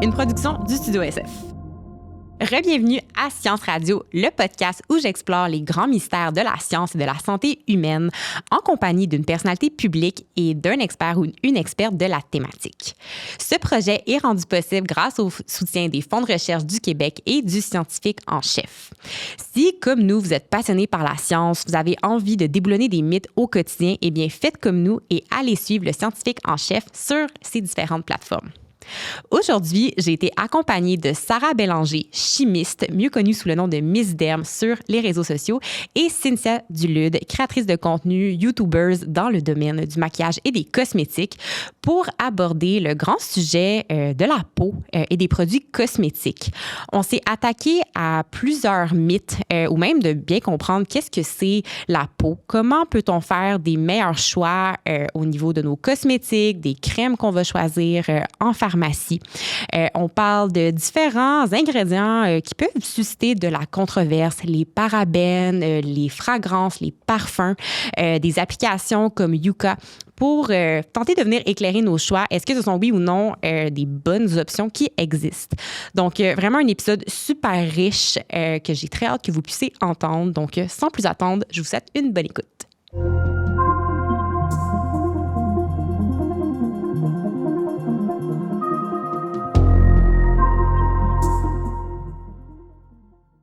une production du Studio SF. Re-bienvenue à Science Radio, le podcast où j'explore les grands mystères de la science et de la santé humaine en compagnie d'une personnalité publique et d'un expert ou une experte de la thématique. Ce projet est rendu possible grâce au soutien des fonds de recherche du Québec et du scientifique en chef. Si, comme nous, vous êtes passionné par la science, vous avez envie de déboulonner des mythes au quotidien, eh bien, faites comme nous et allez suivre le scientifique en chef sur ces différentes plateformes. Aujourd'hui, j'ai été accompagnée de Sarah Bélanger, chimiste, mieux connue sous le nom de Miss Derm sur les réseaux sociaux, et Cynthia Dulude, créatrice de contenu, YouTubers dans le domaine du maquillage et des cosmétiques, pour aborder le grand sujet de la peau et des produits cosmétiques. On s'est attaqué à plusieurs mythes ou même de bien comprendre qu'est-ce que c'est la peau, comment peut-on faire des meilleurs choix au niveau de nos cosmétiques, des crèmes qu'on va choisir en pharmacie. On parle de différents ingrédients qui peuvent susciter de la controverse, les parabènes, les fragrances, les parfums, des applications comme Yuka pour tenter de venir éclairer nos choix. Est-ce que ce sont, oui ou non, des bonnes options qui existent? Donc, vraiment un épisode super riche que j'ai très hâte que vous puissiez entendre. Donc, sans plus attendre, je vous souhaite une bonne écoute.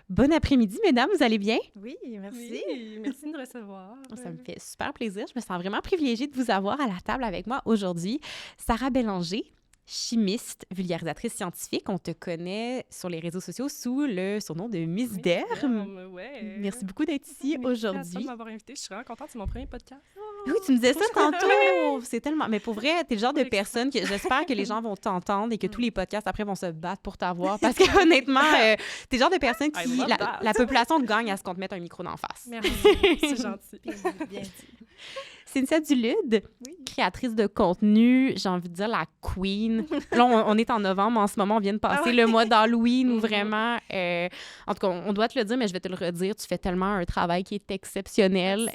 Bon après-midi, mesdames, vous allez bien? Oui, merci. Oui, merci de nous recevoir. Ça me fait super plaisir. Je me sens vraiment privilégiée de vous avoir à la table avec moi aujourd'hui. Sarah Bélanger, chimiste, vulgarisatrice scientifique. On te connaît sur les réseaux sociaux sous le surnom de Miss Derm. Ouais. Merci beaucoup d'être ici aujourd'hui. Merci de m'avoir invitée. Je suis vraiment contente. C'est mon premier podcast. Oui, tu me disais ça tantôt. C'est tellement... Mais pour vrai, t'es le genre de personne que j'espère que les gens vont t'entendre et que tous les podcasts après vont se battre pour t'avoir parce que honnêtement, t'es le genre de personne qui... La population gagne à ce qu'on te mette un micro d'en face. Merci, c'est gentil. Bien dit. Cynthia Dulude, créatrice de contenu, j'ai envie de dire la queen. Là, on est en novembre en ce moment, on vient de passer le mois d'Halloween où vraiment, en tout cas, on doit te le dire, mais je vais te le redire, tu fais tellement un travail qui est exceptionnel.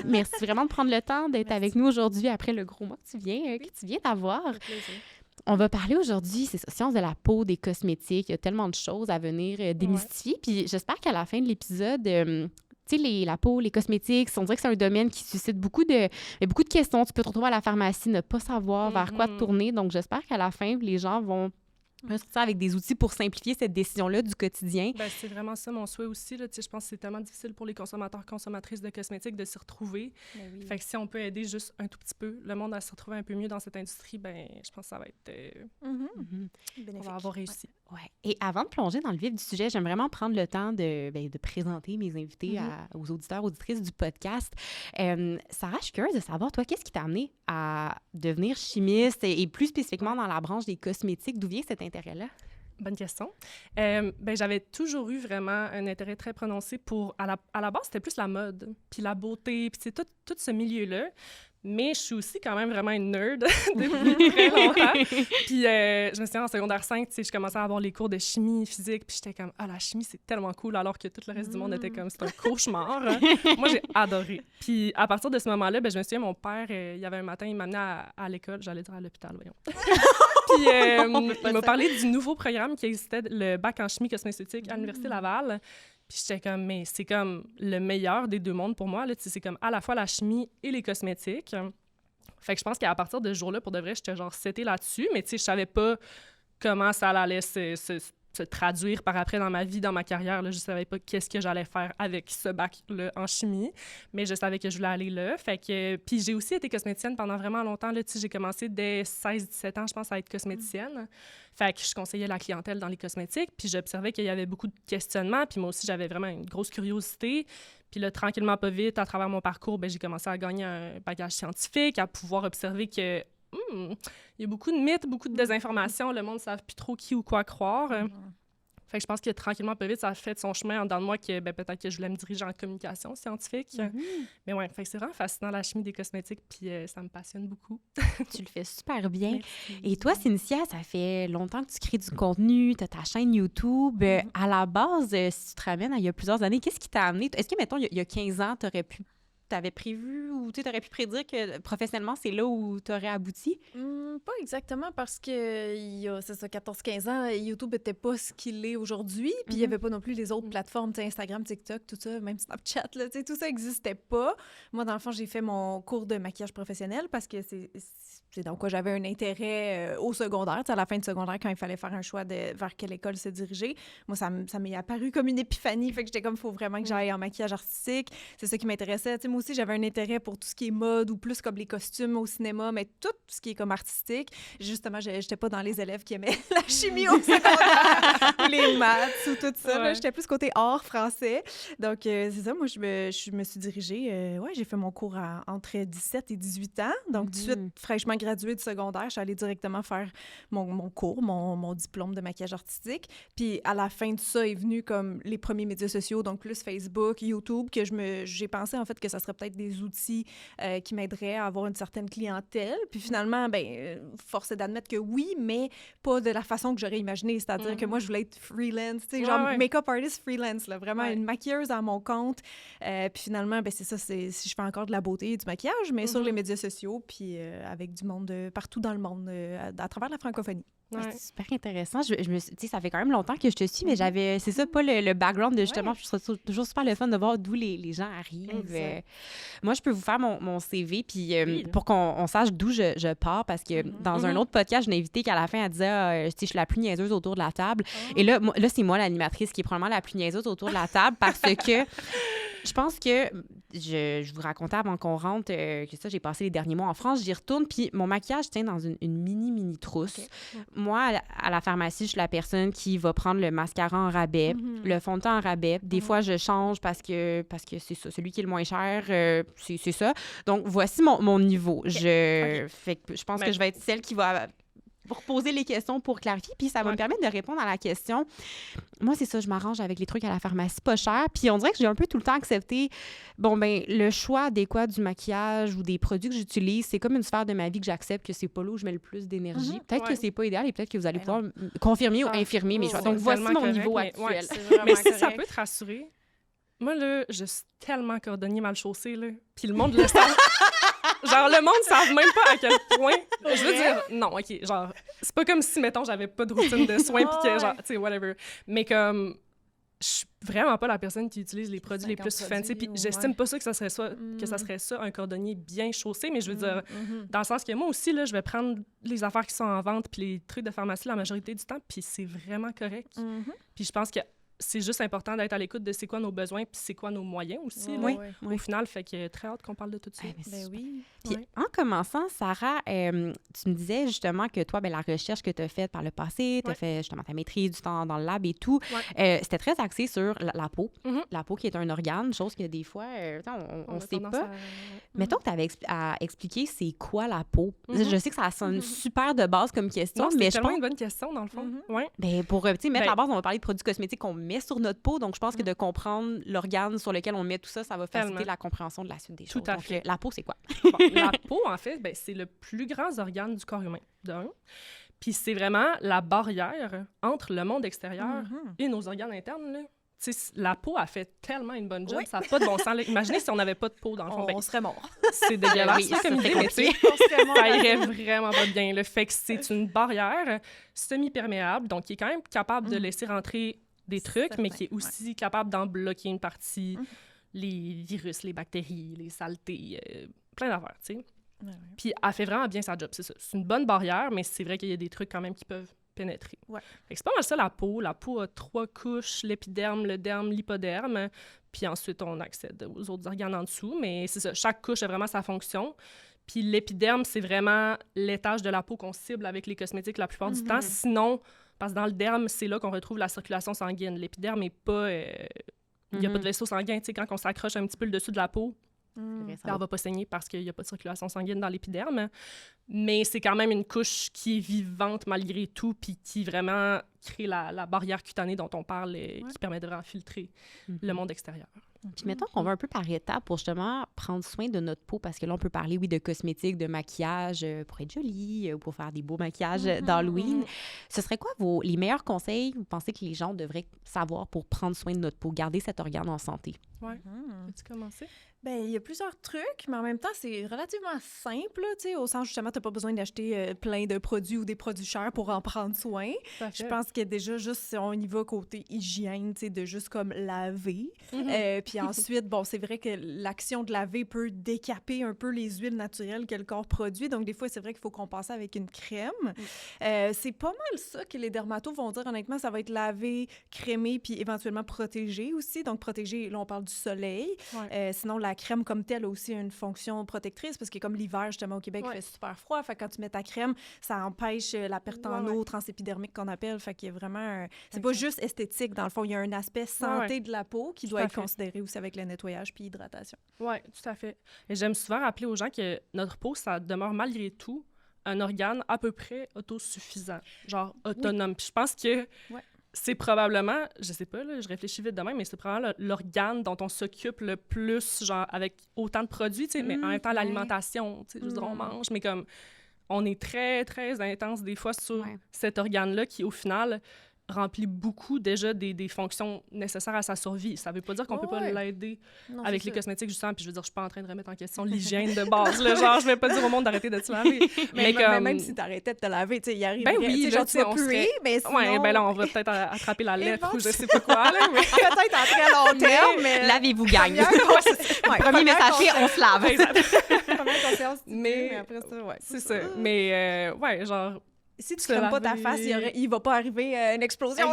Merci vraiment de prendre le temps d'être avec nous aujourd'hui après le gros mois que tu viens d'avoir. On va parler aujourd'hui, c'est ça, science de la peau, des cosmétiques, il y a tellement de choses à venir démystifier. Puis j'espère qu'à la fin de l'épisode... tu sais, la peau, les cosmétiques, on dirait que c'est un domaine qui suscite beaucoup de questions. Tu peux te retrouver à la pharmacie, ne pas savoir vers quoi te tourner. Donc, j'espère qu'à la fin, les gens vont sortir avec des outils pour simplifier cette décision-là du quotidien. Ben, c'est vraiment ça mon souhait aussi. Là. Je pense que c'est tellement difficile pour les consommateurs, consommatrices de cosmétiques de s'y retrouver. Oui. Fait que si on peut aider juste un tout petit peu le monde à se retrouver un peu mieux dans cette industrie, ben, je pense que ça va être... On va avoir réussi. Ouais. Et avant de plonger dans le vif du sujet, j'aime vraiment prendre le temps de présenter mes invités aux auditeurs, auditrices du podcast. Sarah, je suis curieuse de savoir, toi, qu'est-ce qui t'a amené à devenir chimiste et plus spécifiquement dans la branche des cosmétiques? D'où vient cet intérêt-là? Bonne question. Ben, j'avais toujours eu vraiment un intérêt très prononcé pour... À la base, c'était plus la mode, puis la beauté, puis c'est tout ce milieu-là. Mais je suis aussi quand même vraiment une nerd depuis très longtemps. Puis je me souviens, en secondaire 5, tu sais, je commençais à avoir les cours de chimie, physique, puis j'étais comme « Ah, la chimie, c'est tellement cool! » alors que tout le reste du monde était comme « C'est un cauchemar! » Moi, j'ai adoré. Puis à partir de ce moment-là, ben, je me souviens, mon père, il y avait un matin, il m'amenait à l'école, j'allais dire à l'hôpital, voyons. Puis il m'a parlé du nouveau programme qui existait, le bac en chimie cosmétique à l'Université Laval. Puis j'étais comme, mais c'est comme le meilleur des deux mondes pour moi. Là. C'est comme à la fois la chimie et les cosmétiques. Fait que je pense qu'à partir de ce jour-là, pour de vrai, j'étais genre setée là-dessus. Mais tu sais, je savais pas comment ça allait se traduire par après dans ma vie, dans ma carrière. Là. Je savais pas qu'est-ce que j'allais faire avec ce bac-là en chimie. Mais je savais que je voulais aller là. Fait que... Puis j'ai aussi été cosméticienne pendant vraiment longtemps. Là. Tu sais, j'ai commencé dès 16-17 ans, je pense, à être cosméticienne. Fait que je conseillais la clientèle dans les cosmétiques, puis j'observais qu'il y avait beaucoup de questionnements, puis moi aussi, j'avais vraiment une grosse curiosité. Puis là, tranquillement, pas vite, à travers mon parcours, ben, j'ai commencé à gagner un bagage scientifique, à pouvoir observer que il y a beaucoup de mythes, beaucoup de désinformations, le monde ne savent plus trop qui ou quoi croire. Fait que je pense que tranquillement, pas vite, ça a fait son chemin en dedans de moi que ben, peut-être que je voulais me diriger en communication scientifique. Mais ouais, fait que c'est vraiment fascinant la chimie des cosmétiques, puis ça me passionne beaucoup. Tu le fais super bien. Merci. Et toi, Cynthia, ça fait longtemps que tu crées du contenu, tu as ta chaîne YouTube. À la base, si tu te ramènes il y a plusieurs années, qu'est-ce qui t'a amené? Est-ce que, mettons, il y a 15 ans, tu aurais pu tu avais prévu ou tu aurais pu prédire que professionnellement, c'est là où tu aurais abouti? Pas exactement parce que il y a, c'est ça, 14-15 ans, YouTube n'était pas ce qu'il est aujourd'hui. Puis il n'y avait pas non plus les autres plateformes, tu sais, Instagram, TikTok, tout ça, même Snapchat, là, tu sais, tout ça n'existait pas. Moi, dans le fond, j'ai fait mon cours de maquillage professionnel parce que c'est dans quoi j'avais un intérêt au secondaire, tu sais, à la fin du secondaire, quand il fallait faire un choix de vers quelle école se diriger. Moi, ça m'est apparu comme une épiphanie. Fait que j'étais comme, il faut vraiment que j'aille en maquillage artistique. C'est ça qui m'intéressait. Tu sais, moi aussi, j'avais un intérêt pour tout ce qui est mode ou plus comme les costumes au cinéma, mais tout ce qui est comme artistique. Justement, j'étais pas dans les élèves qui aimaient la chimie au secondaire ou les maths ou tout ça. Là, j'étais plus côté art français. Donc, c'est ça. Moi, je me suis dirigée. J'ai fait mon cours entre 17 et 18 ans. Donc, tout de suite, fraîchement graduée du secondaire, je suis allée directement faire mon cours, mon diplôme de maquillage artistique. Puis, à la fin de ça, est venu comme les premiers médias sociaux, donc plus Facebook, YouTube, que j'ai pensé, en fait, que ça serait peut-être des outils qui m'aideraient à avoir une certaine clientèle. Puis, finalement, force est d'admettre que oui, mais pas de la façon que j'aurais imaginé. C'est-à-dire que moi, je voulais être freelance, tu sais, genre make-up artist freelance, là, vraiment une maquilleuse à mon compte. Puis finalement, c'est ça, si je fais encore de la beauté et du maquillage, mais sur les médias sociaux, puis avec du monde partout dans le monde, à travers la francophonie. C'est super intéressant. Tu sais, ça fait quand même longtemps que je te suis, mais c'est ça, pas le background de justement. Je trouve toujours super le fun de voir d'où les gens arrivent. Moi, je peux vous faire mon CV, puis pour qu'on sache d'où je pars, parce que dans un autre podcast, je l'ai invité qu'à la fin, elle disait, je suis la plus niaiseuse autour de la table. Et là, c'est moi l'animatrice qui est probablement la plus niaiseuse autour de la table, parce que je pense que je vous racontais avant qu'on rentre que ça, j'ai passé les derniers mois en France, j'y retourne, puis mon maquillage tient dans une mini trousse. Okay. Moi, à la pharmacie, je suis la personne qui va prendre le mascara en rabais, le fond de teint en rabais. Des fois, je change parce que c'est ça, celui qui est le moins cher, c'est ça. Donc, voici mon niveau. Fait que je pense que je vais être celle qui va pour poser les questions pour clarifier, puis ça va me permettre de répondre à la question. Moi, c'est ça, je m'arrange avec les trucs à la pharmacie pas cher, puis on dirait que j'ai un peu tout le temps accepté, le choix adéquat du maquillage ou des produits que j'utilise, c'est comme une sphère de ma vie que j'accepte que c'est pas là où je mets le plus d'énergie. Peut-être que c'est pas idéal et peut-être que vous allez pouvoir confirmer ou infirmer mes choix. Donc, voici mon niveau actuel. Mais si ça peut te rassurer, moi, là, je suis tellement cordonnier mal chaussé, là, puis le monde le sait. Genre, le monde ne savent même pas à quel point. Je veux dire, non, OK, genre, c'est pas comme si, mettons, j'avais pas de routine de soins pis que, genre, tu sais, whatever. Mais comme, je suis vraiment pas la personne qui utilise les produits les plus fancy. Puis j'estime pas ça que ça serait ça, un cordonnier bien chaussé. Mais je veux dire, dans le sens que moi aussi, là, je vais prendre les affaires qui sont en vente puis les trucs de pharmacie la majorité du temps, puis c'est vraiment correct. Puis je pense que c'est juste important d'être à l'écoute de c'est quoi nos besoins puis c'est quoi nos moyens aussi. Au final, fait que très hâte qu'on parle de tout ça. Oui. Puis en commençant, Sarah, tu me disais justement que toi, la recherche que tu as faite par le passé, tu as fait justement ta maîtrise du temps dans le lab et tout, c'était très axé sur la peau. La peau qui est un organe, chose que des fois, on ne sait pas. Mettons que tu avais à expliquer c'est quoi la peau. Je sais que ça sonne super de base comme question, mais c'est tellement une bonne question dans le fond. Pour mettre la base, on va parler de produits cosmétiques qu'on met sur notre peau, donc je pense que de comprendre l'organe sur lequel on met tout ça, ça va faciliter la compréhension de la suite des choses. Tout à fait. La peau, c'est quoi? La peau, en fait, c'est le plus grand organe du corps humain, Puis c'est vraiment la barrière entre le monde extérieur et nos organes internes, là. T'sais, la peau a fait tellement une bonne job, ça n'a pas de bon sens. Là. Imaginez si on n'avait pas de peau, dans le fond. On serait mort. C'est dégueulasse comme idée, mais ça irait vraiment pas bien. Le fait que c'est une barrière semi-perméable, donc qui est quand même capable de laisser rentrer des trucs, mais qui est aussi capable d'en bloquer une partie, les virus, les bactéries, les saletés, plein d'affaires, tu sais. Puis elle fait vraiment bien sa job, c'est ça. C'est une bonne barrière, mais c'est vrai qu'il y a des trucs quand même qui peuvent pénétrer. Fait que c'est pas mal ça, la peau. La peau a 3 couches, l'épiderme, le derme, l'hypoderme, puis ensuite on accède aux autres organes en dessous, mais c'est ça, chaque couche a vraiment sa fonction. Puis l'épiderme, c'est vraiment l'étage de la peau qu'on cible avec les cosmétiques la plupart du temps. Sinon, parce que dans le derme, c'est là qu'on retrouve la circulation sanguine. L'épiderme n'est pas... Il n'y a pas de vaisseau sanguin. Tu sais, quand on s'accroche un petit peu le dessus de la peau, on ne va pas saigner parce qu'il n'y a pas de circulation sanguine dans l'épiderme. Mais c'est quand même une couche qui est vivante malgré tout, puis qui vraiment crée la barrière cutanée dont on parle, qui permet de infiltrer le monde extérieur. Puis mettons qu'on va un peu par étapes pour justement prendre soin de notre peau, parce que là, on peut parler, oui, de cosmétiques, de maquillage pour être jolie, pour faire des beaux maquillages d'Halloween. Ce serait quoi les meilleurs conseils, vous pensez que les gens devraient savoir pour prendre soin de notre peau, garder cet organe en santé? Oui. Peux-tu commencer? Ben, il y a plusieurs trucs, mais en même temps, c'est relativement simple, tu sais, au sens, justement, t'as pas besoin d'acheter plein de produits ou des produits chers pour en prendre soin. Je pense que déjà, juste, si on y va côté hygiène, tu sais, de juste comme laver. Puis ensuite, bon, c'est vrai que l'action de laver peut décaper un peu les huiles naturelles que le corps produit. Donc, des fois, c'est vrai qu'il faut compenser avec une crème. C'est pas mal ça que les dermatos vont dire, honnêtement, ça va être laver, crémer, puis éventuellement protéger aussi. Donc, protéger, là, on parle du soleil. Sinon, la crème comme telle a aussi une fonction protectrice parce que comme l'hiver, justement, au Québec, il fait super froid. Fait que quand tu mets ta crème, ça empêche la perte en eau transépidermique qu'on appelle. Fait qu'il y a vraiment... C'est pas juste esthétique, dans le fond. Il y a un aspect santé de la peau qui doit être considéré aussi avec le nettoyage puis hydratation. Oui, tout à fait. Et j'aime souvent rappeler aux gens que notre peau, ça demeure malgré tout un organe à peu près autosuffisant, genre autonome. Puis je pense que c'est probablement, je sais pas, là, je réfléchis vite demain, mais c'est probablement l'organe dont on s'occupe le plus, genre avec autant de produits, tu sais, mais en même temps, l'alimentation, tu sais, je veux dire, on mange, mais comme on est très, très intense des fois sur cet organe-là qui, au final, remplit beaucoup déjà des fonctions nécessaires à sa survie. Ça veut pas dire qu'on peut pas l'aider avec les cosmétiques, justement, puis je veux dire, je suis pas en train de remettre en question l'hygiène de base, là, genre, je vais pas dire au monde d'arrêter de se laver. mais même si t'arrêtais de te laver, tu sais, il arriverait, ben oui, genre, tu vas puer, mais sinon... Ouais, ben là, on va peut-être attraper la lèpre ou je sais pas quoi, là, mais... peut-être en très long terme, mais... Lavez-vous, gang! Premier message, on se lave! Première conscience, mais après ça, c'est ça. Mais, ouais, genre... Si tu crèmes pas ta face, il va pas arriver une explosion.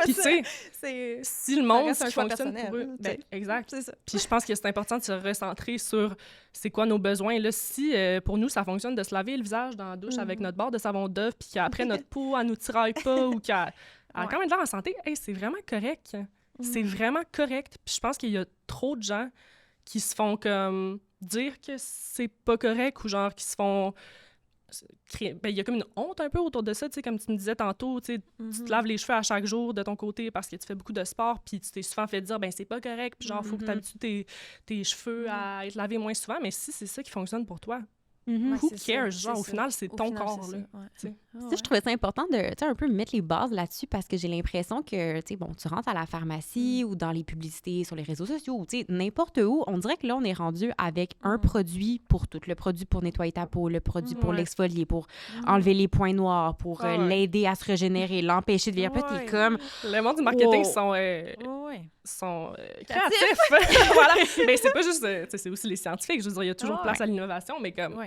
Puis tu sais, si le monde qui fonctionne pour eux... Ben, exact. C'est ça. Puis je pense que c'est important de se recentrer sur c'est quoi nos besoins. Là, si pour nous, ça fonctionne de se laver le visage dans la douche avec notre barre de savon Dove, puis qu'après notre peau, elle nous tiraille pas ou qu'elle a quand même de l'air en santé, hey, c'est vraiment correct. C'est vraiment correct. Puis je pense qu'il y a trop de gens qui se font comme dire que c'est pas correct ou genre qui se font... Ben, il y a comme une honte un peu autour de ça, tu sais, comme tu me disais tantôt, tu sais, tu te laves les cheveux à chaque jour de ton côté parce que tu fais beaucoup de sport, puis tu t'es souvent fait dire, ben c'est pas correct, puis genre, faut que tu habitues tes cheveux à être lavés moins souvent, mais si c'est ça qui fonctionne pour toi, who cares? Genre, au final, c'est ton corps, là. Je trouvais ça important de, tu sais, un peu mettre les bases là-dessus parce que j'ai l'impression que, tu sais, bon, tu rentres à la pharmacie ou dans les publicités sur les réseaux sociaux ou, tu sais, n'importe où, on dirait que là, on est rendu avec un produit pour tout. Le produit pour nettoyer ta peau, le produit pour l'exfolier, pour enlever les points noirs, pour l'aider à se régénérer, l'empêcher de vieillir. Puis t'es comme... Le monde du marketing sont créatifs. Voilà. Mais c'est pas juste... c'est aussi les scientifiques. Je veux dire, il y a toujours place à l'innovation, mais comme...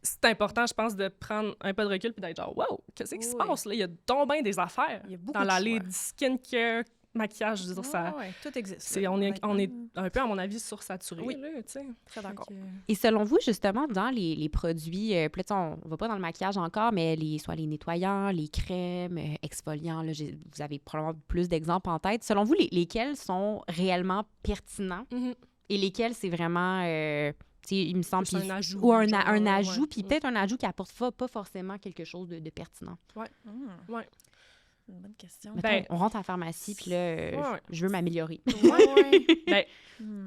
C'est important, je pense, de prendre un peu de recul puis d'être genre, wow, qu'est-ce qui se passe là? Il y a donc bien des affaires dans l'allée du skincare, maquillage, je veux dire, ça... tout existe. On est un peu, à mon avis, sursaturé. Oui, là, tu sais. Très d'accord. Et selon vous, justement, dans les produits, peut-être on va pas dans le maquillage encore, mais soit les nettoyants, les crèmes, exfoliants, là, vous avez probablement plus d'exemples en tête. Selon vous, lesquels sont réellement pertinents et lesquels c'est vraiment... il me semble, un ajout. Ou un ajout, puis peut-être un ajout qui apporte pas forcément quelque chose de pertinent. Ouais. C'est une bonne question. Mettons, on rentre à la pharmacie, puis là, je veux m'améliorer. Ben,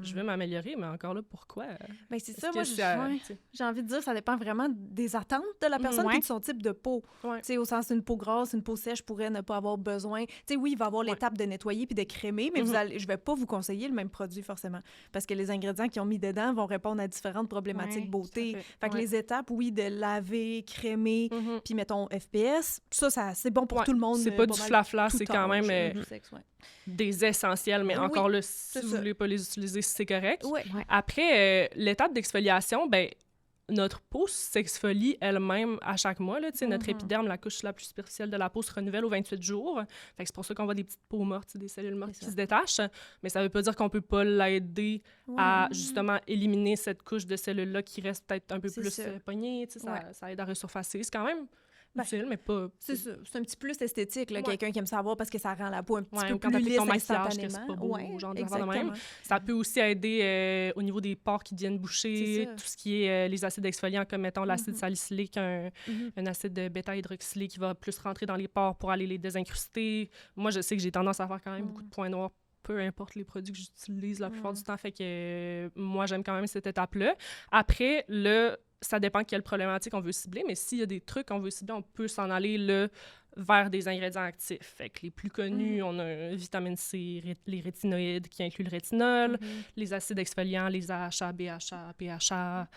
je veux m'améliorer, mais encore là, pourquoi? Ben, c'est ça, moi, j'ai envie de dire, ça dépend vraiment des attentes de la personne et de son type de peau. Tu sais, au sens d'une peau grasse, une peau sèche pourrait ne pas avoir besoin. Tu sais, oui, il va y avoir l'étape de nettoyer puis de crémer, mais je vais pas vous conseiller le même produit, forcément, parce que les ingrédients qu'ils ont mis dedans vont répondre à différentes problématiques beauté. Fait que les étapes, oui, de laver, crémer, puis mettons FPS, ça c'est bon pour tout le monde. C'est pas du flafla, c'est quand même des essentiels, mais encore là, si vous voulez pas les utiliser, c'est correct. Après, l'étape d'exfoliation, ben notre peau s'exfolie elle-même à chaque mois. Là, notre épiderme, la couche la plus superficielle de la peau, se renouvelle aux 28 jours. Fait que c'est pour ça qu'on voit des petites peaux mortes, des cellules mortes qui se détachent. Mais ça veut pas dire qu'on peut pas l'aider à justement éliminer cette couche de cellules-là qui reste peut-être un peu plus pognée. Ça aide à resurfacer. C'est quand même... utile, mais pas... C'est ça. C'est un petit plus esthétique, là, quelqu'un qui aime savoir parce que ça rend la peau un petit peu quand plus lisse ton maquillage, que instantanément. c'est pas beau, genre de même. Ça peut aussi aider au niveau des pores qui deviennent bouchés, tout ce qui est les acides exfoliants, comme mettons l'acide salicylique, un acide bêta-hydroxylé qui va plus rentrer dans les pores pour aller les désincruster. Moi, je sais que j'ai tendance à faire quand même beaucoup de points noirs, peu importe les produits que j'utilise la plupart du temps, fait que moi, j'aime quand même cette étape-là. Après, ça dépend de quelle problématique on veut cibler, mais s'il y a des trucs qu'on veut cibler, on peut s'en aller vers des ingrédients actifs. Fait que les plus connus, on a vitamine C, les rétinoïdes qui incluent le rétinol, les acides exfoliants, les AHA, BHA, PHA,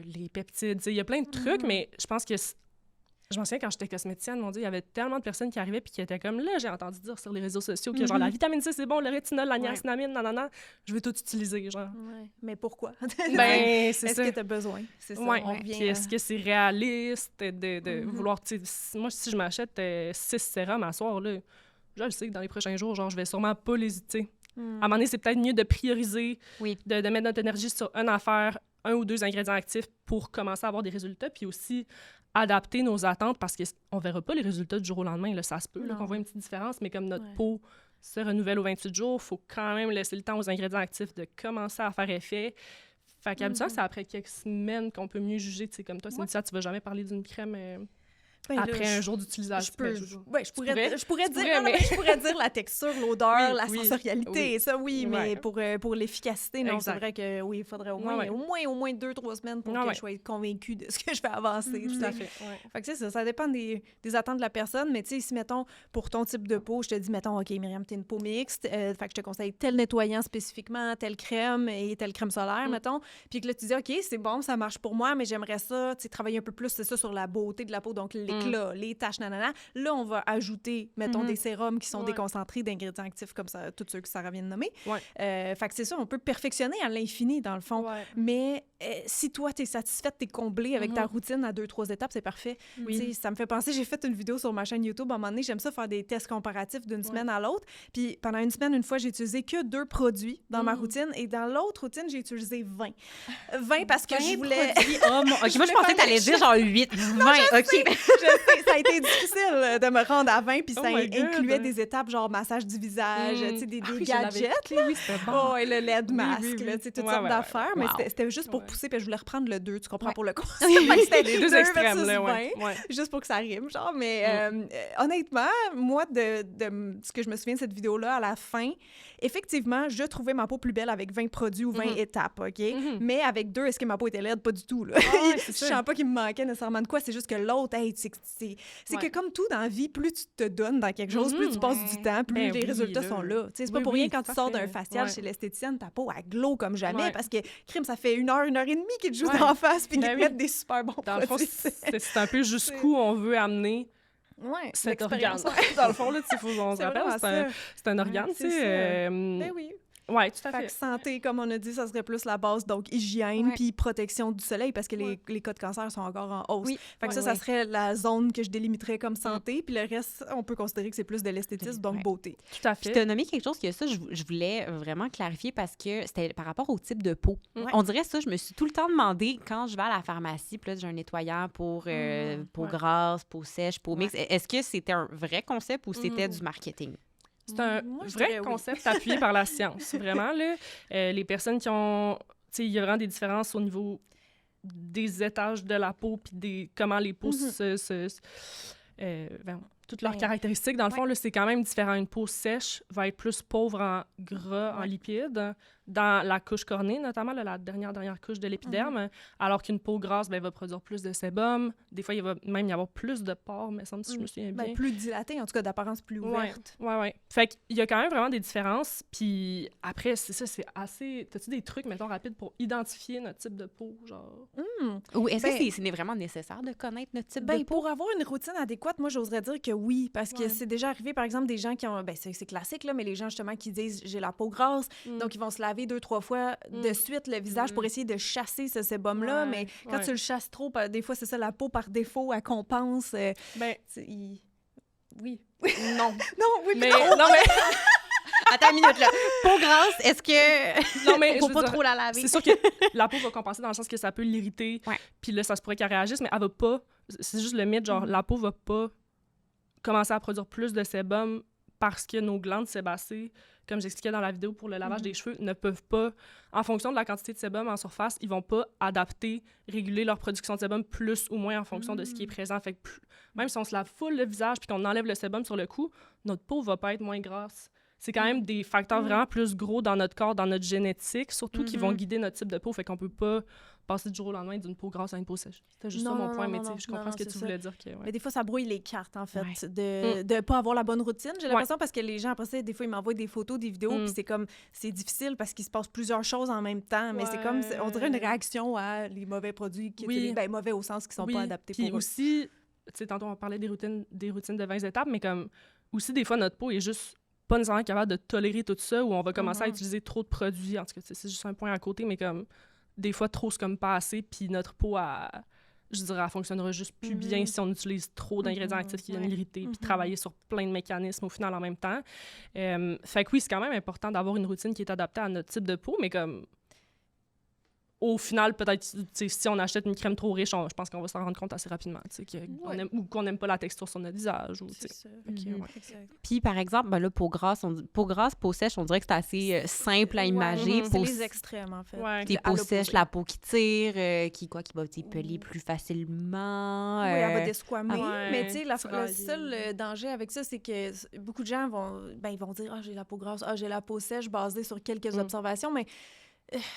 les peptides. Il y a plein de trucs, mais je pense que je m'en souviens, quand j'étais cosméticienne, mon Dieu, il y avait tellement de personnes qui arrivaient puis qui étaient comme, là, j'ai entendu dire sur les réseaux sociaux que, genre, la vitamine C, c'est bon, le rétinol, la niacinamide, nanana, je veux tout utiliser, genre. Ouais. Mais pourquoi? Ben, c'est ça. Est-ce que tu as besoin? C'est ça, Ouais. on revient Puis est-ce que c'est réaliste de vouloir, tu sais, moi, si je m'achète 6 sérums à soir, là, je le sais que dans les prochains jours, genre, je vais sûrement pas les utiliser. À un moment donné, c'est peut-être mieux de prioriser, de mettre notre énergie sur une affaire, 1 ou 2 ingrédients actifs pour commencer à avoir des résultats, puis aussi adapter nos attentes parce qu'on ne verra pas les résultats du jour au lendemain. Là, ça se peut qu'on voit une petite différence, mais comme notre peau se renouvelle aux 28 jours, il faut quand même laisser le temps aux ingrédients actifs de commencer à faire effet. Fait qu'habituellement, c'est après quelques semaines qu'on peut mieux juger. Tu sais, comme toi, Cynthia, tu ne vas jamais parler d'une crème après un jour d'utilisation. Je pourrais dire la texture, l'odeur, la sensorialité, ça, mais pour l'efficacité, non, c'est vrai que oui, il faudrait au moins 2-3 semaines pour que je sois convaincue de ce que je vais avancer. Tout à fait. Fait que ça dépend des attentes de la personne, mais tu sais, si, mettons, pour ton type de peau, je te dis, mettons, OK, Myriam, t'es une peau mixte, fait que je te conseille tel nettoyant spécifiquement, telle crème et telle crème solaire, mettons, puis que là, tu dis, OK, c'est bon, ça marche pour moi, mais j'aimerais ça, tu sais, travailler un peu plus, c'est ça, sur la beauté de la peau, donc les taches, nanana. Là, on va ajouter, mettons, des sérums qui sont déconcentrés d'ingrédients actifs comme ça, tous ceux que Sarah vient de nommer. Fait que c'est ça, on peut perfectionner à l'infini, dans le fond. Mais si toi, t'es satisfaite, t'es comblée avec ta routine à 2-3 étapes, c'est parfait. Ça me fait penser, j'ai fait une vidéo sur ma chaîne YouTube, à un moment donné, j'aime ça faire des tests comparatifs d'une semaine à l'autre. Puis pendant une semaine, une fois, j'ai utilisé que 2 produits dans ma routine, et dans l'autre routine, j'ai utilisé 20. 20 parce que je voulais... moi, je pensais que t'allais dire genre 8, 20, OK. Ça a été difficile de me rendre à 20, puis ça incluait des étapes genre massage du visage, tu sais, des gadgets. Oui, c'était bon. Et le LED masque, tu sais, toutes sortes d'affaires. Mais c'était juste pour pousser, puis je voulais reprendre le 2, tu comprends, pour le concept. C'était les 2 extrêmes, là, 20, juste pour que ça rime, genre. Mais honnêtement, moi, de ce que je me souviens de cette vidéo-là, à la fin, effectivement, je trouvais ma peau plus belle avec 20 produits ou 20 étapes, OK? Mais avec 2, est-ce que ma peau était laide? Pas du tout, là. Je sens pas qu'il me manquait nécessairement de quoi, c'est juste que l'autre, c'est que comme tout dans la vie, plus tu te donnes dans quelque chose, plus tu passes du temps, plus les résultats sont là. C'est pas pour rien quand tu sors d'un facial chez l'esthéticienne, ta peau, elle glow comme jamais parce que, crime, ça fait 1 heure et demie qu'ils te jouent en face puis qu'ils te mettent des super bons produits. Dans le fond, c'est un peu jusqu'où on veut amener cet organe. Dans le fond, là, il faut qu'on se rappelle, c'est un organe, tu sais. Ben oui. Oui, tout à fait. Santé, comme on a dit, ça serait plus la base, donc hygiène puis protection du soleil, parce que les cas de cancer sont encore en hausse. Fait que ça serait la zone que je délimiterais comme santé, puis le reste, on peut considérer que c'est plus de l'esthétisme, donc beauté. Tout à fait. Puis tu as nommé quelque chose que ça, je voulais vraiment clarifier parce que c'était par rapport au type de peau. On dirait ça, je me suis tout le temps demandé, quand je vais à la pharmacie, puis là, j'ai un nettoyant pour peau grasse, peau sèche, peau mixte, est-ce que c'était un vrai concept ou c'était du marketing? C'est un vrai concept appuyé par la science, vraiment. Là, les personnes qui ont... Tu sais, il y a vraiment des différences au niveau des étages de la peau puis comment les peaux toutes leurs caractéristiques. Dans le fond, là, c'est quand même différent. Une peau sèche va être plus pauvre en gras, en lipides, dans la couche cornée, notamment la dernière couche de l'épiderme, alors qu'une peau grasse va produire plus de sébum. Des fois, il va même y avoir plus de pores, mais ça me semble, si je me souviens bien. Plus dilatée, en tout cas, d'apparence plus ouverte. Oui. Fait qu'il y a quand même vraiment des différences. Puis après, c'est ça, c'est assez... T'as-tu des trucs, mettons, rapides pour identifier notre type de peau, genre? Ou est-ce que c'est vraiment nécessaire de connaître notre type de peau? Pour avoir une routine adéquate, moi, j'oserais dire que oui, parce que c'est déjà arrivé, par exemple, des gens qui ont... c'est classique, là, mais les gens, justement, qui disent « j'ai la peau grasse », donc ils vont se laver 2-3 fois de suite le visage pour essayer de chasser ce sébum-là, mais quand tu le chasses trop, des fois, c'est ça, la peau, par défaut, elle compense. Oui. Non. Mais... Attends une minute, là. Peau grasse, est-ce que... Non, mais faut pas trop la laver? C'est sûr que la peau va compenser dans le sens que ça peut l'irriter, puis là, ça se pourrait qu'elle réagisse, mais elle va pas... C'est juste le mythe, genre, la peau va pas commencer à produire plus de sébum parce que nos glandes sébacées, comme j'expliquais dans la vidéo pour le lavage des cheveux, ne peuvent pas, en fonction de la quantité de sébum en surface, ils vont pas adapter, réguler leur production de sébum plus ou moins en fonction de ce qui est présent. Fait que même si on se lave full le visage puis qu'on enlève le sébum sur le cou, notre peau va pas être moins grasse c'est quand même des facteurs vraiment plus gros dans notre corps, dans notre génétique, surtout qui vont guider notre type de peau. Fait qu'on peut pas passer du jour au lendemain d'une peau grasse à une peau sèche. C'était juste ça mon point, mais je comprends ce que tu voulais dire. Mais des fois, ça brouille les cartes, en fait, de pas avoir la bonne routine. J'ai l'impression parce que les gens, après ça, des fois, ils m'envoient des photos, des vidéos, puis c'est comme, c'est difficile parce qu'il se passe plusieurs choses en même temps, mais c'est comme, on dirait une réaction à les mauvais produits, ben, mauvais au sens qu'ils sont pas adaptés pour eux. Puis aussi, tu sais, tantôt, on parlait des routines de 20 étapes, mais comme, aussi, des fois, notre peau est juste pas nécessairement capable de tolérer tout ça, ou on va commencer à utiliser trop de produits. En tout cas, c'est juste un point à côté, mais comme, des fois, trop, c'est comme pas assez, puis notre peau, je dirais, elle fonctionnera juste plus bien si on utilise trop d'ingrédients actifs qui viennent l'irriter, puis travailler sur plein de mécanismes au final en même temps. Fait que oui, c'est quand même important d'avoir une routine qui est adaptée à notre type de peau, mais comme au final, peut-être, si on achète une crème trop riche, je pense qu'on va s'en rendre compte assez rapidement, qu'on n'aime pas la texture sur notre visage. C'est ça. Puis, par exemple, ben là, peau grasse, peau sèche, on dirait que c'est assez simple à imager. C'est les extrêmes, en fait. Des peaux sèches, la peau qui tire, qui va peler plus facilement. Oui, elle va desquamer. Mais tu sais, le seul danger avec ça, c'est que beaucoup de gens ils vont dire « Ah, j'ai la peau grasse, ah, j'ai la peau sèche » basée sur quelques observations, mais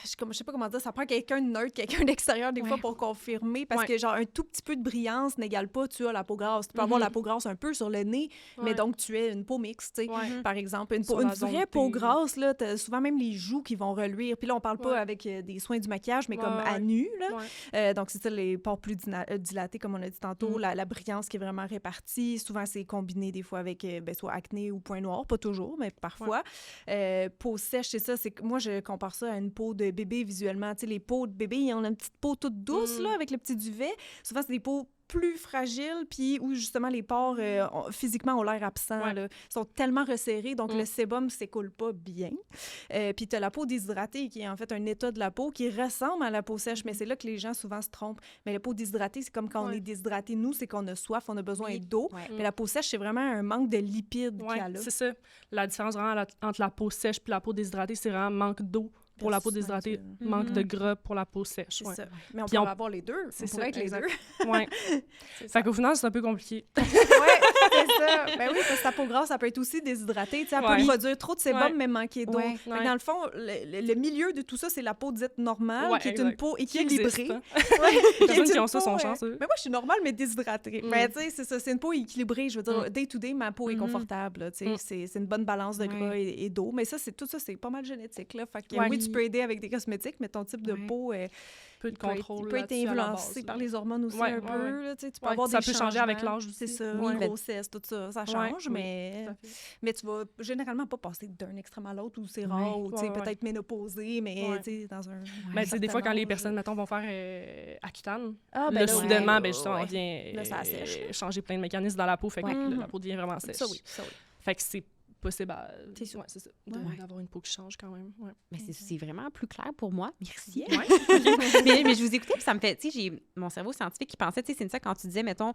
je sais pas comment dire, ça prend quelqu'un de neutre, quelqu'un d'extérieur des fois pour confirmer, parce que genre un tout petit peu de brillance n'égale pas tu as la peau grasse. Tu peux avoir la peau grasse un peu sur le nez, mais donc tu es une peau mixte, tu sais. Par exemple, une vraie peau grasse, là, t'as souvent même les joues qui vont reluire. Puis là, on parle pas avec des soins du maquillage, mais comme à nu, là. Donc c'est ça, les pores plus dilatés, comme on a dit tantôt, la brillance qui est vraiment répartie. Souvent, c'est combiné des fois avec soit acné ou point noir, pas toujours, mais parfois. Peau sèche, c'est ça, moi je compare ça à une peau de bébé visuellement. Tu sais, les peaux de bébé, ils ont une petite peau toute douce, là, avec le petit duvet. Souvent, c'est des peaux plus fragiles, puis où justement les pores physiquement ont l'air absents. Là. Ils sont tellement resserrés, donc le sébum ne s'écoule pas bien. Puis tu as la peau déshydratée, qui est en fait un état de la peau qui ressemble à la peau sèche, mais c'est là que les gens souvent se trompent. Mais la peau déshydratée, c'est comme quand on est déshydraté. Nous, c'est qu'on a soif, on a besoin d'eau. Mais la peau sèche, c'est vraiment un manque de lipides qu'il y a là. C'est ça. La différence vraiment entre la peau sèche et la peau déshydratée, c'est vraiment manque d'eau pour la peau déshydratée, manque de gras pour la peau sèche. C'est ça. Mais on peut avoir les deux. C'est ça, être les deux. Oui. Fait qu'au final, c'est un peu compliqué. Oui, c'est ça. Ben oui, parce que ta peau grasse, ça peut être aussi déshydratée. Elle peut produire trop de sébum, mais manquer d'eau. Dans le fond, le milieu de tout ça, c'est la peau dite normale, qui est une peau équilibrée. Les personnes qui ont ça sont chanceux. Mais moi, je suis normale, mais déshydratée. Mais tu sais, c'est ça. C'est une peau équilibrée. Je veux dire, day-to-day, ma peau est confortable. C'est une bonne balance de gras et d'eau. Mais tout ça, c'est pas mal génétique. Fait que oui, tu peux aider avec des cosmétiques, mais ton type de peau peu de contrôle peut être influencé par les hormones aussi un peu. Là, tu peux avoir des ça peut changer avec l'âge aussi. C'est ça, la grossesse, tout ça, ça change, mais tu vas généralement pas passer d'un extrême à l'autre où c'est rare, ou peut-être ménopausée, mais dans un... Mais des fois, quand les personnes, mettons, vont faire Accutane, soudainement, justement, on vient changer plein de mécanismes dans la peau, fait que la peau devient vraiment sèche. Ça oui. Fait que c'est possible c'est ça. d'avoir une peau qui change quand même. Mais c'est vraiment plus clair pour moi. Merci. mais je vous écoutais, puis ça me fait, tu sais, j'ai mon cerveau scientifique qui pensait, tu sais, c'est ça quand tu disais, mettons,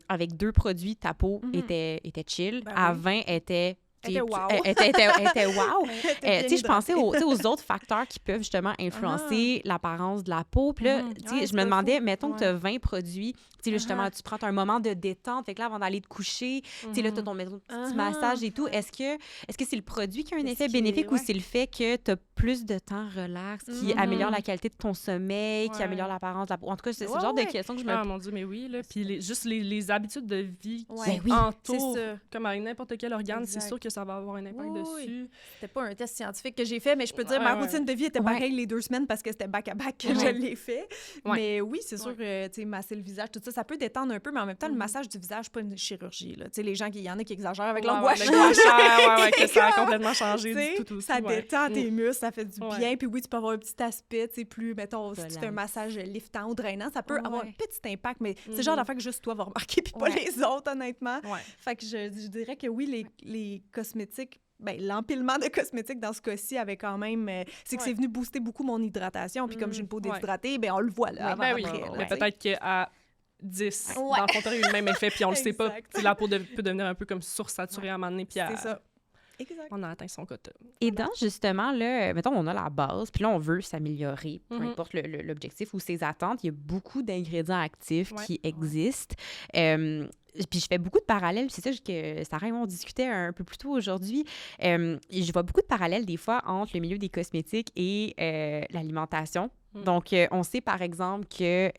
avec 2 produits, ta peau était chill, à 20, était wow. était wow. Tu sais, je pensais aux autres facteurs qui peuvent justement influencer l'apparence de la peau. Puis là, tu sais, je me demandais, mettons que tu as 20 produits, tu sais, justement, tu prends un moment de détente, fait que là, avant d'aller te coucher, tu sais, là, tu as ton petit massage et tout. Est-ce que c'est le produit qui a un effet bénéfique ou c'est le fait que tu as plus de temps relax, qui améliore la qualité de ton sommeil, qui améliore l'apparence de la peau? En tout cas, c'est le genre de question que je me... Ah, mon Dieu, mais oui, là. Puis juste les habitudes de vie qui entourent, comme avec n'importe quel organe, c'est sûr que ça va avoir un impact dessus. C'était pas un test scientifique que j'ai fait, mais je peux dire ma routine de vie était pareille les 2 semaines parce que c'était back-à-back que je l'ai fait. Mais oui, c'est sûr que, tu sais, masser le visage, tout ça, ça peut détendre un peu, mais en même temps, le massage du visage, pas une chirurgie, là. Tu sais, les gens, il y en a qui exagèrent avec leur gouache. Que ça a complètement changé du tout aussi. Ça détend tes muscles, ça fait du bien. Puis oui, tu peux avoir un petit aspect, tu sais, plus, mettons, si tu fais un massage liftant ou drainant, ça peut avoir un petit impact, mais c'est le genre d'affaire que juste toi vas remarquer, puis pas les autres, honnêtement. Fait que je dirais que oui, les cosmétiques, l'empilement de cosmétiques dans ce cas-ci avait quand même... c'est que c'est venu booster beaucoup mon hydratation. Puis comme j'ai une peau déshydratée, on le voit là, avant, après. Mais peut-être qu'à 10, dans le fond, tu as eu le même effet, puis on le sait pas. La peau peut devenir un peu comme sursaturée à un moment donné. Puis c'est ça. Exact. on a atteint son quota. Et dans, justement, là, mettons, on a la base, puis là, on veut s'améliorer, peu Mhm. importe l'objectif ou ses attentes. Il y a beaucoup d'ingrédients actifs Ouais. qui existent. Puis je fais beaucoup de parallèles, c'est ça que Sarah et moi, on discutait un peu plus tôt aujourd'hui. Je vois beaucoup de parallèles, des fois, entre le milieu des cosmétiques et l'alimentation. Donc, on sait, par exemple, que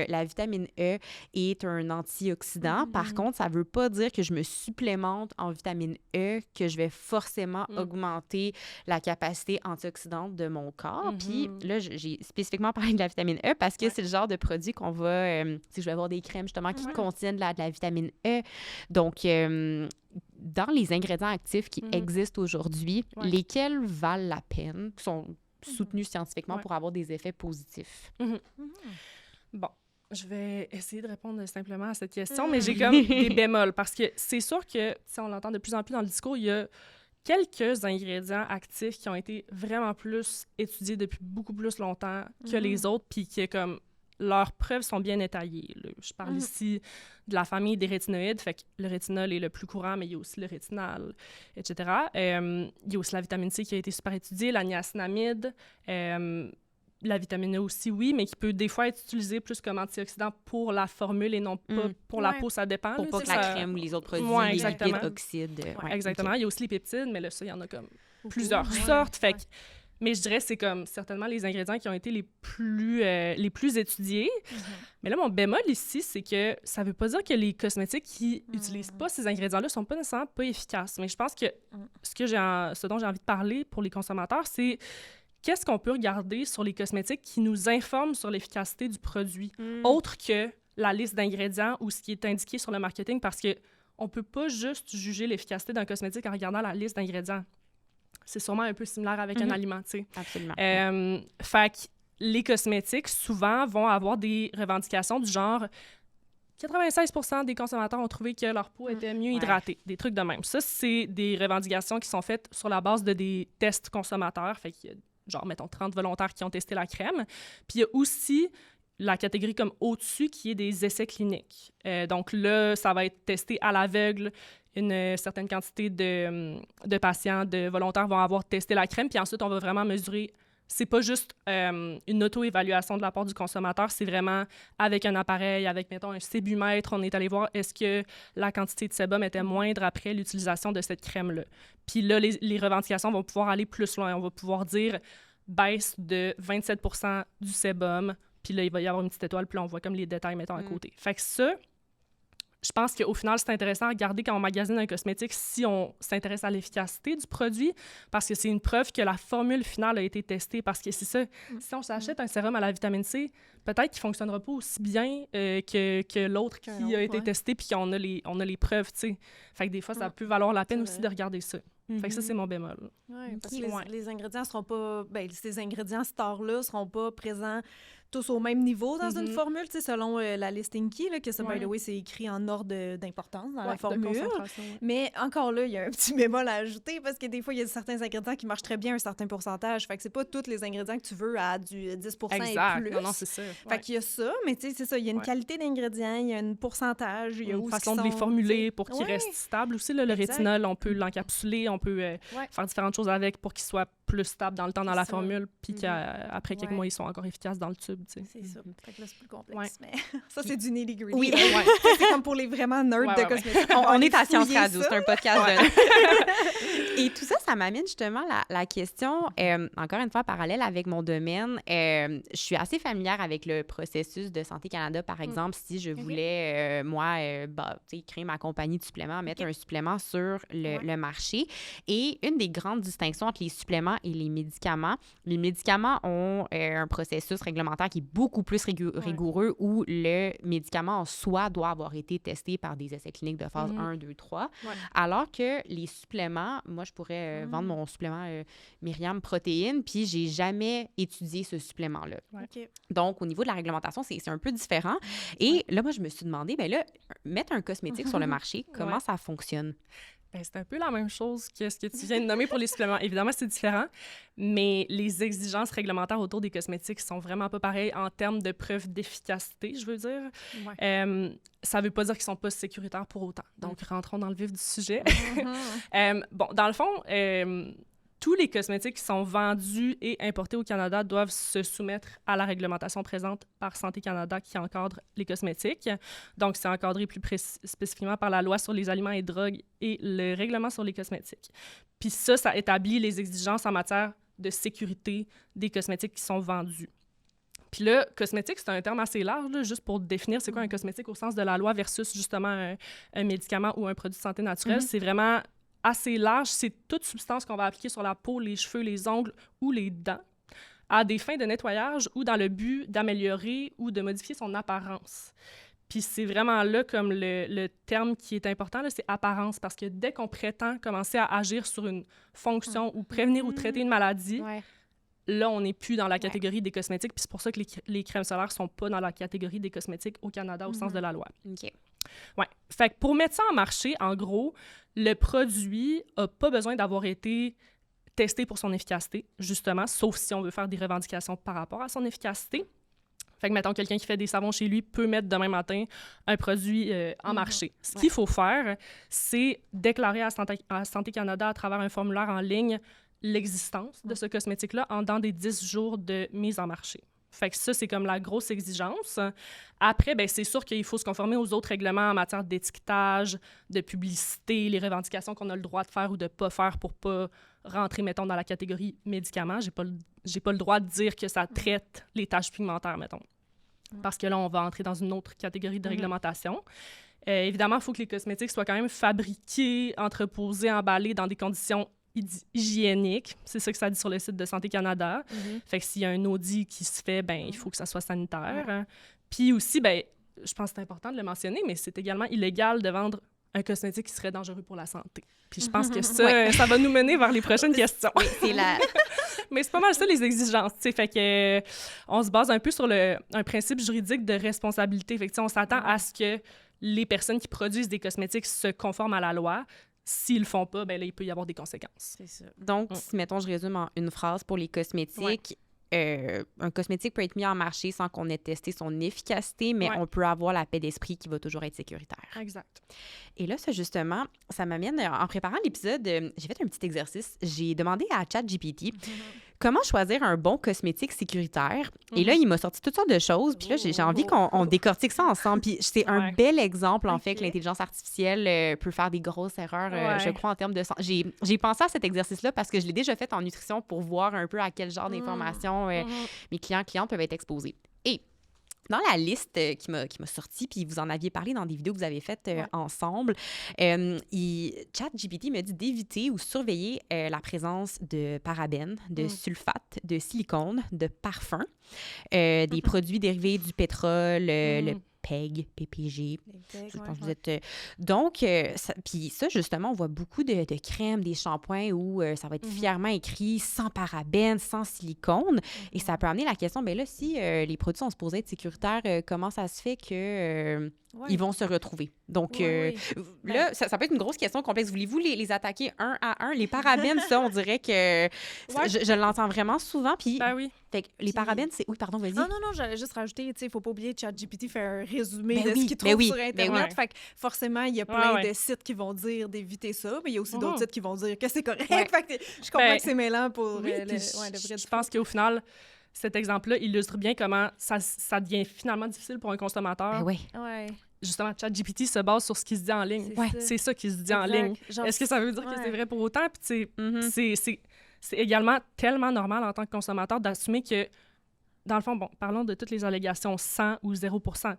la vitamine E est un antioxydant. Par contre, ça ne veut pas dire que je me supplémente en vitamine E, que je vais forcément augmenter la capacité antioxydante de mon corps. Puis là, j'ai spécifiquement parlé de la vitamine E parce que c'est le genre de produit qu'on va... je vais avoir des crèmes, justement, qui contiennent de la vitamine E. Donc, dans les ingrédients actifs qui existent aujourd'hui, lesquels valent la peine, qui sont soutenus scientifiquement pour avoir des effets positifs? Bon, je vais essayer de répondre simplement à cette question, mais j'ai comme des bémols, parce que c'est sûr que, on l'entend de plus en plus dans le discours, il y a quelques ingrédients actifs qui ont été vraiment plus étudiés depuis beaucoup plus longtemps que les autres, puis qui, comme, leurs preuves sont bien étayées. Là. Je parle ici de la famille des rétinoïdes, fait que le rétinol est le plus courant, mais il y a aussi le rétinal, etc. Il y a aussi la vitamine C qui a été super étudiée, la niacinamide, la vitamine E aussi, oui, mais qui peut des fois être utilisée plus comme antioxydant pour la formule et non pas pour la peau, ça dépend. Pour là, pas que la crème ou les autres produits, les lipides oxydent. Exactement. Okay. Il y a aussi les peptides, mais là, ça, il y en a comme plusieurs sortes. Fait que, mais je dirais que c'est comme certainement les ingrédients qui ont été les plus étudiés. Mais là, mon bémol ici, c'est que ça veut pas dire que les cosmétiques qui utilisent pas ces ingrédients-là sont pas nécessairement pas efficaces. Mais je pense que ce dont j'ai envie de parler pour les consommateurs, c'est qu'est-ce qu'on peut regarder sur les cosmétiques qui nous informent sur l'efficacité du produit, autre que la liste d'ingrédients ou ce qui est indiqué sur le marketing, parce que on peut pas juste juger l'efficacité d'un cosmétique en regardant la liste d'ingrédients. C'est sûrement un peu similaire avec un aliment, tu sais. Absolument. Fait que les cosmétiques, souvent, vont avoir des revendications du genre 96% des consommateurs ont trouvé que leur peau était mieux hydratée. Des trucs de même. Ça, c'est des revendications qui sont faites sur la base de des tests consommateurs. Fait qu'il y a, genre, mettons, 30 volontaires qui ont testé la crème. Puis il y a aussi la catégorie comme au-dessus qui est des essais cliniques. Donc là, ça va être testé à l'aveugle. Une certaine quantité de patients, de volontaires vont avoir testé la crème. Puis ensuite, on va vraiment mesurer. C'est pas juste une auto-évaluation de la part du consommateur, c'est vraiment avec un appareil, avec, mettons, un sébumètre, on est allé voir est-ce que la quantité de sébum était moindre après l'utilisation de cette crème-là. Puis là, les revendications vont pouvoir aller plus loin. On va pouvoir dire baisse de 27% du sébum, puis là, il va y avoir une petite étoile, puis là, on voit comme les détails, mettons, à côté. Fait que ça, je pense qu'au final, c'est intéressant à regarder quand on magasine un cosmétique si on s'intéresse à l'efficacité du produit, parce que c'est une preuve que la formule finale a été testée. Parce que c'est ça, si on s'achète un sérum à la vitamine C, peut-être qu'il ne fonctionnera pas aussi bien que l'autre qui a été testé, puis on a les preuves, tu sais. Fait que des fois, ça peut valoir la peine aussi de regarder ça. Fait que ça, c'est mon bémol. Oui, parce que les ingrédients seront pas... Ben, ces ingrédients stars-là seront pas présents tous au même niveau dans une formule, tu sais, selon la listing key, là, que ça, by the way, c'est écrit en ordre d'importance dans la formule. Mais encore là, il y a un petit bémol à ajouter parce que des fois, il y a certains ingrédients qui marchent très bien à un certain pourcentage. Fait que c'est pas tous les ingrédients que tu veux à du 10% et plus. Non, c'est ça. Fait qu'il y a ça, mais tu sais, c'est ça, il y a une qualité d'ingrédients, il y a un pourcentage, il y a une façon de les formuler pour qu'ils restent stables aussi. Là, le rétinol, on peut l'encapsuler, on peut faire différentes choses avec pour qu'il soit plus stable dans le temps dans la formule, puis qu'après quelques mois, ils sont encore efficaces dans le tube. T'sais. C'est ça. Fait que là, c'est plus complexe. Mais ça, c'est du nitty-gritty. Oui, c'est comme pour les vraiment nerds de cosmétiques. On est à Science Radio, c'est un podcast de... Et tout ça, ça m'amène justement la question, encore une fois, parallèle avec mon domaine. Je suis assez familière avec le processus de Santé Canada, par exemple, si je voulais, moi, créer ma compagnie de suppléments, mettre un supplément sur le marché. Et une des grandes distinctions entre les suppléments et les médicaments ont un processus réglementaire qui est beaucoup plus rigoureux où le médicament en soi doit avoir été testé par des essais cliniques de phase 1, 2, 3. Alors que les suppléments, moi, je pourrais vendre mon supplément Myriam Protéines, puis j'ai jamais étudié ce supplément-là. Donc, au niveau de la réglementation, c'est un peu différent. Et là, moi, je me suis demandé, bien là, mettre un cosmétique sur le marché, comment ça fonctionne? Ben, c'est un peu la même chose que ce que tu viens de nommer pour les suppléments. Évidemment, c'est différent, mais les exigences réglementaires autour des cosmétiques sont vraiment pas pareilles en termes de preuve d'efficacité, je veux dire. Ouais. Ça veut pas dire qu'ils sont pas sécuritaires pour autant. Donc, rentrons dans le vif du sujet. Bon, dans le fond, tous les cosmétiques qui sont vendus et importés au Canada doivent se soumettre à la réglementation présente par Santé Canada qui encadre les cosmétiques. Donc, c'est encadré plus spécifiquement par la loi sur les aliments et drogues et le règlement sur les cosmétiques. Puis ça établit les exigences en matière de sécurité des cosmétiques qui sont vendus. Puis là, cosmétique, c'est un terme assez large, là, juste pour définir c'est quoi un cosmétique au sens de la loi versus justement un médicament ou un produit de santé naturelle. C'est vraiment assez large. C'est toute substance qu'on va appliquer sur la peau, les cheveux, les ongles ou les dents à des fins de nettoyage ou dans le but d'améliorer ou de modifier son apparence. Puis c'est vraiment là comme le terme qui est important, là, c'est apparence, parce que dès qu'on prétend commencer à agir sur une fonction ou prévenir ou traiter une maladie, là, on n'est plus dans la catégorie des cosmétiques, puis c'est pour ça que les crèmes solaires ne sont pas dans la catégorie des cosmétiques au Canada au sens de la loi. OK. Ouais. Fait que pour mettre ça en marché, en gros, le produit n'a pas besoin d'avoir été testé pour son efficacité, justement, sauf si on veut faire des revendications par rapport à son efficacité. Fait que, mettons, quelqu'un qui fait des savons chez lui peut mettre demain matin un produit en marché. Ce qu'il faut faire, c'est déclarer à Santé Canada à travers un formulaire en ligne l'existence de ce cosmétique-là en dans des 10 jours de mise en marché. Fait que ça, c'est comme la grosse exigence. Après, bien, c'est sûr qu'il faut se conformer aux autres règlements en matière d'étiquetage, de publicité, les revendications qu'on a le droit de faire ou de pas faire pour pas rentrer, mettons, dans la catégorie médicaments. J'ai pas le droit de dire que ça traite les taches pigmentaires, mettons. Parce que là, on va entrer dans une autre catégorie de réglementation. Évidemment, il faut que les cosmétiques soient quand même fabriqués, entreposés, emballés dans des conditions hygiénique. C'est ça que ça dit sur le site de Santé Canada. Fait que s'il y a un audit qui se fait, ben il faut que ça soit sanitaire. Puis aussi, ben je pense que c'est important de le mentionner, mais c'est également illégal de vendre un cosmétique qui serait dangereux pour la santé. Puis je pense que ça va nous mener vers les prochaines questions. Oui, c'est la... Mais c'est pas mal ça, les exigences, tu sais. Fait que on se base un peu sur un principe juridique de responsabilité. Fait que on s'attend à ce que les personnes qui produisent des cosmétiques se conforment à la loi. S'ils le font pas, ben là, il peut y avoir des conséquences. C'est ça. Donc, si, mettons, je résume en une phrase pour les cosmétiques, un cosmétique peut être mis en marché sans qu'on ait testé son efficacité, mais on peut avoir la paix d'esprit qui va toujours être sécuritaire. Exact. Et là, ça, justement, ça m'amène, en préparant l'épisode, j'ai fait un petit exercice. J'ai demandé à ChatGPT comment choisir un bon cosmétique sécuritaire. Et là, il m'a sorti toutes sortes de choses. Puis là, j'ai envie qu'on décortique ça ensemble. Puis c'est un bel exemple, en fait, que l'intelligence artificielle peut faire des grosses erreurs, je crois, en termes de... J'ai pensé à cet exercice-là parce que je l'ai déjà fait en nutrition pour voir un peu à quel genre d'informations mes clientes peuvent être exposés. Et dans la liste qui m'a sorti, puis vous en aviez parlé dans des vidéos que vous avez faites ensemble, ChatGPT me dit d'éviter ou surveiller la présence de parabènes, de sulfates, de silicone, de parfums, des produits dérivés du pétrole, le PEG, PPG. Je pense que vous êtes... Donc, puis ça, justement, on voit beaucoup de crèmes, des shampoings où ça va être fièrement écrit sans parabènes, sans silicone. Et ça peut amener la question, bien là, si les produits sont supposés être sécuritaires, comment ça se fait que ils vont se retrouver? Donc, là, ça peut être une grosse question complexe. Voulez-vous les attaquer un à un? Les parabènes, ça, on dirait que... Je l'entends vraiment souvent, puis... Ben oui. Fait que les parabènes, c'est... Oui, pardon, vas-y. Non, j'allais juste rajouter, tu sais, il ne faut pas oublier que ChatGPT fait un résumé de ce qu'il trouve sur Internet. Fait que forcément, il y a plein de sites qui vont dire d'éviter ça, mais il y a aussi d'autres sites qui vont dire que c'est correct. Fait que je comprends que c'est mêlant pour je pense qu'au final, cet exemple-là illustre bien comment ça devient finalement difficile pour un consommateur. Justement, ChatGPT se base sur ce qui se dit en ligne. C'est ça qui se dit en ligne. Est-ce que ça veut dire que c'est vrai pour autant? Puis, c'est également tellement normal en tant que consommateur d'assumer que, dans le fond, bon, parlons de toutes les allégations 100 ou 0%.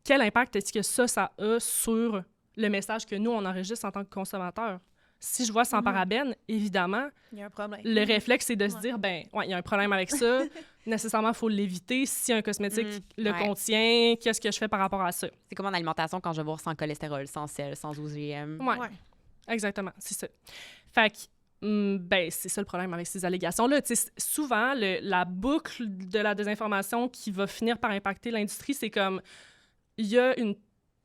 Quel impact est-ce que ça a sur le message que nous, on enregistre en tant que consommateur? Si je vois sans parabènes, évidemment, il y a un problème. Le réflexe, c'est de se dire, ben, il y a un problème avec ça. Nécessairement, il faut l'éviter. Si un cosmétique le contient, qu'est-ce que je fais par rapport à ça? C'est comme en alimentation quand je vais voir sans cholestérol, sans sel, sans OGM. Oui, exactement, c'est ça. Fait que, ben, c'est ça le problème avec ces allégations-là. Souvent, la boucle de la désinformation qui va finir par impacter l'industrie, c'est comme, il y a une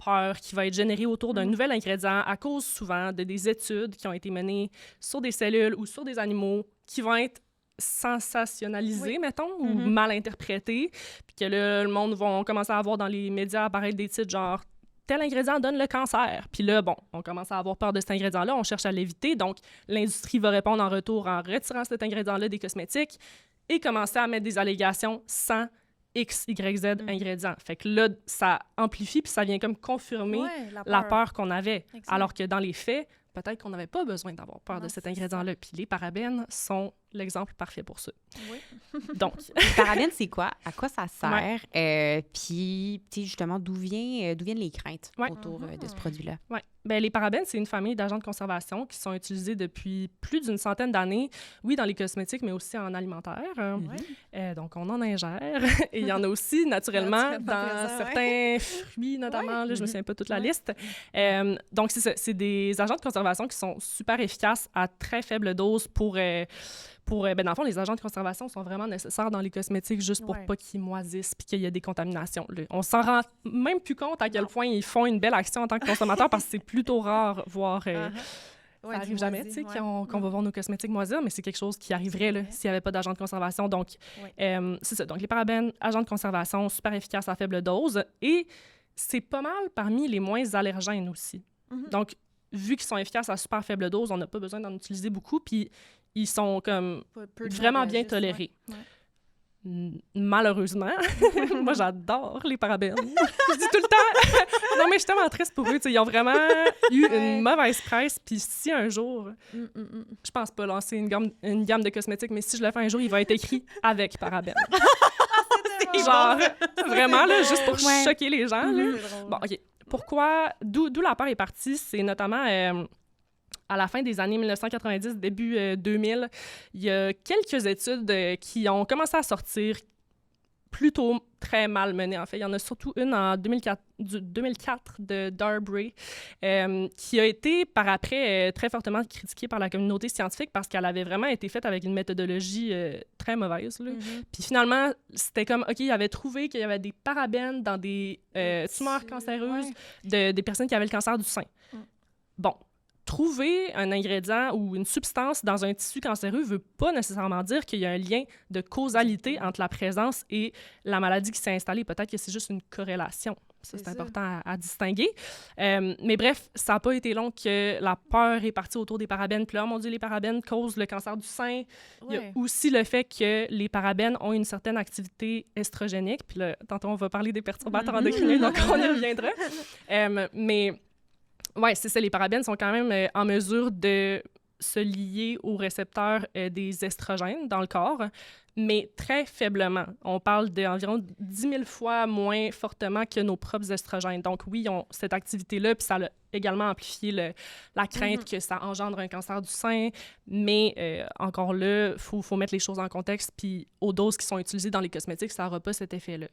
peur qui va être générée autour d'un nouvel ingrédient à cause souvent de des études qui ont été menées sur des cellules ou sur des animaux qui vont être sensationnalisées, mettons, ou mal interprétées, puis que là, le monde va commencer à avoir dans les médias apparaître des titres genre « tel ingrédient donne le cancer ». Puis là, bon, on commence à avoir peur de cet ingrédient-là, on cherche à l'éviter, donc l'industrie va répondre en retour en retirant cet ingrédient-là des cosmétiques et commencer à mettre des allégations sans X, Y, Z ingrédients. Fait que là, ça amplifie puis ça vient comme confirmer la peur qu'on avait. Exact. Alors que dans les faits, peut-être qu'on n'avait pas besoin d'avoir peur de cet ingrédient-là. Puis les parabènes sont l'exemple parfait pour ça. Oui. Donc... Les parabènes, c'est quoi? À quoi ça sert? Puis, tu sais, justement, d'où viennent les craintes autour de ce produit-là? Oui. Bien, les parabènes, c'est une famille d'agents de conservation qui sont utilisés depuis plus d'une centaine d'années, oui, dans les cosmétiques, mais aussi en alimentaire. Donc, on en ingère. Et il y en a aussi, naturellement, dans certains fruits, notamment. Là, je ne me souviens pas toute la liste. Donc, c'est ça. C'est des agents de conservation qui sont super efficaces à très faible dose pour ben, dans le fond, les agents de conservation sont vraiment nécessaires dans les cosmétiques juste pour pas qu'ils moisissent puis qu'il y ait des contaminations. Là. On s'en rend même plus compte à quel point ils font une belle action en tant que consommateur parce que c'est plutôt rare, voire... ça arrive jamais, tu sais, qu'on va voir nos cosmétiques moisir, mais c'est quelque chose qui arriverait là, s'il n'y avait pas d'agent de conservation. Donc, c'est ça. Donc, les parabènes, agents de conservation, super efficaces à faible dose. Et c'est pas mal parmi les moins allergènes aussi. Donc, vu qu'ils sont efficaces à super faible dose, on n'a pas besoin d'en utiliser beaucoup. Puis, ils sont comme vraiment bien tolérés. Malheureusement, moi, j'adore les parabènes. Je dis tout le temps... Non, mais je suis tellement triste pour eux. T'sais, ils ont vraiment eu une mauvaise presse. Puis si un jour... Je pense pas lancer une gamme de cosmétiques, mais si je le fais un jour, il va être écrit « avec parabènes ». Genre, vraiment, là, juste pour choquer les gens. Là. Bon, OK. Pourquoi? D'où la peur est partie, c'est notamment... à la fin des années 1990, début 2000, il y a quelques études qui ont commencé à sortir plutôt très mal menées, en fait. Il y en a surtout une en 2004 de Darby, qui a été par après très fortement critiquée par la communauté scientifique parce qu'elle avait vraiment été faite avec une méthodologie très mauvaise. Là. Puis finalement, c'était comme, OK, il avait trouvé qu'il y avait des parabènes dans des tumeurs cancéreuses des personnes qui avaient le cancer du sein. Bon. Trouver un ingrédient ou une substance dans un tissu cancéreux ne veut pas nécessairement dire qu'il y a un lien de causalité entre la présence et la maladie qui s'est installée. Peut-être que c'est juste une corrélation. Ça, c'est important à distinguer. Mais bref, ça n'a pas été long que la peur est partie autour des parabènes. Puis là, mon Dieu, les parabènes causent le cancer du sein. Il y a aussi le fait que les parabènes ont une certaine activité estrogénique. Puis là, tantôt, on va parler des perturbateurs endocriniens, donc on y reviendra. Mais... oui, c'est ça. Les parabènes sont quand même en mesure de se lier aux récepteurs des estrogènes dans le corps, mais très faiblement. On parle d'environ 10 000 fois moins fortement que nos propres estrogènes. Donc oui, ils ont cette activité-là, puis ça a également amplifié la crainte que ça engendre un cancer du sein, mais encore là, il faut mettre les choses en contexte, puis aux doses qui sont utilisées dans les cosmétiques, ça n'aura pas cet effet-là.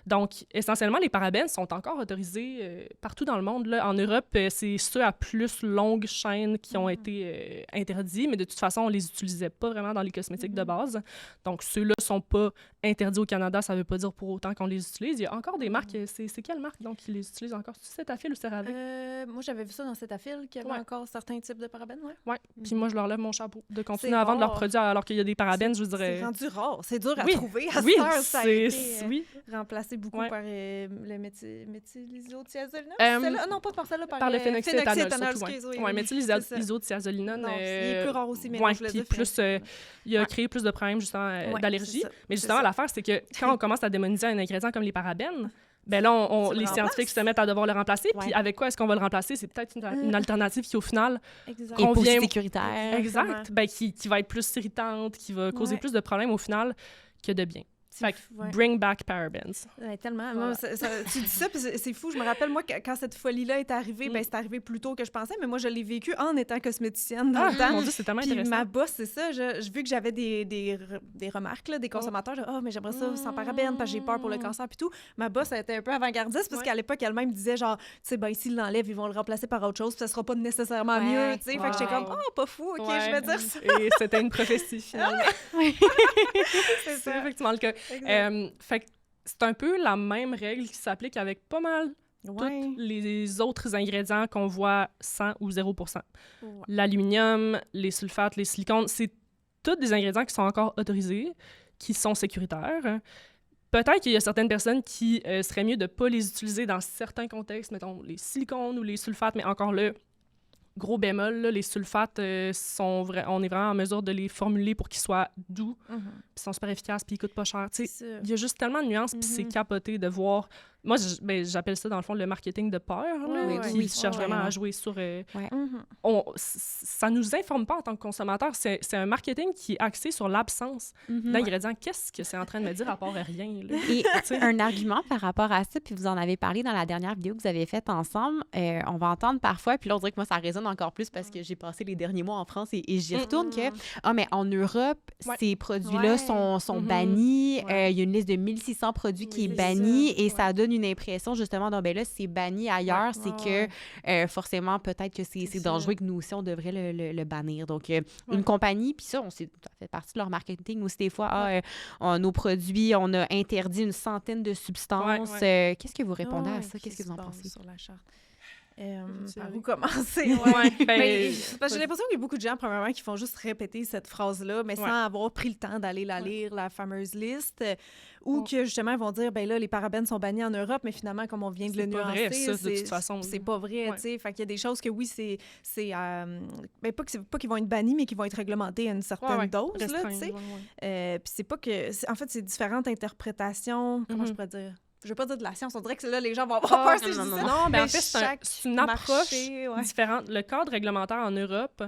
Donc, essentiellement, les parabènes sont encore autorisés partout dans le monde. Là. En Europe, c'est ceux à plus longue chaîne qui ont été interdits, mais de toute façon, on ne les utilisait pas vraiment dans les cosmétiques de base. Donc, ceux-là ne sont pas interdits au Canada, ça ne veut pas dire pour autant qu'on les utilise. Il y a encore des marques, c'est quelle marque donc qui les utilise encore? C'est Cetaphil ou CeraVe? Moi, j'avais vu ça dans Cetaphil, qu'il y avait encore certains types de parabènes, Oui, puis moi, je leur lève mon chapeau de continuer à vendre leurs produits alors qu'il y a des parabènes, je dirais... C'est rendu rare, c'est dur à trouver. À cette heure, ça a été remplacé beaucoup par le méthylisothiazolinone. Non, pas par celle-là, par le phénoxyéthanol, surtout. Oui, méthylisothiazolinone. Il est plus rare aussi, mais il a créé plus de problèmes, justement, d'allergie. Mais justement, l'affaire, c'est que quand on commence à démoniser un ingrédient comme les parabènes, ben là, les scientifiques se mettent à devoir le remplacer. Puis avec quoi est-ce qu'on va le remplacer? C'est peut-être une alternative qui, au final, convient... sécuritaire. Exact. Ben, qui va être plus irritante, qui va causer plus de problèmes, au final, que de bien. Fait que bring back parabens. Tellement. Voilà. Moi, tu dis ça, puis c'est fou. Je me rappelle, moi, quand cette folie-là est arrivée, ben c'est arrivé plus tôt que je pensais, mais moi, je l'ai vécu en étant cosméticienne dans le temps. Mon Dieu, c'est tellement intéressant. Puis ma boss, c'est ça. Vu que j'avais des remarques là, des consommateurs, mais j'aimerais ça sans parabènes, parce que j'ai peur pour le cancer, puis tout. Ma boss, elle était un peu avant-gardiste, parce qu'à l'époque, elle-même disait, genre, tu sais, ben, s'ils l'enlèvent, ils vont le remplacer par autre chose, puis ça sera pas nécessairement mieux, tu sais. Fait que j'étais comme, pas fou, OK, je vais dire ça. Et c'était une prophétie, finalement. C'est effectivement le cas. Fait que c'est un peu la même règle qui s'applique avec pas mal tous les autres ingrédients qu'on voit 100 ou 0%. Ouais. L'aluminium, les sulfates, les silicones, c'est tous des ingrédients qui sont encore autorisés, qui sont sécuritaires. Peut-être qu'il y a certaines personnes qui seraient mieux de ne pas les utiliser dans certains contextes, mettons les silicones ou les sulfates, mais encore là, gros bémol, là, les sulfates, on est vraiment en mesure de les formuler pour qu'ils soient doux, puis ils sont super efficaces, puis ils coûtent pas cher. Il y a juste tellement de nuances, puis c'est capoté de voir... Moi, j'appelle ça, dans le fond, le marketing de peur, là, qui cherche vraiment à jouer sur... Ça nous informe pas en tant que consommateur. C'est un marketing qui est axé sur l'absence d'ingrédients. Qu'est-ce que c'est en train de me dire à part rien? Là? Et un argument par rapport à ça, puis vous en avez parlé dans la dernière vidéo que vous avez faite ensemble, on va entendre parfois, puis là, on dirait que moi, ça résonne encore plus parce que j'ai passé les derniers mois en France et j'y retourne que, mais en Europe, ces produits-là sont bannis. Il y a une liste de 1600 produits qui est bannie et ça donne une impression, justement, donc, ben là, c'est banni ailleurs, c'est que forcément, peut-être que c'est dangereux, que nous aussi, on devrait le bannir. Donc, une compagnie, puis ça fait partie de leur marketing aussi des fois. Nos produits, on a interdit une centaine de substances. Qu'est-ce que vous répondez à ça? Qu'est-ce que vous en pensez? Sur la charte? Par où commencer? Parce que j'ai l'impression qu'il y a beaucoup de gens, premièrement, qui font juste répéter cette phrase-là, mais sans avoir pris le temps d'aller la lire, la fameuse liste, ou que, justement, ils vont dire, ben là, les parabènes sont bannis en Europe, mais finalement, comme on vient de le nuancer, c'est pas vrai, ça, de toute façon. C'est pas vrai, tu sais. Fait qu'il y a des choses que, oui, c'est pas qu'ils vont être bannis, mais qu'ils vont être réglementés à une certaine dose, là, tu sais. Puis c'est pas que... En fait, c'est différentes interprétations, comment je pourrais dire? Je veux pas dire de la science, on dirait que là, les gens vont avoir peur si je dis ça. Non, mais en fait, c'est une approche différente. Le cadre réglementaire en Europe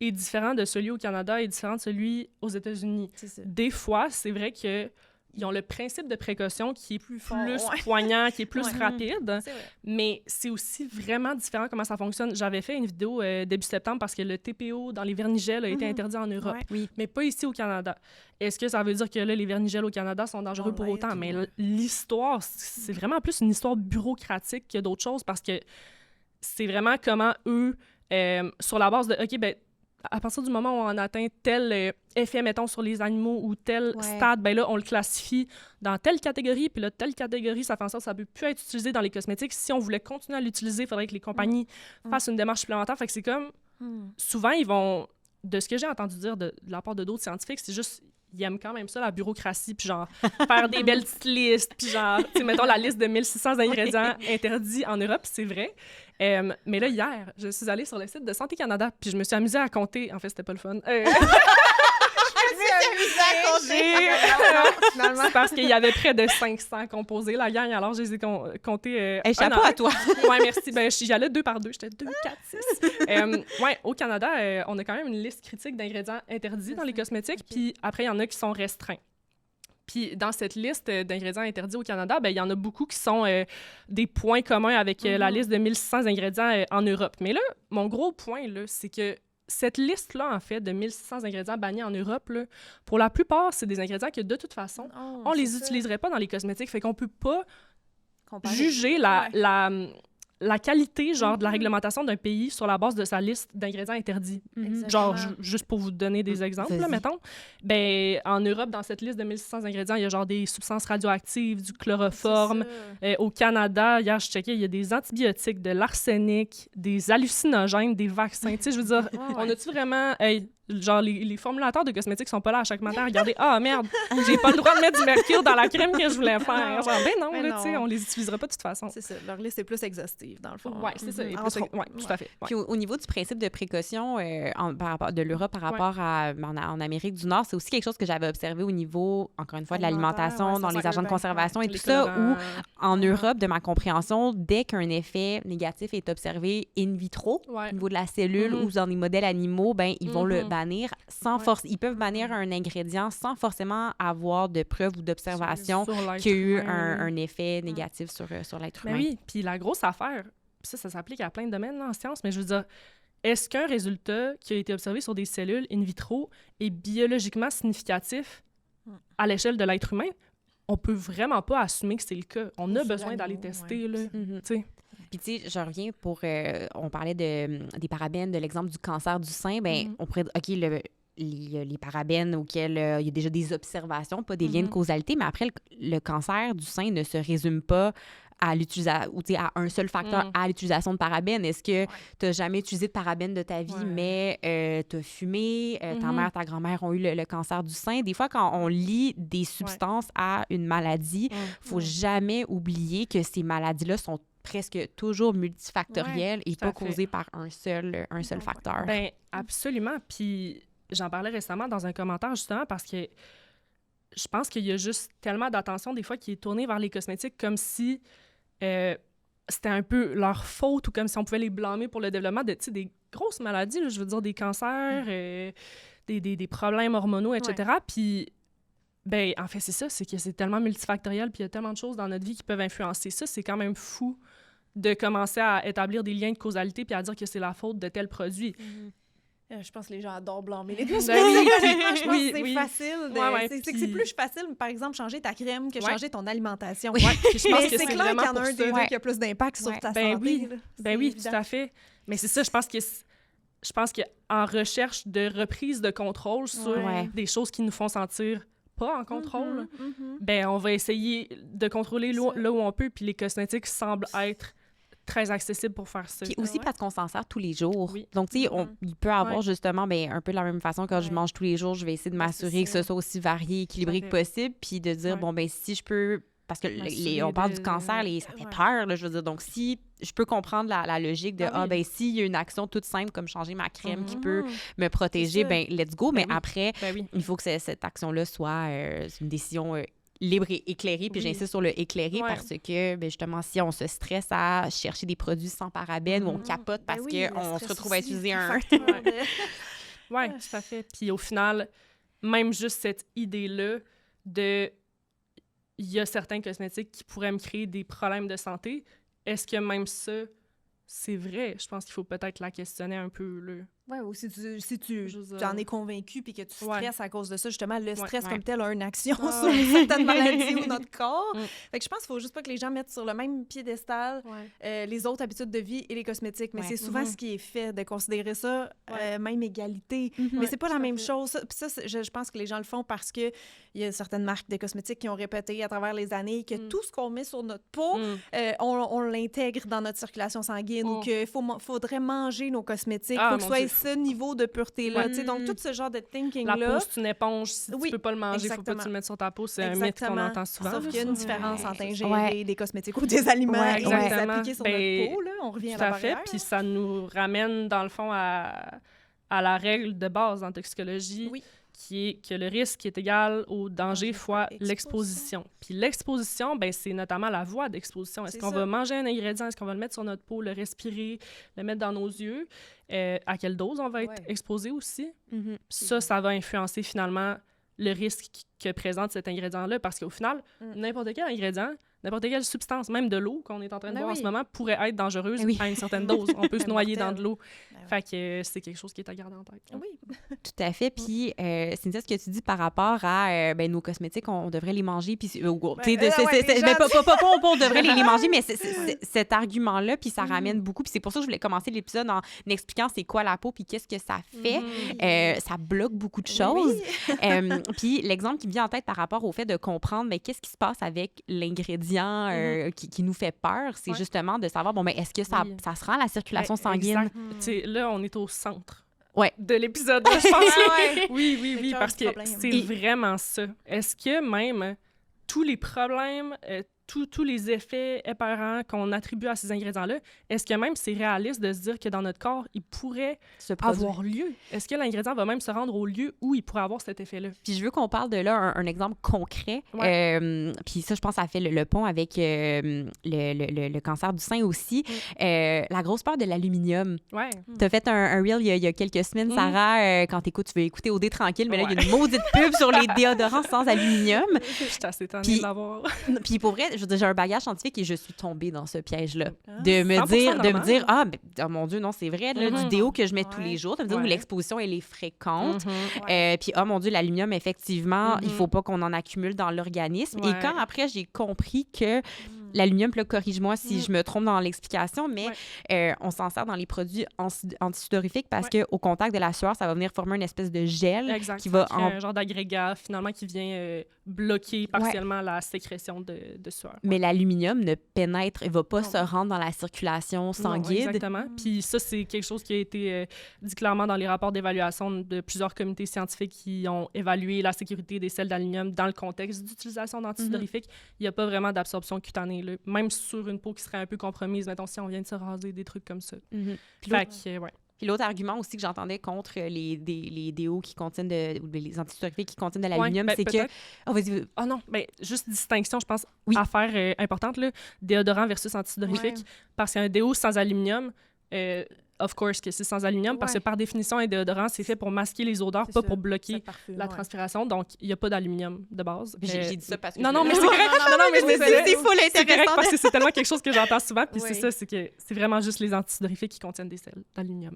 est différent de celui au Canada et différent de celui aux États-Unis. Des fois, c'est vrai que ils ont le principe de précaution qui est plus poignant, qui est plus rapide, mais c'est aussi vraiment différent comment ça fonctionne. J'avais fait une vidéo début septembre parce que le TPO dans les vermigels a été interdit en Europe, mais pas ici au Canada. Est-ce que ça veut dire que là, les vermigels au Canada sont dangereux pour autant? Mais l'histoire, c'est vraiment plus une histoire bureaucratique que d'autres choses parce que c'est vraiment comment eux, sur la base de, OK, ben à partir du moment où on atteint tel effet, mettons, sur les animaux ou tel stade, ben là, on le classifie dans telle catégorie, puis là, telle catégorie, ça fait en sorte que ça ne peut plus être utilisé dans les cosmétiques. Si on voulait continuer à l'utiliser, il faudrait que les compagnies fassent une démarche supplémentaire. Fait que c'est comme... Souvent, ils vont... De ce que j'ai entendu dire de la part de d'autres scientifiques, c'est juste... Ils aiment quand même ça, la bureaucratie, puis genre, faire des belles petites listes, puis genre, tu sais, mettons la liste de 1600 ingrédients interdits en Europe, c'est vrai. Mais là, hier, je suis allée sur le site de Santé Canada, puis je me suis amusée à compter. En fait, c'était pas le fun. Finalement. C'est parce qu'il y avait près de 500 composés la gang, alors je les ai comptés. Chapeau à toi! Oui, merci. Ben, j'y allais 2 par 2. J'étais 2, 4, 6. Au Canada, on a quand même une liste critique d'ingrédients interdits dans les cosmétiques, puis après, il y en a qui sont restreints. Puis dans cette liste d'ingrédients interdits au Canada, ben il y en a beaucoup qui sont des points communs avec la liste de 1600 ingrédients en Europe. Mais là, mon gros point, là, c'est que cette liste-là, en fait, de 1600 ingrédients bannis en Europe, là, pour la plupart, c'est des ingrédients que, de toute façon, on les utiliserait pas dans les cosmétiques. Fait qu'on peut pas juger la qualité, genre, de la réglementation d'un pays sur la base de sa liste d'ingrédients interdits. Genre, juste pour vous donner des exemples, là, mettons. Ben, en Europe, dans cette liste de 1600 ingrédients, il y a genre des substances radioactives, du chloroforme. Au Canada, hier, je checkais, il y a des antibiotiques, de l'arsenic, des hallucinogènes, des vaccins. Tu sais, je veux dire, on a-tu vraiment... genre, les formulateurs de cosmétiques sont pas là à chaque matin à regarder « Ah, merde, j'ai pas le droit de mettre du mercure dans la crème que je voulais faire. » Genre, ben non, là, tu sais, on les utilisera pas de toute façon. C'est ça. Leur liste est plus exhaustive, dans le fond. Oui, c'est ça. Tout à fait. Puis au niveau du principe de précaution par rapport de l'Europe par rapport à en Amérique du Nord, c'est aussi quelque chose que j'avais observé au niveau, encore une fois, de l'alimentation, dans les agents de conservation et tout ça, où en Europe, de ma compréhension, dès qu'un effet négatif est observé in vitro, au niveau de la cellule ou dans les modèles animaux, ben ils vont le bannir sans force. Ils peuvent bannir un ingrédient sans forcément avoir de preuves ou d'observation qu'il y a eu un effet négatif sur l'être humain. Oui, puis la grosse affaire, ça s'applique à plein de domaines là, en sciences, mais je veux dire, est-ce qu'un résultat qui a été observé sur des cellules in vitro est biologiquement significatif à l'échelle de l'être humain? On peut vraiment pas assumer que c'est le cas. On a besoin d'aller tester, là, tu sais. Puis, tu sais, je reviens pour... on parlait des parabènes, de l'exemple du cancer du sein. Bien, on pourrait... OK, les parabènes auxquels il y a déjà des observations, pas des liens de causalité, mais après, le cancer du sein ne se résume pas à l'utilisation ou à un seul facteur à l'utilisation de parabènes. Est-ce que tu n'as jamais utilisé de parabènes de ta vie, mais tu as fumé, ta mère, ta grand-mère ont eu le cancer du sein? Des fois, quand on lie des substances à une maladie, il ne faut jamais oublier que ces maladies-là sont presque toujours multifactorielles et pas causées par un seul facteur. Bien, absolument. Puis j'en parlais récemment dans un commentaire, justement, parce que je pense qu'il y a juste tellement d'attention, des fois, qui est tournée vers les cosmétiques comme si c'était un peu leur faute ou comme si on pouvait les blâmer pour le développement de des grosses maladies, là, je veux dire, des cancers, des problèmes hormonaux, etc. Puis, ben, en fait, c'est ça, c'est que c'est tellement multifactoriel, puis il y a tellement de choses dans notre vie qui peuvent influencer ça. C'est quand même fou de commencer à établir des liens de causalité puis à dire que c'est la faute de tel produit. Je pense que les gens adorent blâmer les cosmétiques. Je pense que c'est facile. C'est plus facile, par exemple, changer ta crème que changer ton alimentation. Puis je pense que c'est clair qu'il y en a un des deux qui a plus d'impact sur ta santé. Oui, tout à fait. Mais c'est ça, je pense qu'en recherche de reprise de contrôle sur des choses qui nous font sentir pas en contrôle, ben on va essayer de contrôler là où on peut, puis les cosmétiques semblent être très accessible pour faire ça. Puis aussi parce qu'on s'en sert tous les jours. Donc, tu sais, il peut avoir justement un peu de la même façon, quand je mange tous les jours, je vais essayer de m'assurer que ce soit aussi varié, équilibré que possible, puis de dire, si je peux... Parce que on parle du cancer, ça fait peur, là, je veux dire. Donc, si je peux comprendre la logique de, s'il y a une action toute simple comme changer ma crème qui peut me protéger, let's go. Mais après, il faut que cette action-là soit une décision libre et éclairé, puis j'insiste sur le éclairé parce que, justement, si on se stresse à chercher des produits sans parabènes ou on capote parce qu'on se retrouve à utiliser un... Oui, tout à fait. Puis au final, même juste cette idée-là de... Il y a certains cosmétiques qui pourraient me créer des problèmes de santé. Est-ce que même ça, c'est vrai? Je pense qu'il faut peut-être la questionner un peu, là. Oui, ou si tu en es convaincu puis que tu stresses à cause de ça, justement, le stress comme tel a une action sur certaines maladies ou notre corps. Fait que je pense qu'il faut juste pas que les gens mettent sur le même piédestal les autres habitudes de vie et les cosmétiques. Mais c'est souvent ce qui est fait, de considérer ça même égalité. Mais c'est pas la même chose. Puis ça, je pense que les gens le font parce que il y a certaines marques de cosmétiques qui ont répété à travers les années que tout ce qu'on met sur notre peau, on l'intègre dans notre circulation sanguine ou qu'il faudrait manger nos cosmétiques pour que ce soit ce niveau de pureté-là. Donc, tout ce genre de thinking-là... La peau, c'est une éponge. Si tu peux pas le manger, il faut pas que tu le mettes sur ta peau. C'est un mythe qu'on entend souvent. Sauf qu'il y a une différence entre ingérer des cosmétiques ou des aliments et s'appliquer sur notre peau. Là. On revient à la barrière. Tout à fait. Puis ça nous ramène, dans le fond, à la règle de base en toxicologie, qui est que le risque est égal au danger fois l'exposition. Puis l'exposition, c'est notamment la voie d'exposition. Est-ce qu'on va manger un ingrédient? Est-ce qu'on va le mettre sur notre peau, le respirer, le mettre dans nos yeux? À quelle dose on va être exposé aussi? Ça va influencer finalement le risque que présente cet ingrédient-là, parce qu'au final, n'importe quel ingrédient, n'importe quelle substance, même de l'eau qu'on est en train de boire en ce moment, pourrait être dangereuse à une certaine dose. On peut se noyer dans de l'eau. Fait que c'est quelque chose qui est à garder en tête. Tout à fait. Puis, Cynthia, ce que tu dis par rapport à nos cosmétiques, on devrait les manger. Puis, pas on devrait les manger, mais cet argument-là, puis ça ramène beaucoup. Puis c'est pour ça que je voulais commencer l'épisode en expliquant c'est quoi la peau, puis qu'est-ce que ça fait. Ça bloque beaucoup de choses. Puis l'exemple qui me vient en tête par rapport au fait de comprendre qu'est-ce qui se passe avec l'ingrédient qui nous fait peur, c'est justement de savoir, est-ce que ça se rend à la circulation sanguine? Là, on est au centre de l'épisode, je pense. Oui, parce que c'est vraiment ça. Est-ce que même tous les problèmes, tous les effets épeurants qu'on attribue à ces ingrédients-là, est-ce que même c'est réaliste de se dire que dans notre corps, il pourrait avoir lieu? Est-ce que l'ingrédient va même se rendre au lieu où il pourrait avoir cet effet-là? Puis je veux qu'on parle de là un exemple concret. Puis ça, je pense, ça fait le pont avec le cancer du sein aussi. La grosse peur de l'aluminium. Tu as fait un reel il y a quelques semaines, Sarah, quand tu veux écouter OD tranquille, mais là, il y a une maudite pub sur les déodorants sans aluminium. Je suis assez tannée de l'avoir. Puis pour vrai, je veux dire, j'ai un bagage scientifique et je suis tombée dans ce piège-là. De me dire, oh mon Dieu, non, c'est vrai, là, du déo que je mets tous les jours, de me dire où l'exposition, elle est fréquente. Puis, oh mon Dieu, l'aluminium, effectivement, il faut pas qu'on en accumule dans l'organisme. Et quand après, j'ai compris que l'aluminium, là, corrige-moi si je me trompe dans l'explication, mais on s'en sert dans les produits antisudorifiques parce qu'au contact de la sueur, ça va venir former une espèce de gel qui va... un genre d'agrégat, finalement, qui vient bloquer partiellement la sécrétion de sueur. Mais l'aluminium ne pénètre, il ne va pas se rendre dans la circulation sanguine. Non, exactement. Puis ça, c'est quelque chose qui a été dit clairement dans les rapports d'évaluation de plusieurs comités scientifiques qui ont évalué la sécurité des sels d'aluminium dans le contexte d'utilisation d'antidorifiques. Il n'y a pas vraiment d'absorption cutanée, là. Même sur une peau qui serait un peu compromise, mettons, si on vient de se raser, des trucs comme ça. Puis l'autre argument aussi que j'entendais contre les déos qui contiennent ou les antidorifiques qui contiennent de l'aluminium, c'est que... Oh, vas-y. Oh non, juste distinction, je pense, affaire importante, là, déodorant versus antidorifique, parce qu'un déo sans aluminium... of course que c'est sans aluminium, parce que par définition, un déodorant, c'est fait pour masquer les odeurs, pas pour bloquer la transpiration. Donc, il n'y a pas d'aluminium de base. J'ai dit ça parce que... Non, mais c'est correct. C'est fou l'intéressant. C'est correct parce que c'est tellement quelque chose que j'entends souvent. Puis c'est ça, c'est que c'est vraiment juste les antidorifiques qui contiennent des sels d'aluminium.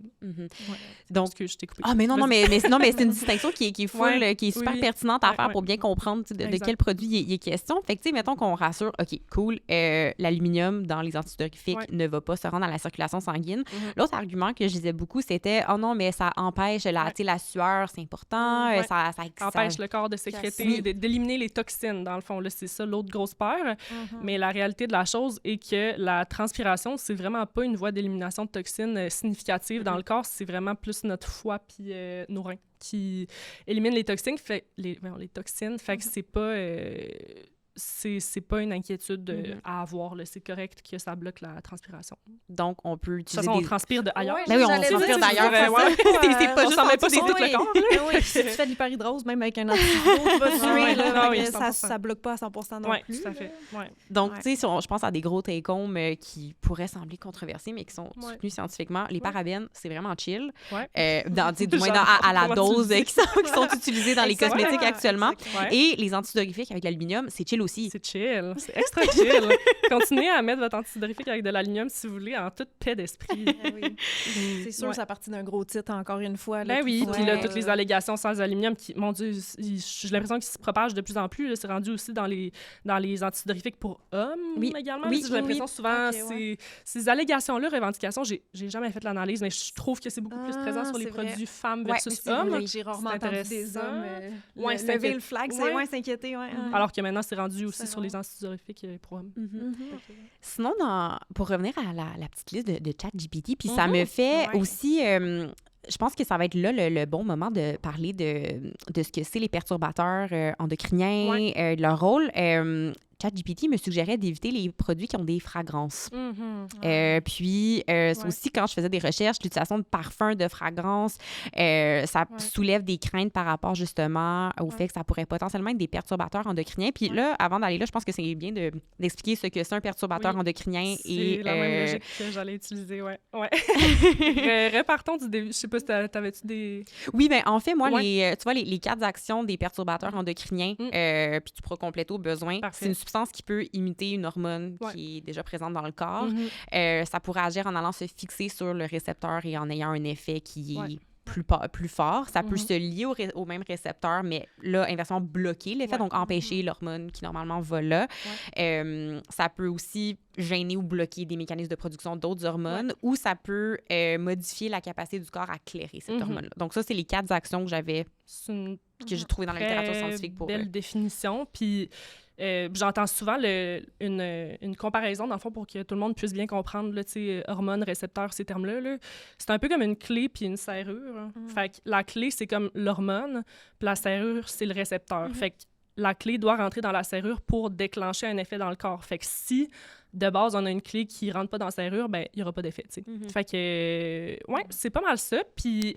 Donc, que je t'ai coupé. Ah, mais non, mais c'est une distinction qui est full, qui est super pertinente à faire pour bien comprendre de quel produit il est question. Fait que, tu sais, mettons qu'on rassure, OK, cool, l'aluminium dans les antidorifiques ne va pas se rendre à la circulation sanguine. L'autre argument que je disais beaucoup, c'était « Oh non, mais ça empêche la sueur, c'est important. Ça empêche le corps de sécréter, d'éliminer les toxines, dans le fond. Là, c'est ça l'autre grosse peur. Mais la réalité de la chose est que la transpiration, c'est vraiment pas une voie d'élimination de toxines significative dans le corps. C'est vraiment plus notre foie puis nos reins qui éliminent les toxines. Les toxines, fait que c'est pas... c'est pas une inquiétude à avoir. Là. C'est correct que ça bloque la transpiration. Donc, on peut utiliser... De toute façon, on transpire d'ailleurs. Oui, on transpire d'ailleurs. C'est pas juste en pas sur tout le corps. Si tu fais de l'hyperhidrose, même avec un antidote, tu vas tuer. Ça bloque pas à 100% non plus. Oui, tout à fait. Donc, tu sais, je pense à des gros take-home qui pourraient sembler controversés, mais qui sont soutenus scientifiquement. Les parabènes, c'est vraiment chill. Du moins à la dose qui sont utilisés dans les cosmétiques actuellement. Et les antidorifiques avec l'aluminium, c'est chill aussi. C'est chill. C'est extra chill. Continuez à mettre votre antidorifique avec de l'aluminium si vous voulez, en toute paix d'esprit. C'est sûr, ça partit d'un gros titre, encore une fois. Là, puis là, toutes les allégations sans aluminium qui, mon Dieu, j'ai l'impression qu'ils se propagent de plus en plus. Là, c'est rendu aussi dans les antidorifiques pour hommes également. J'ai l'impression souvent, ces allégations-là, revendications, j'ai jamais fait l'analyse, mais je trouve que c'est beaucoup plus présent sur les produits femmes versus hommes. J'ai rarement entendu des hommes lever le flag, s'inquiéter. Alors que maintenant, c'est rendu aussi sur les antidorifiques pour hommes. Sinon, pour revenir à la petite liste de ChatGPT, puis ça me fait aussi... je pense que ça va être là le bon moment de parler de ce que c'est les perturbateurs endocriniens, leur rôle. ChatGPT me suggérait d'éviter les produits qui ont des fragrances. Puis, c'est aussi quand je faisais des recherches, l'utilisation de parfums, de fragrances, ça soulève des craintes par rapport justement au fait que ça pourrait potentiellement être des perturbateurs endocriniens. Puis là, avant d'aller là, je pense que c'est bien d'expliquer ce que c'est un perturbateur endocrinien. C'est la même logique que j'allais utiliser, repartons du début. Je sais pas si t'avais-tu des... Oui, bien en fait, moi, tu vois, les 4 actions des perturbateurs endocriniens, puis tu pourras compléter au besoin. C'est une substance qui peut imiter une hormone qui est déjà présente dans le corps. Ça pourrait agir en allant se fixer sur le récepteur et en ayant un effet qui est plus fort. Ça peut se lier au même récepteur, mais là, inversement, bloquer l'effet, donc empêcher l'hormone qui normalement va là. Ça peut aussi gêner ou bloquer des mécanismes de production d'autres hormones, ou ça peut modifier la capacité du corps à clairer cette hormone-là. Donc ça, c'est les 4 actions que j'ai trouvées dans la littérature scientifique pour... belle définition, puis... j'entends souvent une comparaison, dans le fond, pour que tout le monde puisse bien comprendre, là, hormones, récepteurs, ces termes-là. Là. C'est un peu comme une clé puis une serrure. Fait que la clé, c'est comme l'hormone, puis la serrure, c'est le récepteur. Fait que la clé doit rentrer dans la serrure pour déclencher un effet dans le corps. Fait que si, de base, on a une clé qui rentre pas dans la serrure, ben il y aura pas d'effet, tu sais. Fait que, c'est pas mal ça. Puis...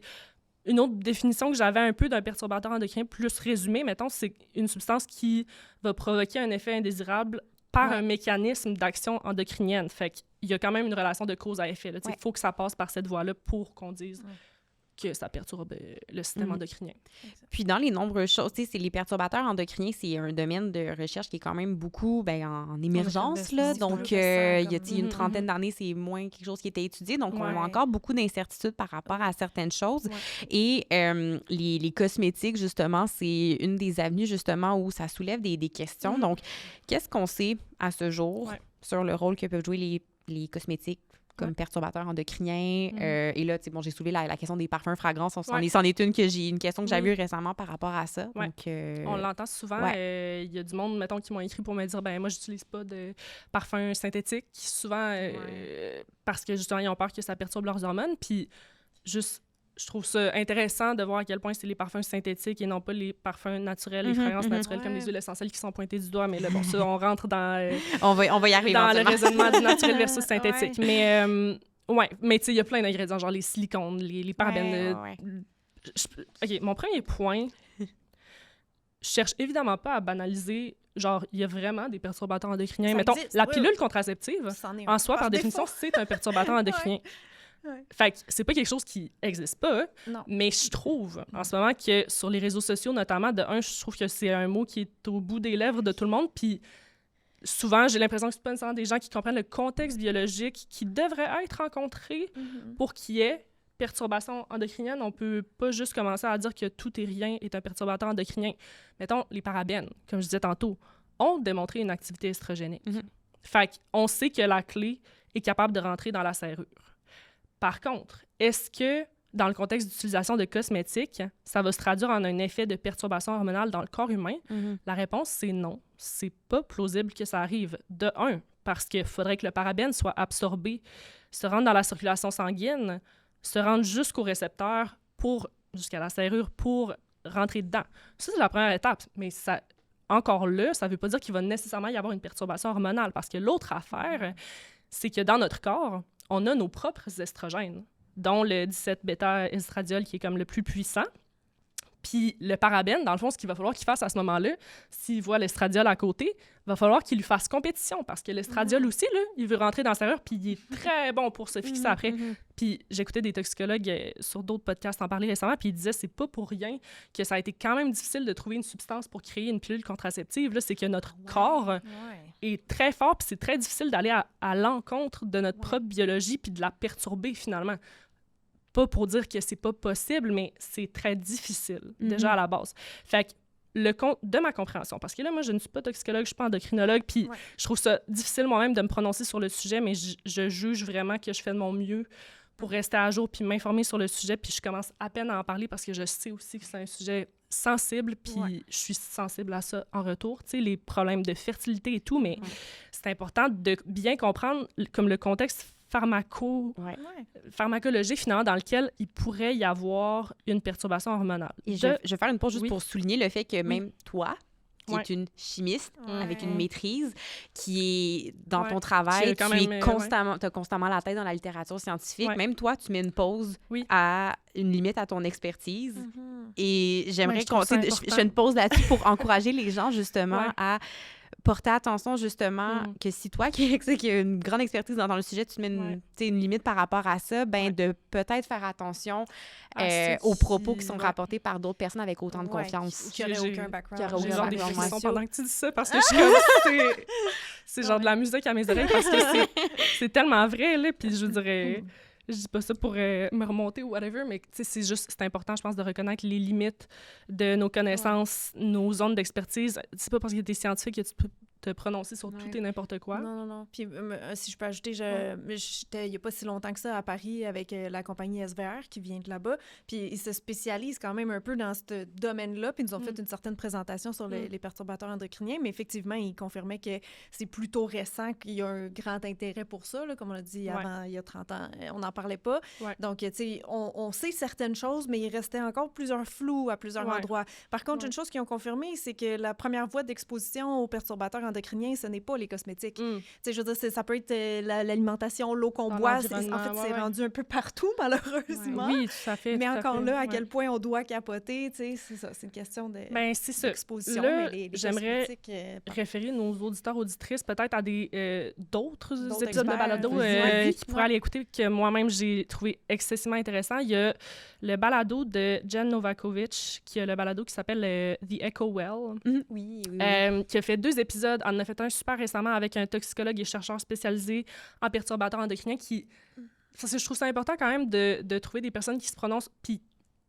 Une autre définition que j'avais un peu d'un perturbateur endocrinien plus résumé, mettons, c'est une substance qui va provoquer un effet indésirable par un mécanisme d'action endocrinienne. Fait qu'il y a quand même une relation de cause à effet. Il faut que ça passe par cette voie-là pour qu'on dise que ça perturbe le système endocrinien. Puis dans les nombreuses choses, c'est les perturbateurs endocriniens, c'est un domaine de recherche qui est quand même beaucoup en émergence. Là. Donc, il y a une trentaine d'années, c'est moins quelque chose qui était étudié. Donc, on a encore beaucoup d'incertitudes par rapport à certaines choses. Et les cosmétiques, justement, c'est une des avenues, justement, où ça soulève des questions. Donc, qu'est-ce qu'on sait à ce jour sur le rôle que peuvent jouer les cosmétiques comme perturbateurs endocriniens. Et là, tu sais, bon, j'ai soulevé la question des parfums fragrances. C'en est une question que j'ai vue récemment par rapport à ça. Ouais. Donc, on l'entend souvent. Il y a du monde, mettons, qui m'ont écrit pour me dire, ben moi, j'utilise pas de parfums synthétiques, souvent parce que, justement, ils ont peur que ça perturbe leurs hormones. Puis, juste, je trouve ça intéressant de voir à quel point c'est les parfums synthétiques et non pas les parfums naturels, les fragrances naturelles comme les huiles essentielles qui sont pointées du doigt. Mais là, bon, ça, on rentre dans... on va y arriver dans le raisonnement du naturel versus synthétique. Mais, mais tu sais, il y a plein d'ingrédients, genre les silicones, les parabènes. OK, mon premier point, je cherche évidemment pas à banaliser... Genre, il y a vraiment des perturbateurs endocriniens. Ça Mettons, existe, la pilule contraceptive, en soi, par définition, c'est un perturbateur endocrinien. Fait que c'est pas quelque chose qui existe pas, mais je trouve en ce moment que sur les réseaux sociaux, notamment, je trouve que c'est un mot qui est au bout des lèvres de tout le monde, puis souvent, j'ai l'impression que c'est pas nécessairement des gens qui comprennent le contexte biologique qui devrait être rencontré pour qu'il y ait perturbation endocrinienne. On peut pas juste commencer à dire que tout et rien est un perturbateur endocrinien. Mettons, les parabènes, comme je disais tantôt, ont démontré une activité estrogénique. Fait qu'on sait que la clé est capable de rentrer dans la serrure. Par contre, est-ce que, dans le contexte d'utilisation de cosmétiques, ça va se traduire en un effet de perturbation hormonale dans le corps humain? La réponse, c'est non. C'est pas plausible que ça arrive. De un, parce qu'il faudrait que le parabène soit absorbé, se rende dans la circulation sanguine, se rendre jusqu'au récepteur, jusqu'à la serrure, pour rentrer dedans. Ça, c'est la première étape. Mais ça, encore là, ça veut pas dire qu'il va nécessairement y avoir une perturbation hormonale, parce que l'autre affaire, c'est que dans notre corps, on a nos propres estrogènes, dont le 17-bêta-estradiol qui est comme le plus puissant. Puis le parabène, dans le fond, ce qu'il va falloir qu'il fasse à ce moment-là, s'il voit l'estradiol à côté, il va falloir qu'il lui fasse compétition parce que l'estradiol aussi, là, il veut rentrer dans la serrure puis il est très bon pour se fixer après. Puis j'écoutais des toxicologues sur d'autres podcasts en parler récemment puis ils disaient c'est pas pour rien que ça a été quand même difficile de trouver une substance pour créer une pilule contraceptive. Là, c'est que notre corps est très fort puis c'est très difficile d'aller à l'encontre de notre propre biologie puis de la perturber finalement. Pas pour dire que c'est pas possible, mais c'est très difficile, déjà à la base. Fait que de ma compréhension, parce que là, moi, je ne suis pas toxicologue, je suis pas endocrinologue, puis je trouve ça difficile moi-même de me prononcer sur le sujet, mais je juge vraiment que je fais de mon mieux pour rester à jour puis m'informer sur le sujet, puis je commence à peine à en parler parce que je sais aussi que c'est un sujet sensible, puis je suis sensible à ça en retour, tu sais, les problèmes de fertilité et tout, mais c'est important de bien comprendre comme le contexte pharmacologique, finalement, dans lequel il pourrait y avoir une perturbation hormonale. Et je vais faire une pause juste pour souligner le fait que même toi, qui est une chimiste avec une maîtrise, qui est dans ton travail, tu as constamment la tête dans la littérature scientifique. Même toi, tu mets une pause à une limite à ton expertise. Et j'aimerais qu'on... Je fais une pause là-dessus pour encourager les gens, justement, à porter attention, justement, que si toi, qui a une grande expertise dans le sujet, tu mets une limite par rapport à ça, de peut-être faire attention aux propos qui sont rapportés par d'autres personnes avec autant de confiance. Qui n'auraient aucun background. J'ai genre des frissons pendant que tu dis ça, parce que je suis comme... c'est genre de la musique à mes oreilles, parce que c'est tellement vrai, là, puis je dirais... Je dis pas ça pour me remonter ou whatever, mais c'est important, je pense, de reconnaître les limites de nos connaissances, nos zones d'expertise. C'est pas parce que t'es scientifique que tu peux te prononcer sur tout et n'importe quoi. Non. Puis si je peux ajouter, j'étais il y a pas si longtemps que ça à Paris avec la compagnie SVR qui vient de là-bas, puis ils se spécialisent quand même un peu dans ce domaine-là, puis ils nous ont fait une certaine présentation sur les perturbateurs endocriniens, mais effectivement, ils confirmaient que c'est plutôt récent qu'il y a un grand intérêt pour ça, là, comme on l'a dit avant, il y a 30 ans, on n'en parlait pas. Donc, tu sais, on sait certaines choses, mais il restait encore plusieurs flous à plusieurs endroits. Par contre, une chose qu'ils ont confirmée, c'est que la première voie d'exposition aux perturbateurs endocriniens, ce n'est pas les cosmétiques. Tu sais, je veux dire, ça peut être l'alimentation, l'eau qu'on boit. En fait, c'est rendu un peu partout, malheureusement. Oui, tout à fait. Mais encore là, à quel point on doit capoter, tu sais, c'est ça. C'est une question d'exposition. Là, mais j'aimerais référer nos auditeurs, auditrices, peut-être à d'autres épisodes de balado qui pourraient aller écouter, que moi-même, j'ai trouvé excessivement intéressant. Il y a le balado de Jen Novakovic, qui a le balado qui s'appelle The Echo Well, qui a fait 2 épisodes. On en a fait un super récemment avec un toxicologue et chercheur spécialisé en perturbateurs endocriniens parce que je trouve ça important quand même de trouver des personnes qui se prononcent puis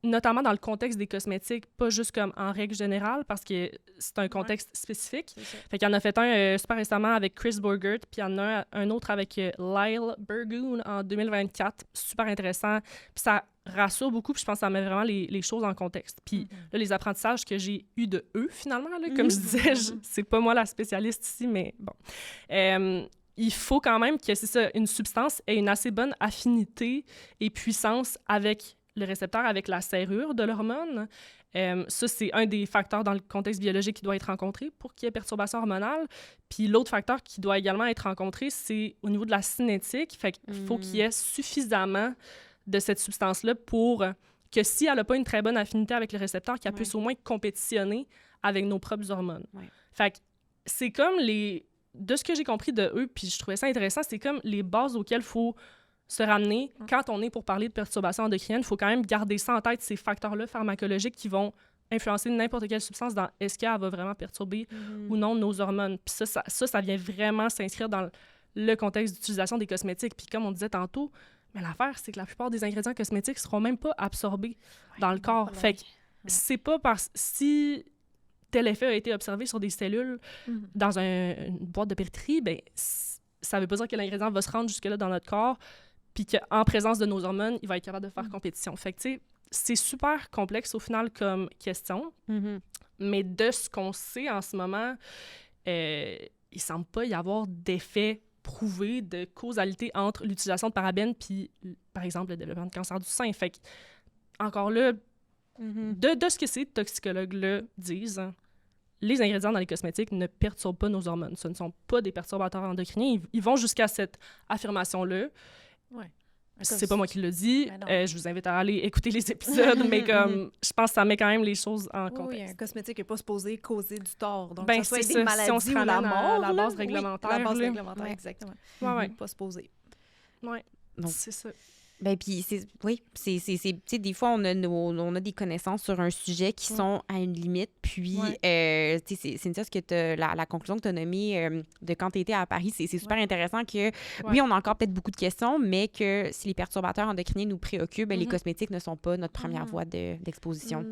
notamment dans le contexte des cosmétiques, pas juste comme en règle générale, parce que c'est un contexte spécifique. Fait qu'il y en a fait un super récemment avec Chris Bourgert, puis il y en a un autre avec Lyle Burgoon en 2024. Super intéressant. Puis ça rassure beaucoup, puis je pense que ça met vraiment les choses en contexte. Puis là, les apprentissages que j'ai eus de eux, finalement, là, comme je disais, c'est pas moi la spécialiste ici, mais bon. Il faut quand même que, c'est ça, une substance ait une assez bonne affinité et puissance avec le récepteur, avec la serrure de l'hormone. Ça, c'est un des facteurs dans le contexte biologique qui doit être rencontré pour qu'il y ait perturbation hormonale. Puis l'autre facteur qui doit également être rencontré, c'est au niveau de la cinétique. Fait qu'il faut qu'il y ait suffisamment de cette substance-là pour que si elle n'a pas une très bonne affinité avec le récepteur, qu'elle puisse au moins compétitionner avec nos propres hormones. Fait que c'est comme de ce que j'ai compris de eux, puis je trouvais ça intéressant, c'est comme les bases auxquelles il faut se ramener quand on est pour parler de perturbations endocriniennes. Il faut quand même garder ça en tête, ces facteurs-là pharmacologiques qui vont influencer n'importe quelle substance dans est-ce qu'elle va vraiment perturber ou non nos hormones. Puis ça vient vraiment s'inscrire dans le contexte d'utilisation des cosmétiques. Puis comme on disait tantôt, mais l'affaire, c'est que la plupart des ingrédients cosmétiques ne seront même pas absorbés dans le corps. Fait que c'est pas parce... Si tel effet a été observé sur des cellules dans une boîte de pétri, ben ça veut pas dire que l'ingrédient va se rendre jusque-là dans notre corps, puis qu'en présence de nos hormones, il va être capable de faire compétition. Fait que, tu sais, c'est super complexe au final comme question, mais de ce qu'on sait en ce moment, il semble pas y avoir d'effet prouvé de causalité entre l'utilisation de parabènes puis, par exemple, le développement de cancer du sein. Fait que, encore là, de ce que ces toxicologues-là disent, les ingrédients dans les cosmétiques ne perturbent pas nos hormones. Ce ne sont pas des perturbateurs endocriniens. Ils vont jusqu'à cette affirmation-là. Ouais. C'est pas moi qui le dis. Je vous invite à aller écouter les épisodes, mais comme je pense que ça met quand même les choses en contexte. Oui, un cosmétique n'est pas supposé causer du tort. Donc, ça soit c'est des maladies si on se ou la ramène mort. À la base réglementaire. La base réglementaire, exactement. Pas supposé. Oui, c'est ça. Ben puis c'est des fois on a des connaissances sur un sujet qui sont à une limite, puis c'est Cynthia, ce que la conclusion que tu as nommée de quand tu étais à Paris, c'est super intéressant que oui, on a encore peut-être beaucoup de questions, mais que si les perturbateurs endocriniens nous préoccupent, ben, les cosmétiques ne sont pas notre première voie d'exposition.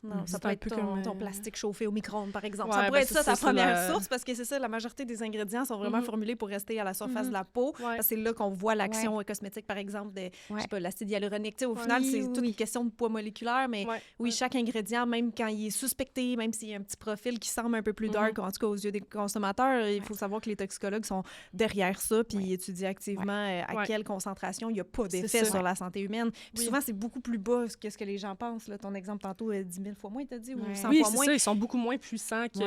Non, ça peut être ton plastique chauffé au micro-ondes, par exemple. Ouais, ça pourrait être ça ta première la... source, parce que c'est ça, la majorité des ingrédients sont vraiment formulés pour rester à la surface de la peau. Parce que c'est là qu'on voit l'action cosmétique, par exemple, de je sais pas, l'acide hyaluronique. Au final, c'est toute une question de poids moléculaire, mais chaque ingrédient, même quand il est suspecté, même s'il y a un petit profil qui semble un peu plus dark, en tout cas aux yeux des consommateurs, il faut savoir que les toxicologues sont derrière ça, puis ils étudient activement à quelle concentration il n'y a pas d'effet sur la santé humaine. Puis souvent, c'est beaucoup plus bas que ce que les gens pensent. Là. Ton exemple tantôt, 10 000 fois moins, t'as dit, ou 100 fois moins. Oui, c'est ça, ils sont beaucoup moins puissants que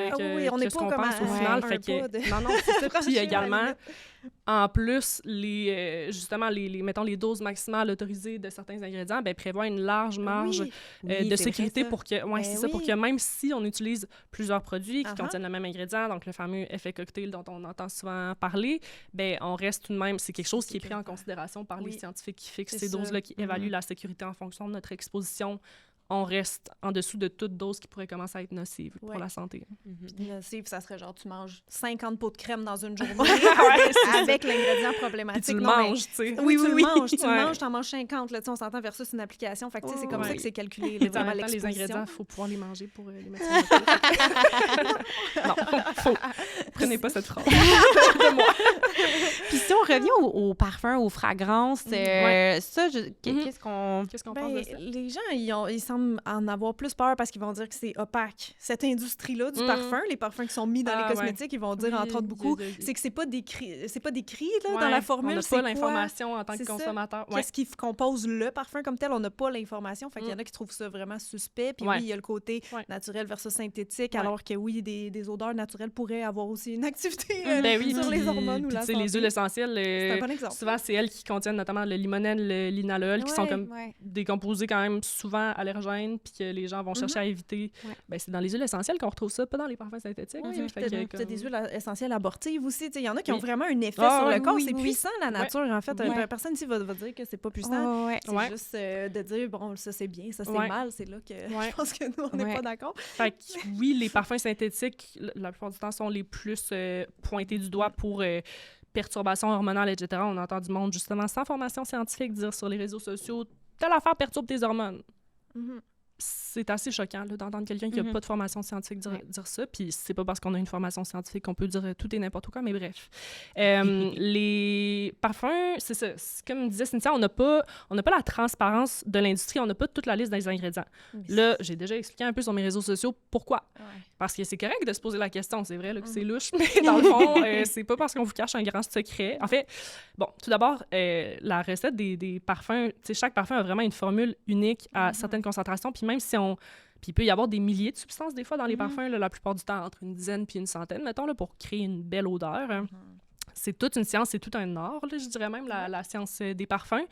on n'est ce pas qu'on comme pense au final. Fait que... Non, c'est ça. Puis également... En plus, justement, mettons, les doses maximales autorisées de certains ingrédients prévoient une large marge de sécurité pour que, pour que même si on utilise plusieurs produits qui contiennent le même ingrédient, donc le fameux effet cocktail dont on entend souvent parler, on reste tout de même, c'est quelque chose qui est pris en considération par les scientifiques qui fixent ces doses-là, qui évaluent la sécurité en fonction de notre exposition. On reste en dessous de toute dose qui pourrait commencer à être nocive pour la santé. Nocive, ça serait genre, tu manges 50 pots de crème dans une journée avec l'ingrédient problématique. Puis tu le manges, tu sais. Oui, tu le manges. Tu le manges, tu en manges 50. Là, on s'entend versus une application. Fait que, c'est comme ça que c'est calculé. Vraiment, les ingrédients, il faut pouvoir les manger pour les mettre sur Non, prenez pas cette phrase de moi. Puis si on revient aux parfums, aux fragrances, ça, qu'est-ce qu'on pense de ça? Les gens, ils semblent en avoir plus peur parce qu'ils vont dire que c'est opaque. Cette industrie-là du parfum, les parfums qui sont mis dans les cosmétiques, ils vont dire, entre autres, beaucoup, c'est que c'est pas décrit là, dans la formule. On n'a pas l'information en tant que consommateur. Qu'est-ce qui compose le parfum comme tel? On n'a pas l'information. Fait qu'il y en a qui trouvent ça vraiment suspect. Puis oui, il y a le côté naturel versus synthétique, alors que oui, des odeurs naturelles pourraient avoir aussi une activité sur les hormones ou la santé. Les huiles essentielles, c'est un bon exemple. souvent, c'est elles qui contiennent notamment le limonène, le linalool, qui sont comme des composés quand même souvent allergènes, puis que les gens vont chercher à éviter. C'est dans les huiles essentielles qu'on retrouve ça, pas dans les parfums synthétiques. T'as des huiles essentielles abortives aussi. Il y en a qui ont vraiment un effet sur le corps. C'est puissant, la nature, en fait. Personne ici va dire que c'est pas puissant. C'est juste de dire, bon, ça c'est bien, ça c'est mal. C'est là que je pense que nous, on n'est pas d'accord. Fait que oui, les parfums synthétiques, la plupart du temps, sont les plus pointés du doigt pour perturbations hormonales, etc. On entend du monde, justement, sans formation scientifique, dire sur les réseaux sociaux, telle affaire perturbe tes hormones. c'est assez choquant là, d'entendre quelqu'un qui n'a pas de formation scientifique dire ça. Puis c'est pas parce qu'on a une formation scientifique qu'on peut dire tout et n'importe quoi, mais bref. Les parfums, c'est ça. Comme disait Cynthia, on n'a pas la transparence de l'industrie, on n'a pas toute la liste des ingrédients. Là, j'ai déjà expliqué un peu sur mes réseaux sociaux pourquoi. Parce que c'est correct de se poser la question, c'est vrai là, que c'est louche, mais dans le fond, c'est pas parce qu'on vous cache un grand secret. En fait, bon, tout d'abord, la recette des parfums, tu sais, chaque parfum a vraiment une formule unique à certaines concentrations, puis même si puis il peut y avoir des milliers de substances, des fois, dans les parfums, là, la plupart du temps, entre une dizaine puis une centaine, mettons, là, pour créer une belle odeur. C'est toute une science, c'est tout un art, là, je dirais même, la science des parfums.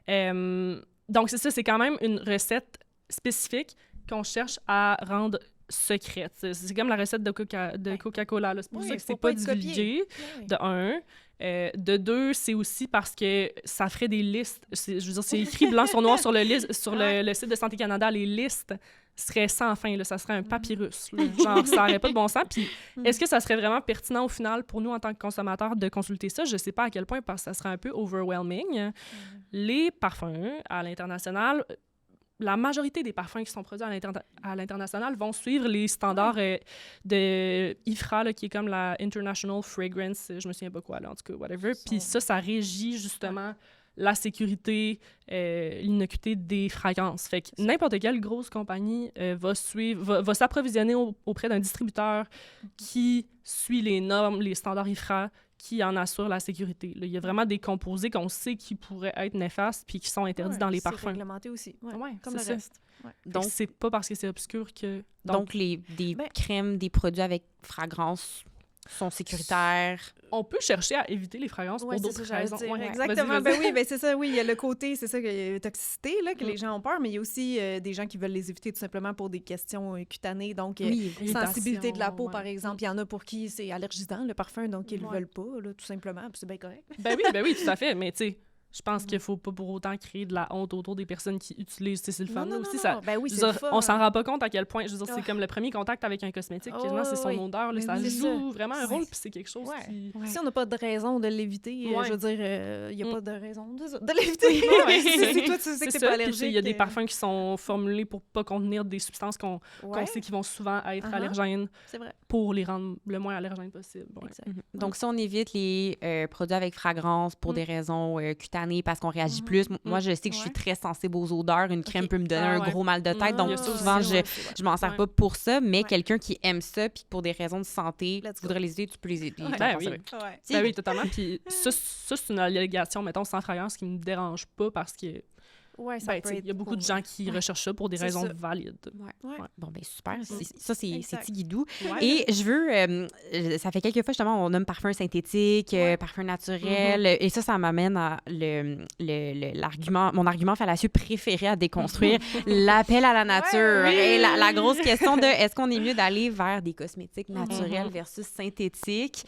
Donc, c'est ça, c'est quand même une recette spécifique qu'on cherche à rendre secrète. C'est comme la recette de Coca-Cola. C'est pour ça que c'est pas divulgué, de un. De deux, c'est aussi parce que ça ferait des listes. Je veux dire, c'est écrit blanc sur noir sur le site de Santé Canada. Les listes seraient sans fin. Là, ça serait un papyrus. Là. Genre, ça n'aurait pas de bon sens. Puis, est-ce que ça serait vraiment pertinent au final pour nous, en tant que consommateurs, de consulter ça? Je ne sais pas à quel point, parce que ça serait un peu overwhelming. Les parfums, à l'international, la majorité des parfums qui sont produits à l'international vont suivre les standards de IFRA, là, qui est comme la International Fragrance, je me souviens pas quoi, là, en tout cas, whatever. Puis ça régit justement la sécurité, l'innocuité des fragrances. Fait que n'importe quelle grosse compagnie va s'approvisionner auprès d'un distributeur qui suit les normes, les standards IFRA, qui en assure la sécurité. Là, il y a vraiment des composés qu'on sait qui pourraient être néfastes puis qui sont interdits dans les parfums. C'est réglementé aussi, comme le ça. reste. Donc, c'est pas parce que c'est obscur que... Donc des crèmes, des produits avec fragrance sont sécuritaires. On peut chercher à éviter les fragrances pour d'autres raisons. Exactement. Vas-y. C'est ça, oui. Il y a le côté, c'est ça, toxicité, là, que les gens ont peur, mais il y a aussi des gens qui veulent les éviter tout simplement pour des questions cutanées. Donc, sensibilité de la peau, par exemple. Il y en a pour qui c'est allergisant, le parfum, donc ils le veulent pas, là, tout simplement. Puis c'est bien correct. Ben oui, tout à fait. Mais tu sais, je pense qu'il faut pas pour autant créer de la honte autour des personnes qui utilisent. C'est le fun. Aussi, ça, ben oui, on s'en rend pas compte à quel point. Je veux dire, c'est comme le premier contact avec un cosmétique. Quasiment, c'est son odeur. Là, ça joue vraiment un rôle. Puis c'est quelque chose qui... Si on n'a pas de raison de l'éviter, je veux dire, il n'y a pas de raison de l'éviter. Si toi, tu sais que t'es pas allergique. Il y a des parfums qui sont formulés pour pas contenir des substances qu'on sait qui vont souvent être allergènes. C'est vrai. Pour les rendre le moins allergènes possible. Donc, si on évite les produits avec fragrance pour des raisons cutanées, parce qu'on réagit plus. Moi, je sais que je suis très sensible aux odeurs. Une crème peut me donner un gros mal de tête. Donc, souvent, je m'en sers pas pour ça. Mais quelqu'un qui aime ça, puis pour des raisons de santé, tu voudrais les aider, tu peux les aider. Oui, totalement. Puis ça, c'est une allégation, mettons, sans fragance qui me dérange pas parce que il y a beaucoup de gens qui recherchent ça pour des raisons valides. Bon, ben super. Ça, c'est Tigidou. Et je veux... ça fait quelques fois, justement, on nomme parfum synthétique, parfum naturel. Et ça m'amène à mon argument fallacieux préféré à déconstruire, l'appel à la nature. Et la grosse question de est-ce qu'on est mieux d'aller vers des cosmétiques naturels versus synthétiques?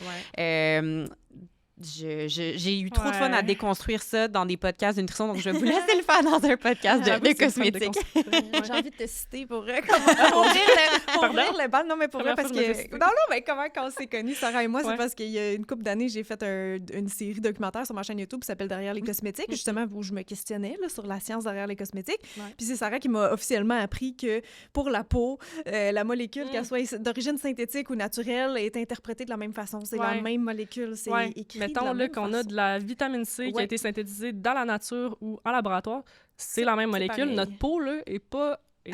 J'ai eu trop de fun à déconstruire ça dans des podcasts de nutrition, donc je vais vous laisser le faire dans un podcast de cosmétiques. J'ai envie de te citer pour ouvrir le bal. Non, mais pour vrai, parce que... Non, mais comment quand on s'est connus, Sarah et moi, c'est parce qu'il y a une couple d'années, j'ai fait une série documentaire sur ma chaîne YouTube qui s'appelle Derrière les cosmétiques, justement, où je me questionnais là, sur la science derrière les cosmétiques. Puis c'est Sarah qui m'a officiellement appris que pour la peau, la molécule, qu'elle soit d'origine synthétique ou naturelle, est interprétée de la même façon. C'est la même molécule, c'est écrit. Mettons là qu'on a de la vitamine C qui a été synthétisée dans la nature ou en laboratoire, c'est la même molécule. Pareil. Notre peau là, est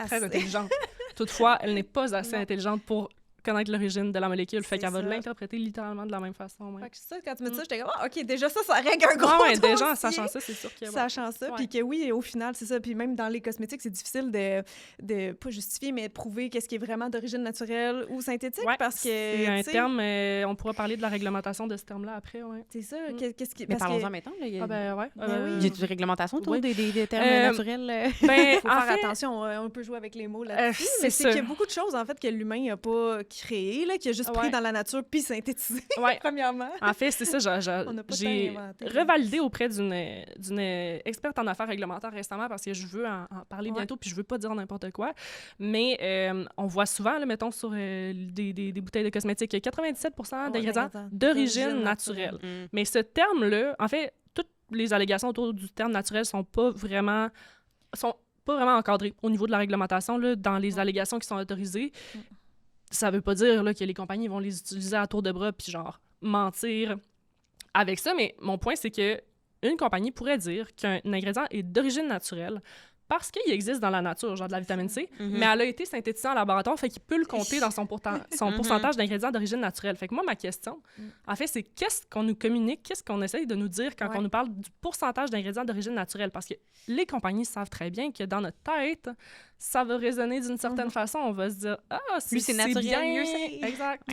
très intelligente. Toutefois, elle n'est pas assez intelligente pour connaître l'origine de la molécule. Fait qu'elle va l'interpréter littéralement de la même façon. Fait que ça, quand tu me dis ça, j'étais comme, OK, déjà ça règle un gros dossier. Déjà, en sachant ça, c'est sûr que... Sachant ça, puis que oui, au final, c'est ça. Puis même dans les cosmétiques, c'est difficile de pas justifier, mais de prouver qu'est-ce qui est vraiment d'origine naturelle ou synthétique, parce que... c'est un terme, on pourra parler de la réglementation de ce terme-là après, C'est ça, qu'est-ce qui... Mais parlons-en maintenant, là. Il y a une réglementation autour des termes naturels. Il faut faire attention, on peut jouer avec les mots là-dessus, mais c'est qu'il y a beaucoup de choses, en fait, que l'humain n'a pas créé, là, qui a juste pris dans la nature puis synthétisé, premièrement. En fait, c'est ça, j'ai revalidé auprès d'une experte en affaires réglementaires récemment parce que je veux en parler bientôt puis je veux pas dire n'importe quoi. Mais on voit souvent, là, mettons, sur des bouteilles de cosmétiques, 97% d'ingrédients d'origine naturelle. Mais ce terme-là, en fait, toutes les allégations autour du terme naturel sont pas vraiment... sont pas vraiment encadré au niveau de la réglementation, là, dans les allégations qui sont autorisées. Ça veut pas dire là, que les compagnies vont les utiliser à tour de bras puis genre mentir avec ça, mais mon point, c'est que une compagnie pourrait dire qu'un ingrédient est d'origine naturelle parce qu'il existe dans la nature, genre de la vitamine C, mais elle a été synthétisée en laboratoire, fait qu'il peut le compter dans son pourcentage d'ingrédients d'origine naturelle. Fait que moi, ma question, en fait, c'est qu'est-ce qu'on nous communique, qu'est-ce qu'on essaye de nous dire quand on nous parle du pourcentage d'ingrédients d'origine naturelle? Parce que les compagnies savent très bien que dans notre tête, ça va résonner d'une certaine façon. On va se dire « Ah, c'est naturel, bien! » mieux c'est. Exact.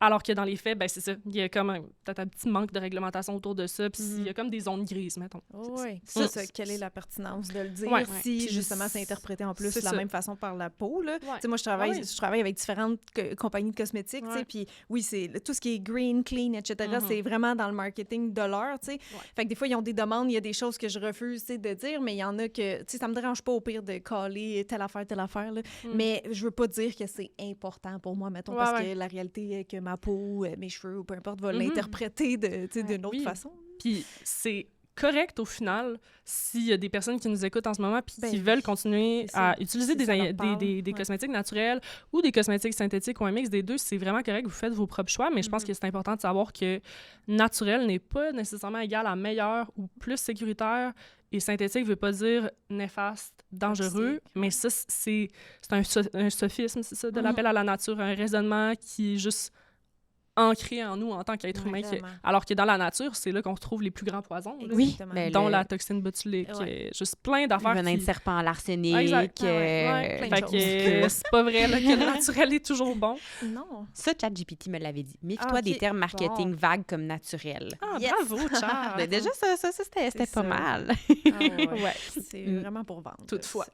Alors que dans les faits, ben c'est ça. Il y a comme peut-être un petit manque de réglementation autour de ça, puis il y a comme des zones grises, mettons. Oui, c'est ça. Quelle est la pertinence de le dire si, justement, c'est interprété en plus de la même façon par la peau, là? Moi, je travaille avec différentes compagnies de cosmétiques, puis oui, c'est tout ce qui est green, clean, etc., c'est vraiment dans le marketing de l'heure, tu sais. Fait que des fois, ils ont des demandes, il y a des choses que je refuse, tu sais, de dire, mais il y en a que, tu sais, ça me dérange pas au pire de caler telle affaire, là. Mais je veux pas dire que c'est important pour moi, mettons, parce que la réalité est que ma peau, mes cheveux, ou peu importe, va l'interpréter d'une autre façon. Puis c'est correct au final s'il y a des personnes qui nous écoutent en ce moment puis qui veulent continuer à utiliser des cosmétiques naturels ou des cosmétiques synthétiques ou un mix des deux, c'est vraiment correct, vous faites vos propres choix, mais je pense que c'est important de savoir que naturel n'est pas nécessairement égal à meilleur ou plus sécuritaire, et synthétique veut pas dire néfaste, dangereux, mais ça, c'est un sophisme, c'est ça, de l'appel à la nature, un raisonnement qui est juste ancré en nous en tant qu'être humain. Alors que dans la nature, c'est là qu'on retrouve les plus grands poisons, dont la toxine botulique, juste plein d'affaires. Le venin de serpent, l'arsenic. Fait que c'est pas vrai là, que le naturel est toujours bon. Non. Ça, ChatGPT me l'avait dit. Méfie-toi des termes marketing vagues comme naturel. Bravo, Chad! Déjà, ça c'était pas mal. C'est vraiment pour vendre. Toutefois.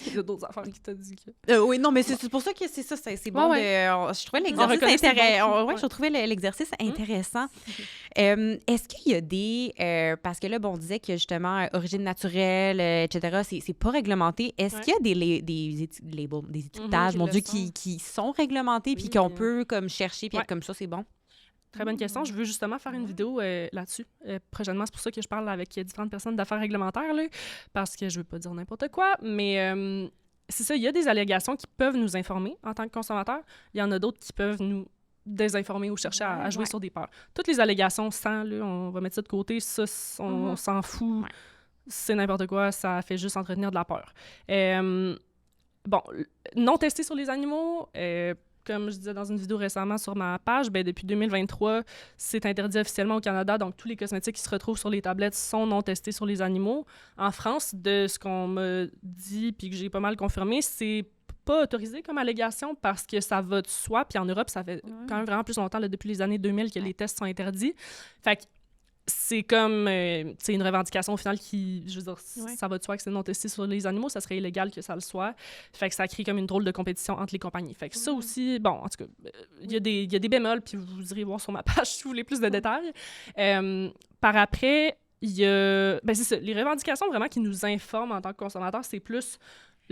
Il y a d'autres affaires qui t'ont dit que... oui, non, mais c'est pour ça que c'est ça. C'est bon. Je trouvais l'exercice intéressant. Je trouvais l'exercice intéressant. Est-ce qu'il y a des... parce que là, on disait que justement, origine naturelle, etc., c'est pas réglementé. Est-ce qu'il y a des étiquetages, mon Dieu, qui sont réglementés puis qu'on peut comme chercher puis être comme ça, c'est bon? Très bonne question. Je veux justement faire une vidéo là-dessus prochainement. C'est pour ça que je parle avec différentes personnes d'affaires réglementaires, là, parce que je veux pas dire n'importe quoi, mais c'est ça, il y a des allégations qui peuvent nous informer en tant que consommateurs. Il y en a d'autres qui peuvent nous désinformer ou chercher à jouer sur des peurs. Toutes les allégations sans, là, on va mettre ça de côté, ça, on s'en fout. C'est n'importe quoi, ça fait juste entretenir de la peur. Bon, non testé sur les animaux, comme je disais dans une vidéo récemment sur ma page, depuis 2023, c'est interdit officiellement au Canada, donc tous les cosmétiques qui se retrouvent sur les tablettes sont non testés sur les animaux. En France, de ce qu'on m'a dit puis que j'ai pas mal confirmé, c'est pas autorisé comme allégation parce que ça va de soi, puis en Europe, ça fait quand même vraiment plus longtemps, là, depuis les années 2000, que les tests sont interdits. Fait que c'est comme une revendication au final qui, je veux dire, ça va de soi que c'est non testé sur les animaux, ça serait illégal que ça le soit. Fait que ça crée comme une drôle de compétition entre les compagnies. Fait que ça aussi, bon, en tout cas, il y a des bémols, puis vous irez voir sur ma page si vous voulez plus de détails. Par après, il y a... c'est ça, les revendications vraiment qui nous informent en tant que consommateurs, c'est plus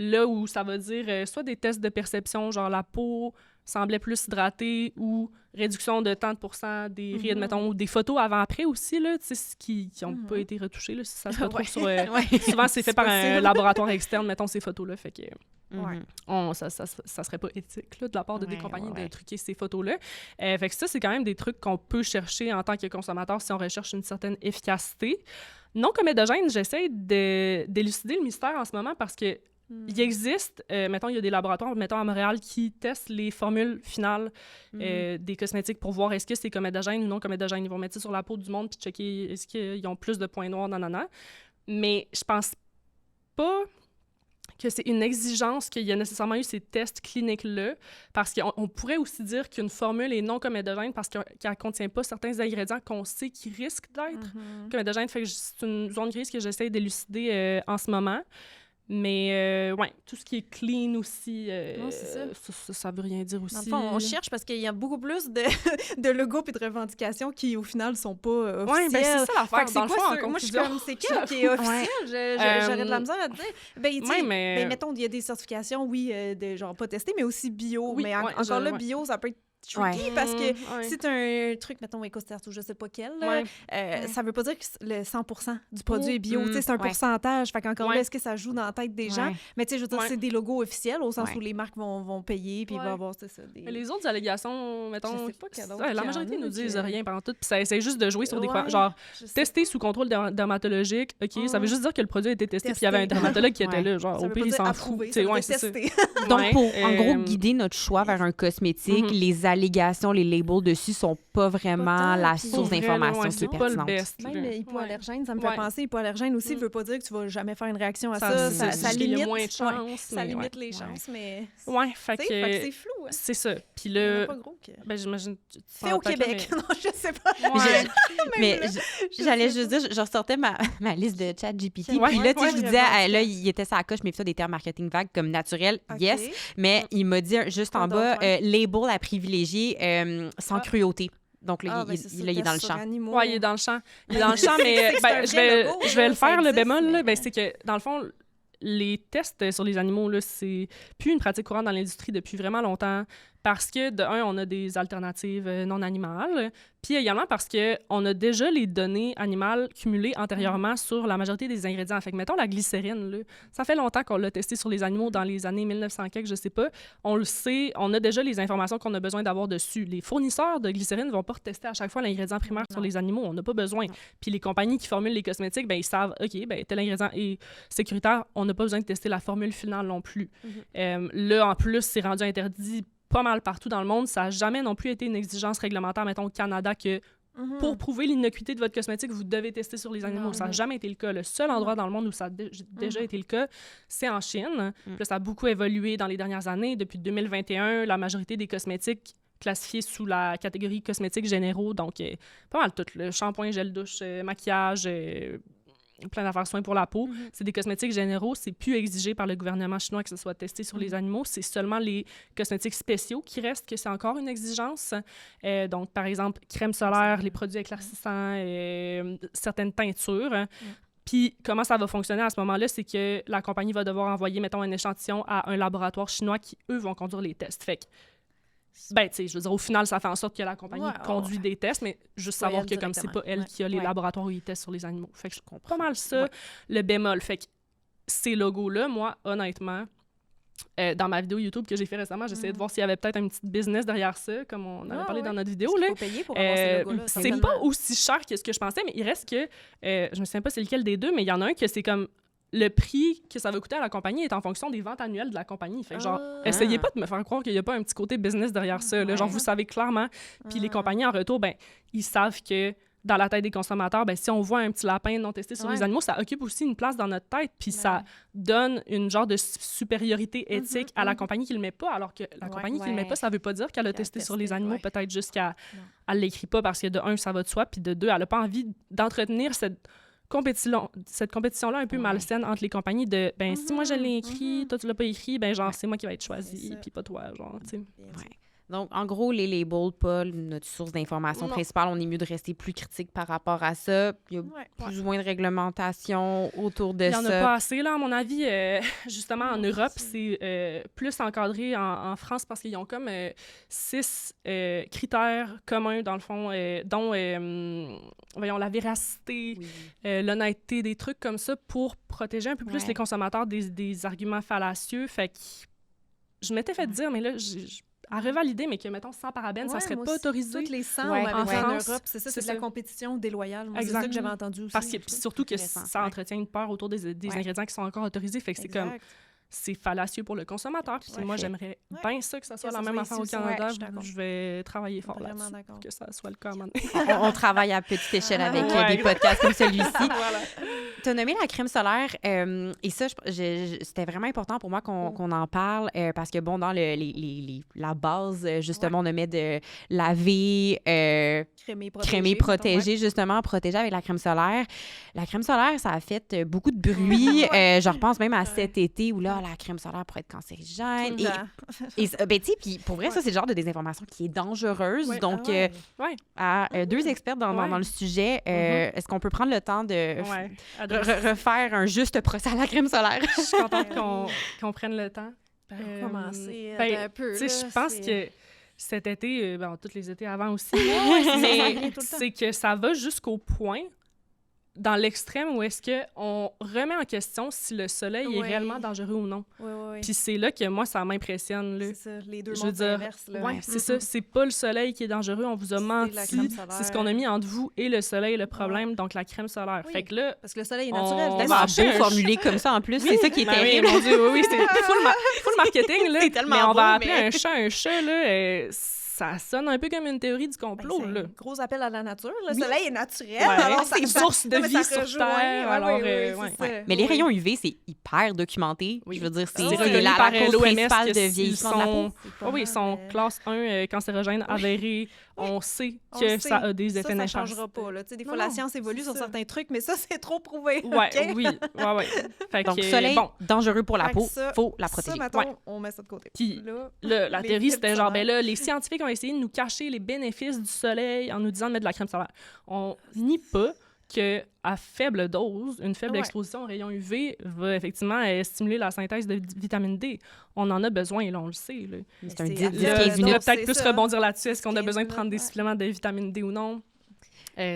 là où ça va dire soit des tests de perception, genre la peau semblait plus hydratée ou réduction de tant de pourcents des rides, mettons, ou des photos avant-après aussi, là, tu sais, qui n'ont pas été retouchées, là, si ça se retrouve sur... souvent, c'est fait par un laboratoire externe, mettons, ces photos-là, fait que ça serait pas éthique, là, de la part de des compagnies de truquer ces photos-là. Fait que ça, c'est quand même des trucs qu'on peut chercher en tant que consommateur si on recherche une certaine efficacité. Non comédogène, j'essaie d'élucider le mystère en ce moment parce que il existe, mettons, il y a des laboratoires, mettons, à Montréal, qui testent les formules finales des cosmétiques pour voir est-ce que c'est comédogène ou non comédogène. Ils vont mettre ça sur la peau du monde puis checker est-ce qu'ils ont plus de points noirs, nanana. Mais je pense pas que c'est une exigence qu'il y a nécessairement eu ces tests cliniques-là, parce qu'on pourrait aussi dire qu'une formule est non comédogène parce qu'elle ne contient pas certains ingrédients qu'on sait qui risquent d'être comédogènes. Fait que c'est une zone grise que j'essaie d'élucider en ce moment. Mais tout ce qui est clean aussi, ça veut rien dire aussi. Dans le fond, on cherche parce qu'il y a beaucoup plus de logos et de revendications qui, au final, sont pas officiels. Oui, c'est ça l'affaire. Dans le fond, moi, je suis comme, c'est quel qui est officiel? J'aurais de la misère à dire. Mettons, il y a des certifications, de genre pas testées, mais aussi bio. Oui, mais encore là, bio, ça peut être tricky parce que si tu as un truc, mettons, EcoCert ou je sais pas quel, ça veut pas dire que le 100% du produit est bio. C'est un pourcentage. Fait qu'encore là, est-ce que ça joue dans la tête des gens? Mais tu sais, je veux dire, c'est des logos officiels au sens où les marques vont payer puis il va y avoir, c'est ça. Mais les autres allégations, mettons, je sais pas la majorité nous disent rien pendant tout. Puis ça essaie juste de jouer sur des genre tester sous contrôle dermatologique. OK, ça veut juste dire que le produit a été testé puis il y avait un dermatologue qui était là. Genre, au pire, il s'en fout. Ouais, c'est ça. Donc, pour, en gros, guider notre choix vers un cosmétique, les allégations, les labels dessus sont pas vraiment la source d'information qui est pertinente. Même hypoallergène, ça me fait penser. Hypoallergène aussi, ne veut pas dire que tu vas jamais faire une réaction à ça. Ça limite moins de chances. Ça limite les chances, mais... Ouais, fait que c'est flou. C'est ça. Puis là... Ben, j'imagine... C'est au Québec. Non, je sais pas. Mais j'allais juste dire, je ressortais ma liste de ChatGPT. Puis là, tu sais, je lui disais, là, il était sur la coche, mais ça, des termes marketing vagues comme naturel, yes. Mais il m'a dit juste en bas, label à privilégier sans cruauté. Donc là, il est dans le champ. Oui, il est dans le champ. Il est dans le champ, mais je vais le faire, le bémol. C'est que, dans le fond, les tests sur les animaux, là, c'est plus une pratique courante dans l'industrie depuis vraiment longtemps parce que, de un, on a des alternatives non animales, puis également parce qu'on a déjà les données animales cumulées antérieurement sur la majorité des ingrédients. Fait que, mettons, la glycérine, là, ça fait longtemps qu'on l'a testé sur les animaux dans les années 1900 quelque, je sais pas. On le sait, on a déjà les informations qu'on a besoin d'avoir dessus. Les fournisseurs de glycérine ne vont pas retester à chaque fois l'ingrédient primaire sur les animaux. On n'a pas besoin. Puis les compagnies qui formulent les cosmétiques, ben ils savent, OK, ben tel ingrédient est sécuritaire, on n'a pas besoin de tester la formule finale non plus. Là, en plus, c'est rendu interdit pas mal partout dans le monde. Ça n'a jamais non plus été une exigence réglementaire, mettons au Canada, que pour prouver l'innocuité de votre cosmétique, vous devez tester sur les animaux. Ça n'a jamais été le cas. Le seul endroit dans le monde où ça a déjà été le cas, c'est en Chine. Puis là, ça a beaucoup évolué dans les dernières années. Depuis 2021, la majorité des cosmétiques classifiés sous la catégorie cosmétiques généraux, donc pas mal tout, le shampoing, gel douche, maquillage, plein d'affaires soins pour la peau. C'est des cosmétiques généraux. C'est plus exigé par le gouvernement chinois que ce soit testé sur les animaux. C'est seulement les cosmétiques spéciaux qui restent que c'est encore une exigence. Donc, par exemple, crème solaire, les produits éclaircissants, certaines teintures. Puis, comment ça va fonctionner à ce moment-là, c'est que la compagnie va devoir envoyer, mettons, un échantillon à un laboratoire chinois qui, eux, vont conduire les tests. Fait que ben, tu sais, je veux dire, au final, ça fait en sorte que la compagnie conduit des tests, mais juste savoir que comme c'est pas elle qui a les laboratoires où ils testent sur les animaux. Fait que je comprends pas mal ça, le bémol. Fait que ces logos-là, moi, honnêtement, dans ma vidéo YouTube que j'ai fait récemment, j'essayais de voir s'il y avait peut-être un petit business derrière ça, comme on avait parlé dans notre vidéo. Là. Faut payer pour avoir ces logos-là. C'est pas aussi cher que ce que je pensais, mais il reste que, je me souviens pas c'est lequel des deux, mais il y en a un que c'est comme le prix que ça va coûter à la compagnie est en fonction des ventes annuelles de la compagnie. Fait que genre, essayez pas de me faire croire qu'il y a pas un petit côté business derrière ça. Là. Genre, vous savez clairement. Puis les compagnies, en retour, ben ils savent que dans la tête des consommateurs, ben si on voit un petit lapin non testé sur les animaux, ça occupe aussi une place dans notre tête. Puis ça donne une genre de supériorité éthique à la compagnie qui le met pas. Alors que la compagnie qui le met pas, ça veut pas dire qu'elle a testé sur les animaux. Peut-être juste qu'elle l'écrit pas parce que de un, ça va de soi. Puis de deux, elle a pas envie d'entretenir cette compétition-là un peu malsaine entre les compagnies de ben si moi je l'ai écrit, toi tu l'as pas écrit, ben genre c'est moi qui va être choisi puis pas toi, genre, tu sais. Donc, en gros, les labels, pas notre source d'information principale. On est mieux de rester plus critique par rapport à ça. Il y a plus ou moins de réglementation autour de ça. Il n'y en a pas assez, là, à mon avis. Justement, en Europe, c'est plus encadré en France parce qu'ils ont comme 6 critères communs, dans le fond, dont, voyons, la véracité, l'honnêteté, des trucs comme ça pour protéger un peu plus les consommateurs des arguments fallacieux. Fait que je m'étais fait dire, mais là, à revalider, mais que, mettons, sans parabènes, ça serait pas autorisé. Toutes les 100 en Europe, c'est ça, c'est de la compétition déloyale. Moi, c'est ça que j'avais entendu aussi. Parce que, surtout que ça entretient une peur autour des ingrédients qui sont encore autorisés. Fait que c'est comme... C'est fallacieux pour le consommateur. Puis moi, j'aimerais bien ça que ça soit la même affaire au Canada. Je vais travailler fort là-dessus pour que ça soit le cas. On travaille à petite échelle avec des podcasts comme celui-ci. Tu as nommé la crème solaire et ça, c'était vraiment important pour moi qu'on en parle parce que, bon, dans la base, justement, on nommait de laver, crémer, protéger, justement, protéger avec la crème solaire. La crème solaire, ça a fait beaucoup de bruit. Je repense même à cet été où là, la crème solaire pourrait être cancérigène. Et ben, tu sais, puis pour vrai, ça, c'est le genre de désinformation qui est dangereuse. Donc, à deux experts dans le sujet, est-ce qu'on peut prendre le temps de refaire un juste procès à la crème solaire? Je suis contente qu'on prenne le temps. Commencer un peu. Je pense que cet été, tous les étés avant aussi, ça mais vient tout le temps. c'est que ça va jusqu'au point, dans l'extrême, où est-ce qu'on remet en question si le soleil est Ouais. réellement dangereux ou non. Oui. Puis c'est là que moi, ça m'impressionne. Là. C'est ça, les deux Je veux mondes dire, inverses. Là. ouais, c'est ça. C'est pas le soleil qui est dangereux, on vous a C'est menti. la crème solaire. C'est ce qu'on a mis entre vous et le soleil, le problème, donc la crème solaire. Oui. Fait que là, Parce que le soleil est On naturel. va Tellement acheter beau un formulé comme ça, en plus. C'est ça qui est ben oui, terrible. mon Dieu, oui, c'est full marketing, là. C'est tellement mais on beau, va appeler mais- un chat, là, ça sonne un peu comme une théorie du complot, C'est là. un gros appel à la nature. Le soleil est naturel. Ouais, alors c'est ça- source de non, mais vie ça sur rejoint. Terre, Ouais, alors, oui, ouais. c'est ça. Mais les Oui. rayons UV, c'est hyper documenté. Oui. Je veux dire, C'est c'est reconnu la par cause l'OMS principale que de s'ils vieillissement de la peau. sont- C'est pas Oui, mal, ils sont classe 1 cancérogène avéré. On sait on que le ça sait. a des effets Ça néfastes. changera pas. Là. Tu sais, des fois, Non, la non, science évolue c'est sur ça. certains trucs, mais ça, c'est trop prouvé. Ouais, OK? oui, ouais. Fait Donc, que, soleil, bon, dangereux pour la Fait que peau, ça- faut la Ça, protéger. mettons, Ouais. on met ça de côté. Puis, Là, la les théorie, filtres c'était genre, solaires. ben là, les scientifiques ont essayé de nous cacher les bénéfices du soleil en nous disant de mettre de la crème solaire. On nie pas qu'à faible dose, une faible Ouais. exposition aux rayons UV va effectivement stimuler la synthèse de vitamine D. On en a besoin, et là, on le sait. Là. C'est un C'est 10, à 10, Là, 15 on va minutes. peut-être c'est plus ça. rebondir là-dessus. Est-ce qu'on a 15 besoin de prendre des minutes, ouais. suppléments de vitamine D ou non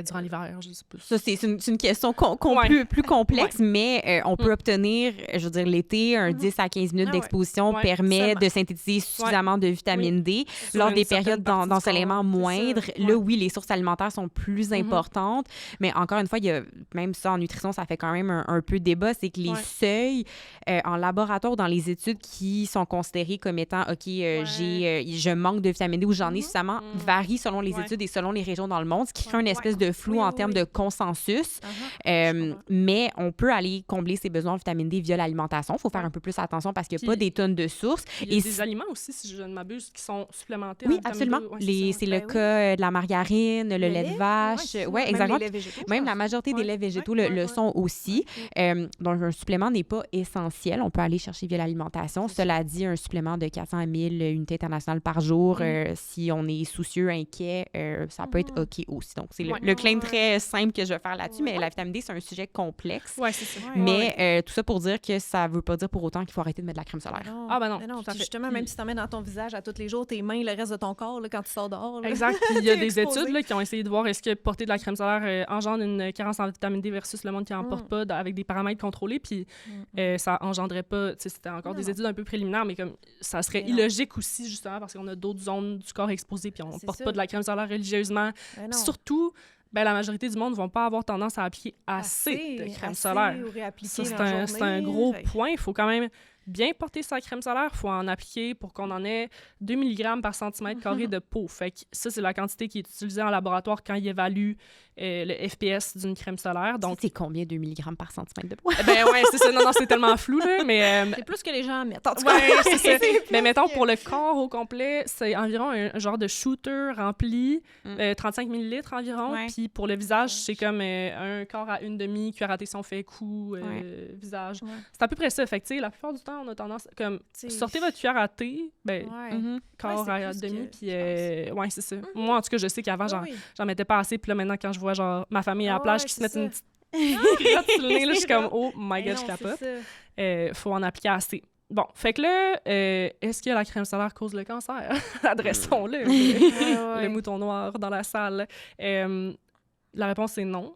durant l'hiver? Je sais pas. Ça, c'est une question Ouais. plus complexe, mais on peut obtenir, je veux dire, l'été, un 10 à 15 minutes Ah ouais. d'exposition Ouais, permet seulement. de synthétiser suffisamment de vitamine D. Sur Lors une des certaine périodes partie du d'ensoleillement corps, moindres, c'est ça. là, Ouais. oui, les sources alimentaires sont plus importantes, mais encore une fois, il y a même ça en nutrition, ça fait quand même un peu débat, c'est que les Ouais. seuils en laboratoire ou dans les études qui sont considérés comme étant, OK, je manque de vitamine D ou j'en ai suffisamment, varient selon les Ouais. études et selon les régions dans le monde, ce qui crée une Ouais. espèce de flou Oui, en oui, termes oui. de consensus. Je comprends. Mais on peut aller combler ses besoins en vitamine D via l'alimentation. Il faut faire Ouais. un peu plus attention parce qu'il n'y a Puis, pas des tonnes de sources. Il y a Et des aliments aussi, si je ne m'abuse, qui sont supplémentés. oui, en vitamine absolument. D. Ouais, C'est le Ben oui. cas de la margarine, le lait de vache. Ouais, Oui, même exactement. les laits végétaux, je Même la pense. majorité des Ouais, laits végétaux ouais, le ouais. sont aussi. Donc, un supplément n'est pas essentiel. On peut aller chercher via l'alimentation. Cela dit, un supplément de 400 à 1000 unités internationales par jour, si on est soucieux, inquiet, ça peut être OK aussi. Donc, c'est Ouais. le claim très simple que je vais faire là-dessus, mais Ouais. la vitamine D, c'est un sujet complexe. Ouais, c'est ça. Ouais, Mais tout ça pour dire que ça veut pas dire pour autant qu'il faut arrêter de mettre de la crème solaire. Ah, ben non, Mais non, tout à puis fait. justement, Puis- même si tu en mets dans ton visage à tous les jours, tes mains, le reste de ton corps, là, quand tu sors dehors. là. Exact. Puis il y a T'es des exposé. études là, qui ont essayé de voir est-ce que porter de la crème solaire engendre une carence en vitamine D versus le monde qui n'en porte pas avec des paramètres contrôlés. Puis ça engendrait pas. Tu sais, c'était encore des Non. études un peu préliminaires, mais comme ça serait Mais non. illogique aussi, justement, parce qu'on a d'autres zones du corps exposées, puis on C'est porte ça. pas de la crème solaire religieusement. Ben non. Surtout, ben, la majorité du monde ne vont pas avoir tendance à appliquer assez de crème solaire. Ou réappliquer Ça, c'est dans la c'est un journée. gros Fait que- point. Il faut quand même bien porter sa crème solaire. Il faut en appliquer pour qu'on en ait 2 mg par centimètre carré de peau. Fait que ça, c'est la quantité qui est utilisée en laboratoire quand ils évaluent le FPS d'une crème solaire. Donc, C'est combien 2 mg par centimètre de poids? ben ouais, c'est ça. Non, c'est tellement flou, là. Mais C'est plus que les gens en mettent. En tout cas, ouais, c'est ça. c'est Mais plus mettons, que- pour le corps au complet, c'est environ un genre de shooter rempli, 35 ml environ. Ouais. Puis pour le visage, c'est comme un quart à une demi, cuillère à thé si on fait cou, visage. Ouais. C'est à peu près ça. Fait que, tu sais, la plupart du temps, on a tendance, comme, T'sais, sortez votre cuillère à thé, ben, Ouais. Mhm. quart c'est à plus demi, que puis je ouais, c'est ça. Moi, en tout cas, je sais qu'avant, Ah oui. j'en mettais pas assez, puis là, maintenant, quand je vois, genre, ma famille à la Ah plage ouais, qui se c'est mettent une ça. petite crotte sur le nez, là, je suis C'est comme, vrai. oh my Mais god, je non, capote. c'est ça. Faut en appliquer assez. Bon, fait que là, est-ce que la crème solaire cause le cancer? Adressons-le. Le mouton noir dans la salle. La réponse est non.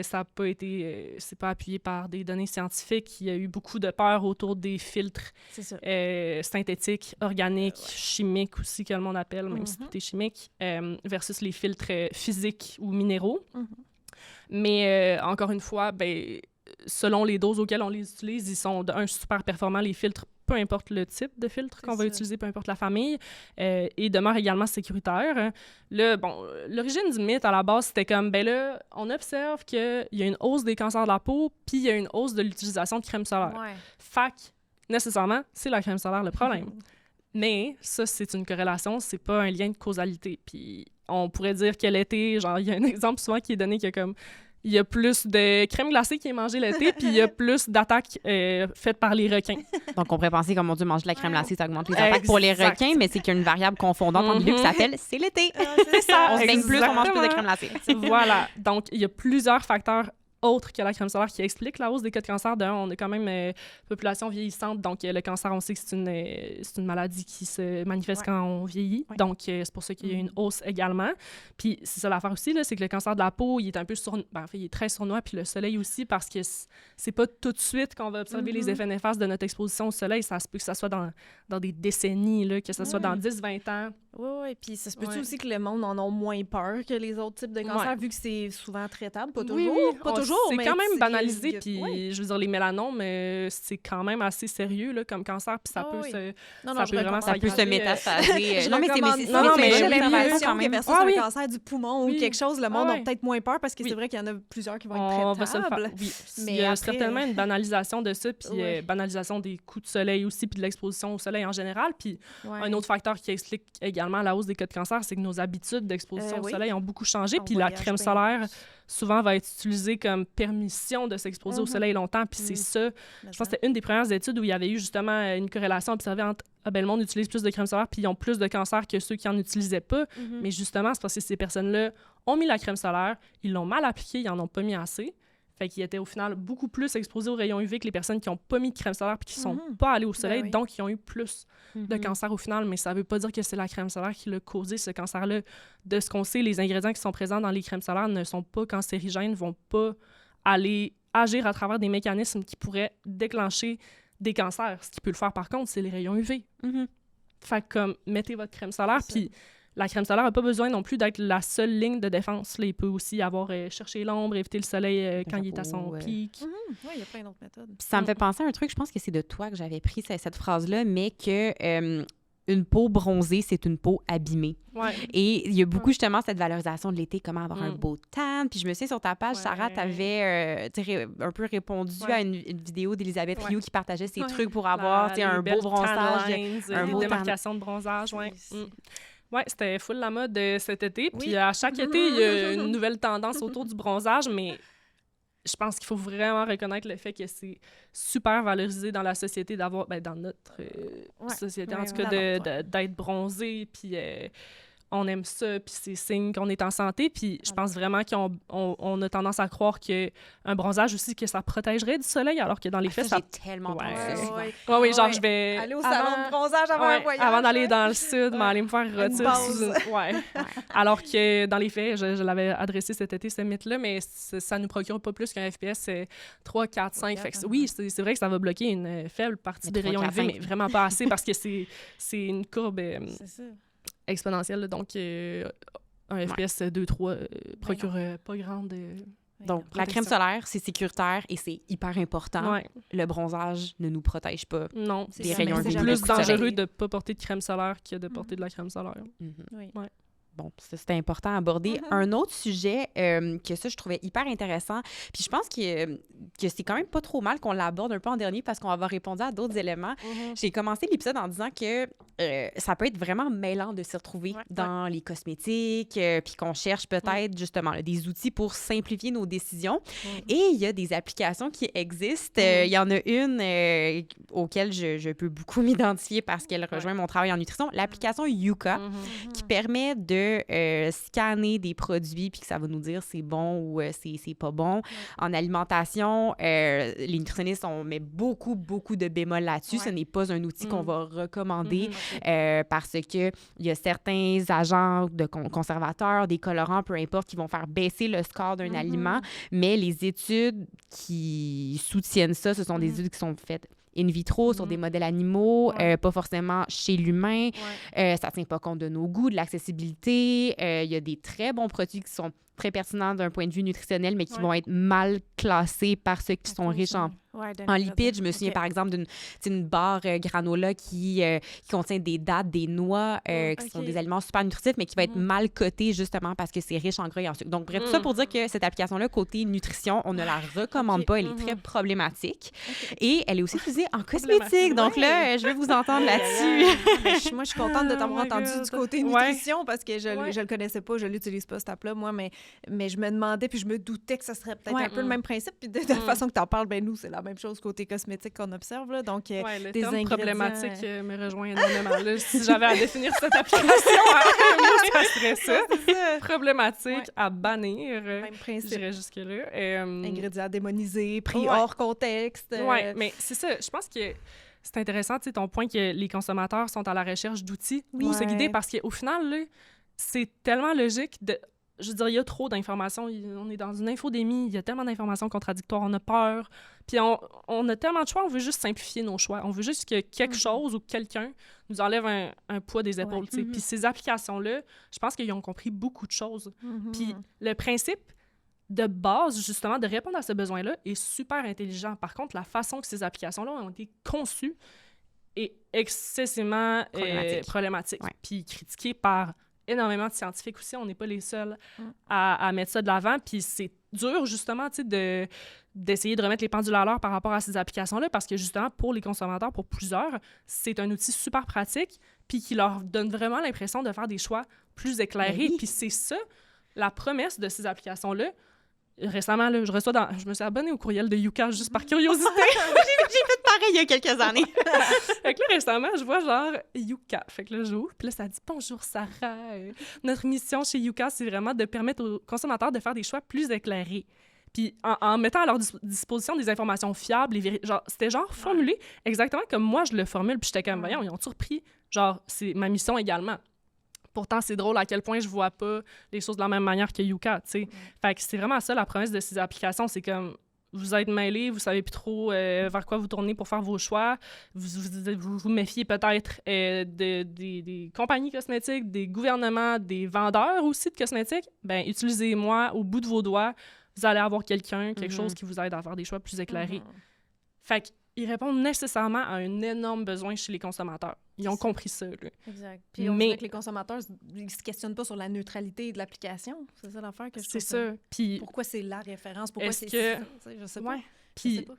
Ça n'a pas été... c'est pas appuyé par des données scientifiques. Il y a eu beaucoup de peur autour des filtres C'est ça. synthétiques, organiques, chimiques aussi, que le monde appelle, même si tout est chimique, versus les filtres physiques ou minéraux. Mais encore une fois, ben, selon les doses auxquelles on les utilise, ils sont d'un super performants, les filtres, peu importe le type de filtre qu'on va ça. utiliser, peu importe la famille, et demeurent également sécuritaires. Là, bon, l'origine du mythe, à la base, c'était comme, ben là, on observe qu'il y a une hausse des cancers de la peau, puis il y a une hausse de l'utilisation de crème solaire. Ouais. Fac, nécessairement, c'est la crème solaire le problème. Mais ça, c'est une corrélation, c'est pas un lien de causalité. Puis on pourrait dire que l'été, genre, il y a un exemple souvent qui est donné que comme il y a plus de crème glacée qui est mangée l'été, puis il y a plus d'attaques faites par les requins. Donc, on pourrait penser, comme mon Dieu, manger de la crème Ouais. glacée, ça augmente les attaques pour les Exact. requins, mais c'est qu'il y a une variable confondante en milieu qui s'appelle « c'est l'été ». C'est ça. On se baigne plus, on mange plus de Exactement. crème glacée. Voilà. Donc, il y a plusieurs facteurs autres que la crème solaire qui expliquent la hausse des cas de cancer. D'un, on a quand même une population vieillissante, donc le cancer, on sait que c'est une maladie qui se manifeste quand on vieillit, donc c'est pour ça qu'il y a une hausse également. Puis c'est ça l'affaire aussi, là, c'est que le cancer de la peau, il est un peu il est très sournois, puis le soleil aussi, parce que c'est pas tout de suite qu'on va observer les effets néfastes de notre exposition au soleil. Ça se peut que ça soit dans des décennies, là, que ça soit dans 10-20 ans. Oui, puis ça se peut-tu aussi que le monde en a moins peur que les autres types de cancers, vu que c'est souvent traitable, pas toujours, pas toujours, c'est mais quand même banalisé, puis je veux dire, les mélanomes, c'est quand même assez sérieux là, comme cancer, puis ça peut se métastaser. Non, mais j'ai l'impression que versus un cancer du poumon ou quelque chose, le monde a peut-être moins peur parce que c'est vrai qu'il y en a plusieurs qui vont être traitables. Mais il y a certainement une banalisation de ça, puis banalisation des coups de soleil aussi, puis de l'exposition au soleil en général, puis un autre facteur qui explique également la hausse des cas de cancer, c'est que nos habitudes d'exposition au soleil ont beaucoup changé, puis la crème solaire souvent va être utilisée comme permission de s'exposer au soleil longtemps, puis c'est ça. Je pense que c'était une des premières études où il y avait eu justement une corrélation observée entre le monde utilise plus de crème solaire, puis ils ont plus de cancer que ceux qui en utilisaient pas. Mais justement, c'est parce que ces personnes-là ont mis la crème solaire, ils l'ont mal appliquée, ils en ont pas mis assez. Fait qu'ils étaient au final beaucoup plus exposés aux rayons UV que les personnes qui n'ont pas mis de crème solaire puis qui ne sont pas allées au soleil, donc qui ont eu plus de cancer au final. Mais ça ne veut pas dire que c'est la crème solaire qui l'a causé, ce cancer-là. De ce qu'on sait, les ingrédients qui sont présents dans les crèmes solaires ne sont pas cancérigènes, ne vont pas aller agir à travers des mécanismes qui pourraient déclencher des cancers. Ce qui peut le faire, par contre, c'est les rayons UV. Fait que, comme, mettez votre crème solaire, puis la crème solaire n'a pas besoin non plus d'être la seule ligne de défense. Là, il peut aussi avoir chercher l'ombre, éviter le soleil quand il est à son pic. Oui, il y a plein d'autres méthodes. Puis ça me fait penser à un truc, je pense que c'est de toi que j'avais pris cette phrase-là, mais que une peau bronzée, c'est une peau abîmée. Et il y a beaucoup justement cette valorisation de l'été, comment avoir un beau tan. Puis je me souviens sur ta page, Sarah, tu avais un peu répondu à une vidéo d'Elisabeth Rioux qui partageait ses trucs pour avoir un beau bronzage. Une démarcation de bronzage, Oui, c'était full la mode cet été. Puis à chaque été, il y a une nouvelle tendance autour du bronzage, mais je pense qu'il faut vraiment reconnaître le fait que c'est super valorisé dans la société d'avoir, dans notre société en tout cas, d'être bronzé, puis on aime ça, puis c'est signe qu'on est en santé, puis je pense vraiment qu'on a tendance à croire qu'un bronzage aussi, que ça protégerait du soleil, alors que dans les faits, ça... J'ai tellement pensé genre je vais... Aller au salon de bronzage avant un voyage. Avant d'aller dans le sud, aller me faire rôtir sous une... Alors que dans les faits, je l'avais adressé cet été, ce mythe-là, mais ça nous procure pas plus qu'un FPS 3, 4, 5. Fait que oui, c'est vrai que ça va bloquer une faible partie des rayons UV, mais vraiment pas assez, parce que c'est une courbe... c'est ça. Exponentielle, là, donc un FPS 2-3 procure pas grande... donc, la crème solaire, c'est sécuritaire et c'est hyper important. Le bronzage ne nous protège pas des rayons UV. C'est plus dangereux de ne pas porter de crème solaire que de porter de la crème solaire. Bon, ça, c'était important à aborder. Un autre sujet que ça, je trouvais hyper intéressant, puis je pense que c'est quand même pas trop mal qu'on l'aborde un peu en dernier parce qu'on va avoir répondu à d'autres éléments. J'ai commencé l'épisode en disant que ça peut être vraiment mêlant de s'y retrouver dans les cosmétiques, puis qu'on cherche peut-être justement des outils pour simplifier nos décisions. Et il y a des applications qui existent. Il y en a une auquel je peux beaucoup m'identifier parce qu'elle rejoint mon travail en nutrition, l'application Yuka, qui permet de scanner des produits puis que ça va nous dire c'est bon ou c'est pas bon. En alimentation, les nutritionnistes, on met beaucoup de bémols là-dessus. Ce n'est pas un outil qu'on va recommander parce que il y a certains agents de conservateurs, des colorants, peu importe, qui vont faire baisser le score d'un aliment, mais les études qui soutiennent ça, ce sont des études qui sont faites in vitro, sur des modèles animaux, pas forcément chez l'humain. Ça tient pas compte de nos goûts, de l'accessibilité. Il y a des très bons produits qui sont très pertinents d'un point de vue nutritionnel, mais qui vont être mal classés par ceux qui sont riches en lipides. Je me souviens, par exemple, d'une barre granola qui contient des dattes, des noix, qui sont des aliments super nutritifs, mais qui va être mal coté justement parce que c'est riche en gras et en sucre. Donc, bref, tout ça pour dire que cette application-là, côté nutrition, on ne la recommande pas. Elle est très problématique. Et elle est aussi utilisée en cosmétique. Donc là, je vais vous entendre là-dessus. Moi, je suis contente de t'avoir entendu du côté nutrition parce que je le connaissais pas, je l'utilise pas, cette app-là, moi, mais je me demandais, puis je me doutais que ça serait peut-être un peu le même principe. Puis de la façon que tu en parles, nous, c'est la même chose côté cosmétique qu'on observe, là. Donc, Ouais, le des terme ingrédients... problématique me rejoint énormément. Là, si j'avais à définir cette application, moi, ça serait ça. C'est ça. Problématique à bannir. Même principe. J'irais jusque-là. Ingrédients démonisés, pris Ouais. hors contexte. Oui, mais c'est ça. Je pense que c'est intéressant, tu sais, ton point que les consommateurs sont à la recherche d'outils pour se guider, parce qu'au final, là, c'est tellement logique de... Je veux dire, il y a trop d'informations. On est dans une infodémie. Il y a tellement d'informations contradictoires. On a peur. Puis on a tellement de choix. On veut juste simplifier nos choix. On veut juste que quelque chose ou quelqu'un nous enlève un poids des épaules. Tu sais. Puis ces applications-là, je pense qu'ils ont compris beaucoup de choses. Puis le principe de base, justement, de répondre à ce besoin-là est super intelligent. Par contre, la façon que ces applications-là ont été conçues est excessivement problématique. Ouais. Puis critiquée par énormément de scientifiques aussi. On n'est pas les seuls à mettre ça de l'avant. Puis c'est dur, justement, tu sais, d'essayer de remettre les pendules à l'heure par rapport à ces applications-là, parce que, justement, pour les consommateurs, pour plusieurs, c'est un outil super pratique, puis qui leur donne vraiment l'impression de faire des choix plus éclairés. Puis c'est ça, la promesse de ces applications-là. Récemment, là, je me suis abonnée au courriel de Yuka juste par curiosité. J'ai fait pareil il y a quelques années. Fait que là, récemment, je vois genre Yuka. Fait que là, j'ouvre, puis là, ça dit « Bonjour, Sarah. Notre mission chez Yuka, c'est vraiment de permettre aux consommateurs de faire des choix plus éclairés. » Puis en mettant à leur disposition des informations fiables, c'était genre formulé exactement comme moi je le formule. Puis j'étais comme « Voyons, ils ont-tu repris? Genre, c'est ma mission également. » Pourtant, c'est drôle à quel point je vois pas les choses de la même manière que Yuka, tu sais. Fait que c'est vraiment ça, la promesse de ces applications. C'est comme, vous êtes mêlés, vous savez plus trop vers quoi vous tournez pour faire vos choix. Vous méfiez peut-être des compagnies cosmétiques, des gouvernements, des vendeurs aussi de cosmétiques. Ben utilisez-moi au bout de vos doigts. Vous allez avoir quelque chose qui vous aide à faire des choix plus éclairés. Fait qu'ils répondent nécessairement à un énorme besoin chez les consommateurs. Ils ont compris ça, là. Exact. Puis on dirait que les consommateurs, ils se questionnent pas sur la neutralité de l'application. C'est ça l'affaire que je trouve. C'est ça. Puis pourquoi c'est la référence? Pourquoi c'est que... ça? Je sais pas. Ouais. Puis... Je sais pas.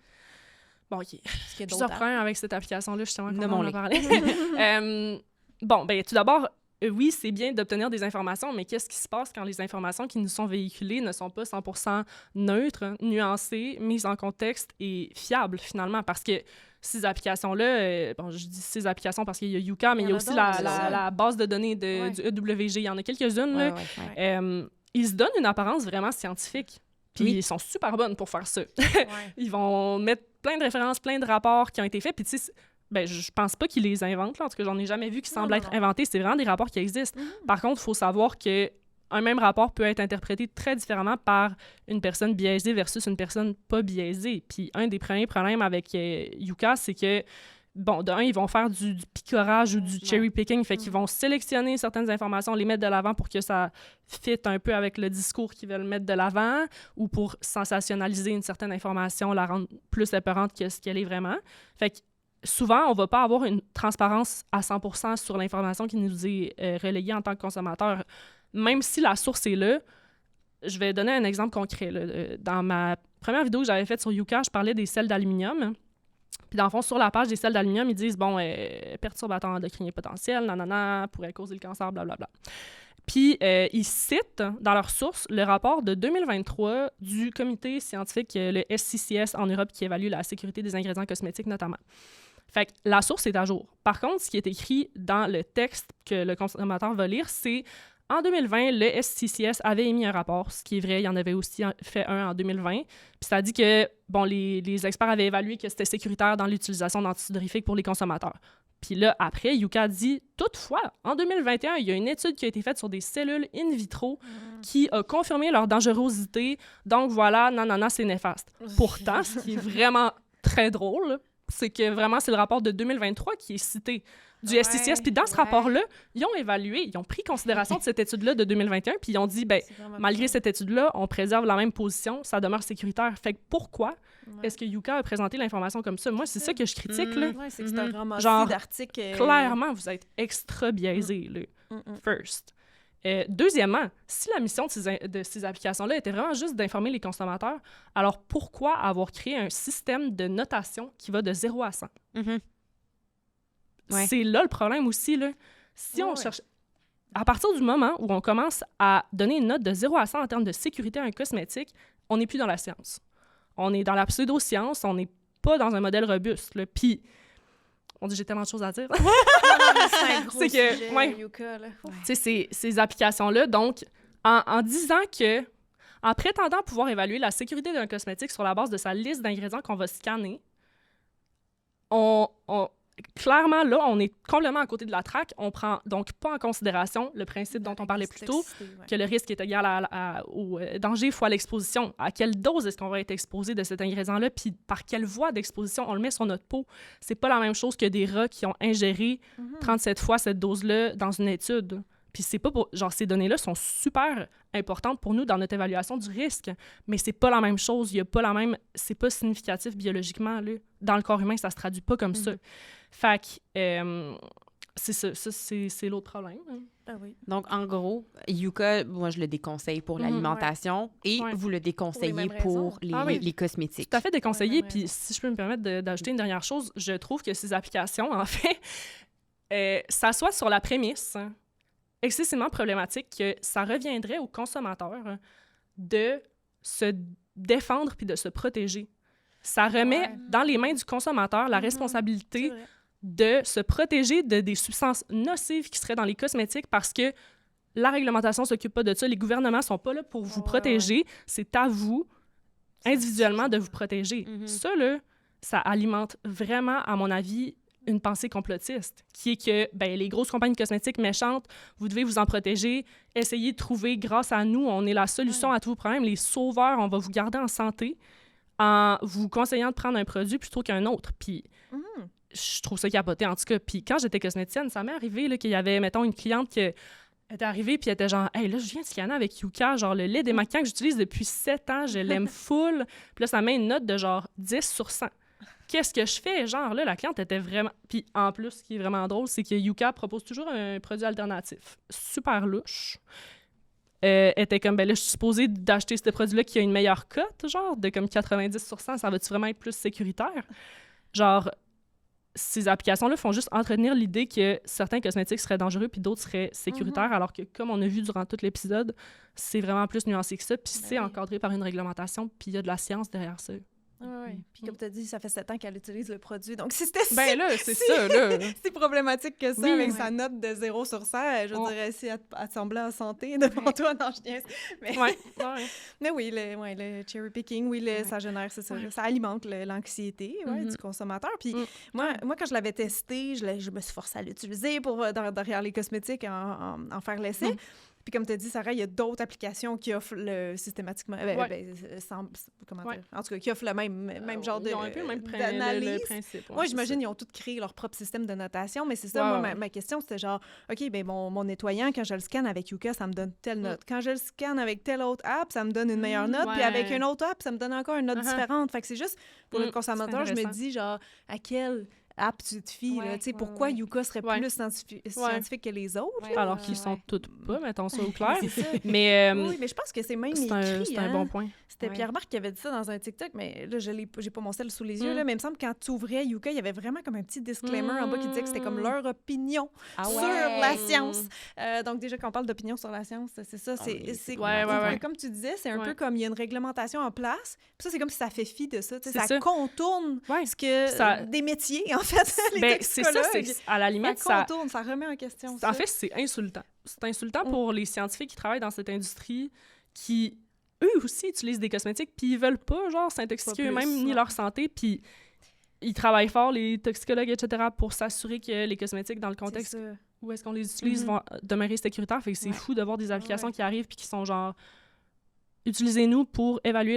Bon, OK. Qu'il y a Plusieurs d'autres problèmes avec cette application-là, justement, comme on en Nommons-les. parlait. Bon, ben tout d'abord, oui, c'est bien d'obtenir des informations, mais qu'est-ce qui se passe quand les informations qui nous sont véhiculées ne sont pas 100% neutres, nuancées, mises en contexte et fiables, finalement? Parce que ces applications-là, bon, je dis ces applications parce qu'il y a Yuka, mais il y a aussi la base de données du EWG. Il y en a quelques-unes, là. Ils se donnent une apparence vraiment scientifique. Puis ils sont super bonnes pour faire ça. Ils vont mettre plein de références, plein de rapports qui ont été faits. Puis tu sais, ben, je pense pas qu'ils les inventent, là. En tout cas, j'en ai jamais vu qui semblent être inventés. C'est vraiment des rapports qui existent. Par contre, il faut savoir que un même rapport peut être interprété très différemment par une personne biaisée versus une personne pas biaisée. Puis un des premiers problèmes avec Yuka, c'est que, bon, d'un, ils vont faire du picorage ou du cherry-picking, fait qu'ils vont sélectionner certaines informations, les mettre de l'avant pour que ça fitte un peu avec le discours qu'ils veulent mettre de l'avant, ou pour sensationnaliser une certaine information, la rendre plus épeurante que ce qu'elle est vraiment. Fait que souvent, on va pas avoir une transparence à 100% sur l'information qui nous est relayée en tant que consommateur. Même si la source est là, je vais donner un exemple concret. Là. Dans ma première vidéo que j'avais faite sur Yuka, je parlais des sels d'aluminium. Puis dans le fond, sur la page des sels d'aluminium, ils disent, bon, perturbateur endocrinien potentiel, nanana, pourrait causer le cancer, blablabla. Puis ils citent dans leur source le rapport de 2023 du comité scientifique, le SCCS en Europe, qui évalue la sécurité des ingrédients cosmétiques notamment. Fait que la source est à jour. Par contre, ce qui est écrit dans le texte que le consommateur va lire, c'est en 2020, le SCCS avait émis un rapport, ce qui est vrai, il y en avait aussi fait un en 2020. Puis ça dit que bon, les experts avaient évalué que c'était sécuritaire dans l'utilisation d'antidorifiques pour les consommateurs. Puis là, après, Yuka dit « Toutefois, en 2021, il y a une étude qui a été faite sur des cellules in vitro qui a confirmé leur dangerosité. Donc voilà, non, c'est néfaste. » Pourtant, ce qui est vraiment très drôle, c'est que vraiment, c'est le rapport de 2023 qui est cité du SCCS. Puis dans ce rapport-là, ils ont évalué, ils ont pris considération de cette étude-là de 2021, puis ils ont dit, ben malgré cette étude-là, on préserve la même position, ça demeure sécuritaire. Fait que pourquoi est-ce que Yuka a présenté l'information comme ça? Moi, c'est ça que je critique, là. Ouais, c'est que c'est un ramassis d'articles. Clairement, vous êtes extra biaisé, là. First. Deuxièmement, si la mission de ces applications-là était vraiment juste d'informer les consommateurs, alors pourquoi avoir créé un système de notation qui va de 0 à 100? C'est là le problème aussi, là. Si on cherche... À partir du moment où on commence à donner une note de 0 à 100 en termes de sécurité à un cosmétique, on n'est plus dans la science. On est dans la pseudo-science, on est pas dans un modèle robuste. Là. Puis, on dit j'ai tellement de choses à dire. C'est un gros sujet, Yuka, là. Tu sais, ces applications-là, donc, en disant que, en prétendant pouvoir évaluer la sécurité d'un cosmétique sur la base de sa liste d'ingrédients qu'on va scanner, clairement, là, on est complètement à côté de la traque. On prend donc pas en considération le principe dont on parlait plus tôt, que le risque est égal au danger fois l'exposition. À quelle dose est-ce qu'on va être exposé de cet ingrédient-là, puis par quelle voie d'exposition on le met sur notre peau. C'est pas la même chose que des rats qui ont ingéré 37 fois cette dose-là dans une étude. Puis c'est pas pour... Genre, ces données-là sont super importantes pour nous dans notre évaluation du risque, mais c'est pas la même chose. Il y a pas la même... C'est pas significatif biologiquement, là. Dans le corps humain, ça se traduit pas comme ça. Fait que... c'est ça, c'est l'autre problème. Ah oui. Donc, en gros, Yuka, moi, je le déconseille pour l'alimentation et vous le déconseillez pour les cosmétiques. Tout à fait déconseillé. Puis, si je peux me permettre d'ajouter une dernière chose, je trouve que ces applications, en fait, s'assoient sur la prémisse excessivement problématique que ça reviendrait aux consommateurs de se défendre puis de se protéger. Ça remet dans les mains du consommateur la responsabilité de se protéger de des substances nocives qui seraient dans les cosmétiques parce que la réglementation ne s'occupe pas de ça. Les gouvernements ne sont pas là pour vous protéger. C'est à vous, individuellement, de vous protéger. Ça, là, ça alimente vraiment, à mon avis, une pensée complotiste, qui est que les grosses compagnies cosmétiques méchantes, vous devez vous en protéger, essayez de trouver, grâce à nous, on est la solution à tous vos problèmes, les sauveurs, on va vous garder en santé en vous conseillant de prendre un produit plutôt qu'un autre. Puis je trouve ça capoté, en tout cas. Puis quand j'étais cosméticienne, ça m'est arrivé là, qu'il y avait, mettons, une cliente qui était arrivée puis elle était genre « Hey, là, je viens de scanner avec Yuka, genre le lait démaquillant que j'utilise depuis 7 ans, je l'aime full. » Puis là, ça met une note de genre 10 sur 100. Qu'est-ce que je fais? Genre, là, la cliente était vraiment... Puis en plus, ce qui est vraiment drôle, c'est que Yuka propose toujours un produit alternatif. Super louche. Était comme, là, je suis supposée d'acheter ce produit-là qui a une meilleure cote, genre, de comme 90 sur 100, ça va-tu vraiment être plus sécuritaire? Genre, ces applications-là font juste entretenir l'idée que certains cosmétiques seraient dangereux puis d'autres seraient sécuritaires, alors que, comme on a vu durant tout l'épisode, c'est vraiment plus nuancé que ça, puis c'est encadré par une réglementation, puis il y a de la science derrière ça. Puis comme tu as dit, ça fait 7 ans qu'elle utilise le produit. Donc, si c'était si problématique que ça, avec sa note de 0 sur 100, je dirais, si elle te semblait en santé devant toi, non, je niaise. Mais oui, le cherry picking, ça génère, c'est ça. Ça alimente l'anxiété du consommateur. Puis moi, quand je l'avais testé, je me suis forcée à l'utiliser pour derrière les cosmétiques, en faire l'essai. Puis comme tu as dit, Sarah, il y a d'autres applications qui offrent systématiquement... comment dire? En tout cas, qui offrent le même genre de... Ils ont un peu le même d'analyse. principe. Moi, j'imagine qu'ils ont tous créé leur propre système de notation, mais c'est ça, ma question, c'était genre, OK, mon nettoyant, quand je le scanne avec Yuka, ça me donne telle note. Quand je le scanne avec telle autre app, ça me donne une meilleure note, puis avec une autre app, ça me donne encore une note différente. Fait que c'est juste, pour le consommateur, je me dis, genre, à quelle app tu te fies, là, tu sais, pourquoi Yuka serait plus scientifique que les autres? Alors qu'ils sont toutes pas, mettons ça au clair. C'est ça. Mais, oui, mais je pense que c'est même écrit. C'est un bon point. C'était Pierre-Marc qui avait dit ça dans un TikTok, mais là, j'ai pas mon sel sous les yeux, là, mais il me semble que quand tu ouvrais Yuka, il y avait vraiment comme un petit disclaimer en bas qui disait que c'était comme leur opinion sur la science. Donc déjà, quand on parle d'opinion sur la science, c'est ça. Comme tu disais, c'est un peu comme il y a une réglementation en place, puis ça, c'est comme si ça fait fi de ça. Ça contourne ce que des métiers, en fait. C'est ça, à la limite, ça contourne, ça remet en question. En fait, c'est insultant. C'est insultant pour les scientifiques qui travaillent dans cette industrie qui, eux aussi, utilisent des cosmétiques, puis ils veulent pas, genre, s'intoxiquer eux-mêmes ni leur santé, puis ils travaillent fort, les toxicologues, etc., pour s'assurer que les cosmétiques, dans le contexte où est-ce qu'on les utilise, vont demeurer sécuritaires. Fait que c'est fou de voir des applications qui arrivent puis qui sont genre... Utilisez-nous pour évaluer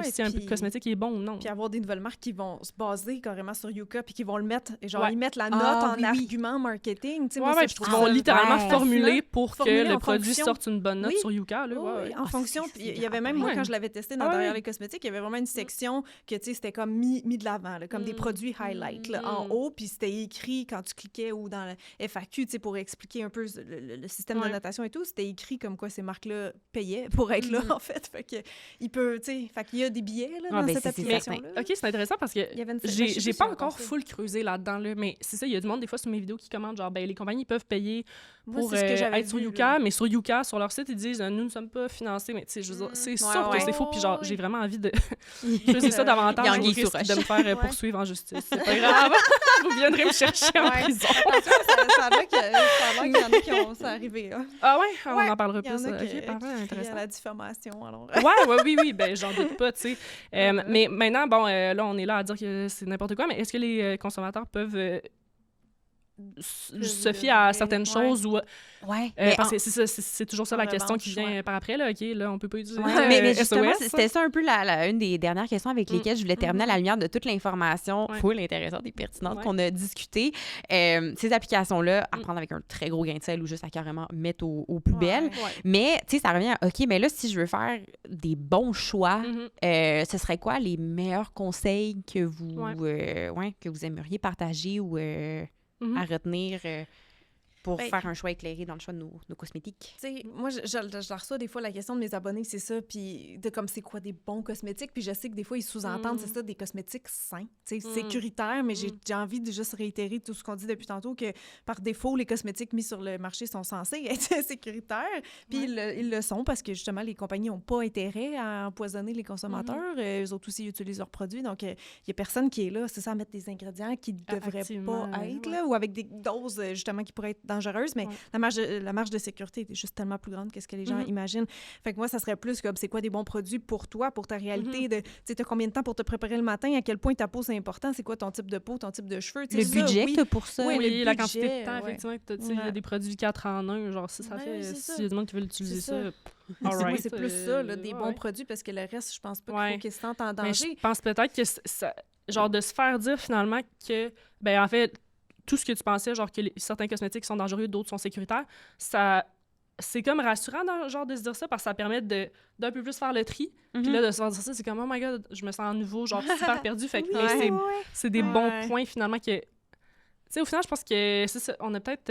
si un cosmétique est bon ou non. Puis avoir des nouvelles marques qui vont se baser carrément sur Yuka puis qui vont le mettre, et genre ils mettent la note en argument marketing. Puis ils vont littéralement formuler pour que le produit sorte une bonne note sur Yuka. En fonction. Puis il y avait même, moi, quand je l'avais testé derrière les cosmétiques, il y avait vraiment une section que, tu sais, c'était comme mis de l'avant, comme des produits highlight en haut, puis c'était écrit quand tu cliquais ou dans le FAQ, tu sais, pour expliquer un peu le système de notation et tout, c'était écrit comme quoi ces marques-là payaient pour être là en fait. Fait que, fait qu'il y a des billets là, dans ben, cette c'est application-là. OK, c'est intéressant parce que Il y avait une- j'ai pas encore full creusé là-dedans, là, mais c'est ça, il y a du monde des fois sur mes vidéos qui commandent genre, ben les compagnies peuvent payer Moi, pour c'est ce que j'avais être sur vu, Yuka, là. mais sur Yuka, sur leur site, ils disent nous ne sommes pas financés, mais tu sais, je veux dire, c'est sûr ouais. que c'est faux, puis genre, Ouais. j'ai vraiment envie de creuser ça davantage Il y a au anguille sous risque roche. de me faire Ouais. poursuivre en justice. C'est pas grave, vous viendrez me chercher en Ouais. prison. Attention, ça a l'air qu'il y en a qui ont ça arrivé. Hein. Ah ouais, on Ouais, en parlera Il y en plus. a qui OK, parfait, crient intéressant. à la diffamation, alors. Oui, ben j'en doute pas, tu sais. Mais maintenant, bon, là, on est là à dire que c'est n'importe quoi, mais est-ce que les consommateurs peuvent se fier à certaines choses ou... Ouais. parce que c'est ça, c'est toujours ça en la question revanche, qui vient par après, là, OK, là, on peut pas utiliser Ouais, mais justement, SOS. c'était ça un peu une des dernières questions avec lesquelles je voulais terminer à la lumière de toute l'information Ouais. full intéressante et pertinente Ouais. qu'on a discutée. Ces applications-là, à prendre avec un très gros grain de sel ou juste à carrément mettre aux poubelles. Ouais. Mais, tu sais, ça revient à, OK, mais là, si je veux faire des bons choix, Mhm. ce serait quoi les meilleurs conseils que vous, Ouais. que vous aimeriez partager ou Mhm. à retenir pour Ben, faire un choix éclairé dans le choix de nos cosmétiques? Tu sais, moi, je reçois des fois la question de mes abonnés, c'est ça, puis de comme c'est quoi des bons cosmétiques, puis je sais que des fois, ils sous-entendent, c'est ça, des cosmétiques sains, tu sais, sécuritaires, mais j'ai envie de juste réitérer tout ce qu'on dit depuis tantôt, que par défaut, les cosmétiques mis sur le marché sont censés être sécuritaires, puis ils le sont parce que, justement, les compagnies n'ont pas intérêt à empoisonner les consommateurs. Eux autres aussi, ils utilisent leurs produits, donc il y a personne qui est là, c'est ça, à mettre des ingrédients qui ne devraient Activement, pas être, ouais. là, ou avec des doses, justement, qui pourraient être dangereuses, mais la marge de sécurité est juste tellement plus grande que ce que les gens imaginent. Fait que moi, ça serait plus comme c'est quoi des bons produits pour toi, pour ta réalité. Tu sais, t'as combien de temps pour te préparer le matin, à quel point ta peau, c'est important, c'est quoi ton type de peau, ton type de cheveux. Tu sais, Le ça, budget oui. que t'as pour ça? Oui, Oui, le la budget, quantité de temps, ouais. effectivement, que il y a Ouais. des produits 4 en 1, genre, si ça Ouais, fait... c'est S'il ça. y a du monde qui veut utiliser C'est ça, Moi, alright, c'est plus ça, là, des bons produits, parce que le reste, je pense pas qu'il faut qu'ils se sentent en Mais danger. je pense peut-être que ça, genre de se faire dire finalement que, ben en fait, tout ce que tu pensais, genre que certains cosmétiques sont dangereux, d'autres sont sécuritaires, ça, c'est comme rassurant, genre de se dire ça, parce que ça permet d'un peu plus faire le tri. Puis là, de se faire dire ça, c'est comme, oh my God, je me sens à nouveau, genre super perdu. Fait que c'est des bons points finalement que... Tu sais, au final, je pense que c'est ça, on a peut-être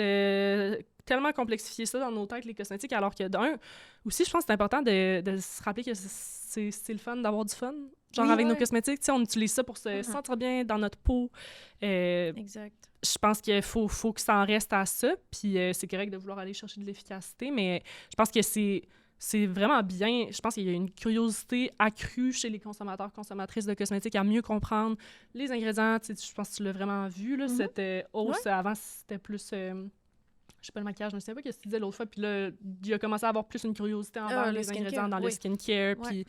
tellement complexifié ça dans nos têtes, les cosmétiques, alors que d'un, aussi, je pense que c'est important de se rappeler que c'est le fun d'avoir du fun. Genre avec nos cosmétiques, tu sais, on utilise ça pour se sentir bien dans notre peau. Exact. Je pense qu'il faut que ça en reste à ça, puis c'est correct de vouloir aller chercher de l'efficacité, mais je pense que c'est vraiment bien. Je pense qu'il y a une curiosité accrue chez les consommateurs, consommatrices de cosmétiques à mieux comprendre les ingrédients. Tu sais, je pense que tu l'as vraiment vu, là, cette hausse. Avant, c'était plus... je sais pas le maquillage, je ne sais pas ce que tu disais l'autre fois, puis là, il a commencé à avoir plus une curiosité envers les ingrédients dans le skincare, puis...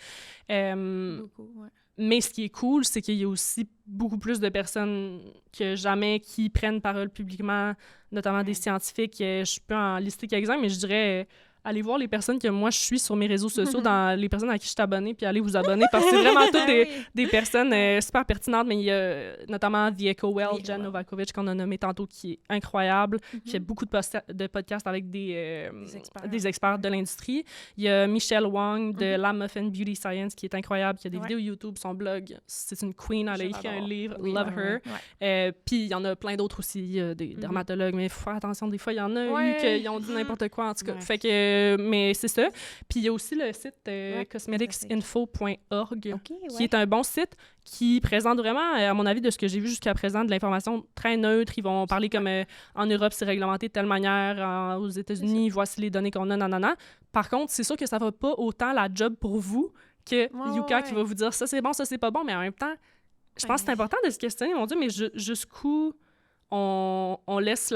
Beaucoup, Mais ce qui est cool, c'est qu'il y a aussi beaucoup plus de personnes que jamais qui prennent parole publiquement, notamment des scientifiques. Je peux en lister quelques-uns, mais je dirais... allez voir les personnes que moi je suis sur mes réseaux sociaux, dans les personnes à qui je suis abonnée, puis allez vous abonner, parce que c'est vraiment toutes des personnes super pertinentes, mais il y a notamment The Eco Well, Jen Novakovic, qu'on a nommé tantôt, qui est incroyable, qui fait beaucoup de podcasts avec des experts de l'industrie. Il y a Michelle Wang de La Muffin Beauty Science, qui est incroyable, qui a des vidéos YouTube, son blog, c'est une queen, elle a écrit un livre, Love Her. Puis il y en a plein d'autres aussi, il y a des dermatologues, mais il faut faire attention, des fois, il y en a eu qui ont dit n'importe quoi, en tout cas. Fait que mais c'est ça. Puis il y a aussi le site cosmeticsinfo.org, qui est un bon site qui présente vraiment, à mon avis, de ce que j'ai vu jusqu'à présent, de l'information très neutre. Ils vont parler comme en Europe, c'est réglementé de telle manière, aux États-Unis, voici les données qu'on a, nanana. Par contre, c'est sûr que ça va pas autant la job pour vous que Yuka qui va vous dire ça c'est bon, ça c'est pas bon, mais en même temps, je pense que c'est important de se questionner, mon Dieu, mais jusqu'où on laisse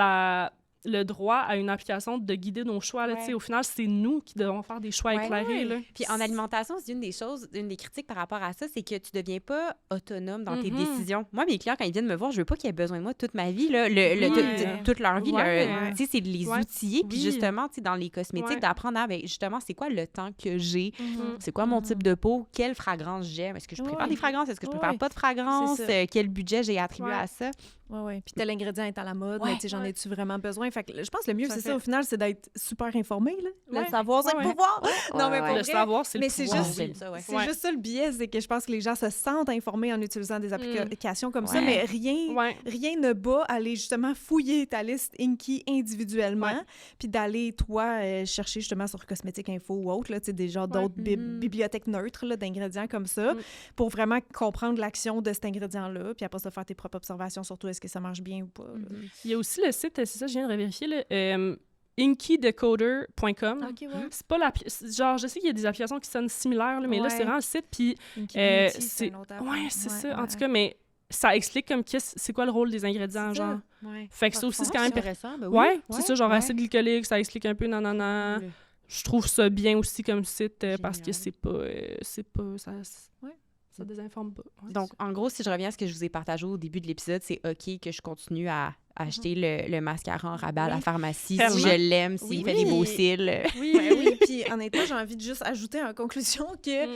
le droit à une application de guider nos choix. Là, au final, c'est nous qui devons faire des choix éclairés. Là. Puis en alimentation, c'est une des critiques par rapport à ça, c'est que tu deviens pas autonome dans tes décisions. Moi, mes clients, quand ils viennent me voir, je veux pas qu'ils aient besoin de moi toute ma vie, là, toute leur vie. Tu sais, c'est de les outiller. Puis justement, tu sais, dans les cosmétiques, d'apprendre à, justement, c'est quoi le temps que j'ai? C'est quoi mon type de peau? Quelle fragrance j'aime? Est-ce que je préfère des fragrances? Est-ce que je préfère pas de fragrances? Quel budget j'ai attribué à ça? Oui. Puis tel ingrédient est à la mode, mais j'en ai-tu vraiment besoin? fait que je pense que le mieux, Ça c'est fait- ça, au final, c'est d'être super informé, là. Ouais. Le savoir, c'est Ouais, le ouais. pouvoir! Non, mais Ouais, pour ouais. Le vrai, savoir, c'est mais le c'est pouvoir. juste- J'aime ça, ouais. c'est Ouais. juste ça le biais, c'est que je pense que les gens se sentent informés en utilisant des applications comme ça, Ouais. mais rien Ouais. ne bat aller justement fouiller ta liste Inky individuellement, Ouais. puis d'aller, toi, chercher justement sur Cosmétique Info ou autre, là, tu sais, des genres d'autres bibliothèques neutres là, d'ingrédients comme ça, pour vraiment comprendre l'action de cet ingrédient-là, puis après ça, faire tes propres observations sur toi, est-ce que ça marche bien ou pas. Là. Il y a aussi le site, c'est ça, je viens de revérifier, là, inkydecoder.com. OK, ouais. C'est pas genre, je sais qu'il y a des applications qui sonnent similaires, là, mais là, Ouais. c'est vraiment le site, puis Inky Euh, Beauty, c'est- un autre app, ouais, c'est ça. En ouais. tout cas, mais ça explique comme c'est quoi le rôle des ingrédients, C'est ça. genre. Ouais. Fait que ça aussi, c'est quand même... intéressant. Ben Ouais, c'est ça, genre ouais. acide glycolique, ça explique un peu nanana. Je trouve ça bien aussi comme site parce que Génial. c'est pas Ouais. ça désinforme pas. Ouais, Donc, en gros, si je reviens à ce que je vous ai partagé au début de l'épisode, c'est OK que je continue à acheter le mascara en rabat à la Oui. pharmacie Tellement. si je l'aime, s'il Oui. fait des beaux cils. oui. Ouais, oui, puis honnêtement, j'ai envie de juste ajouter en conclusion que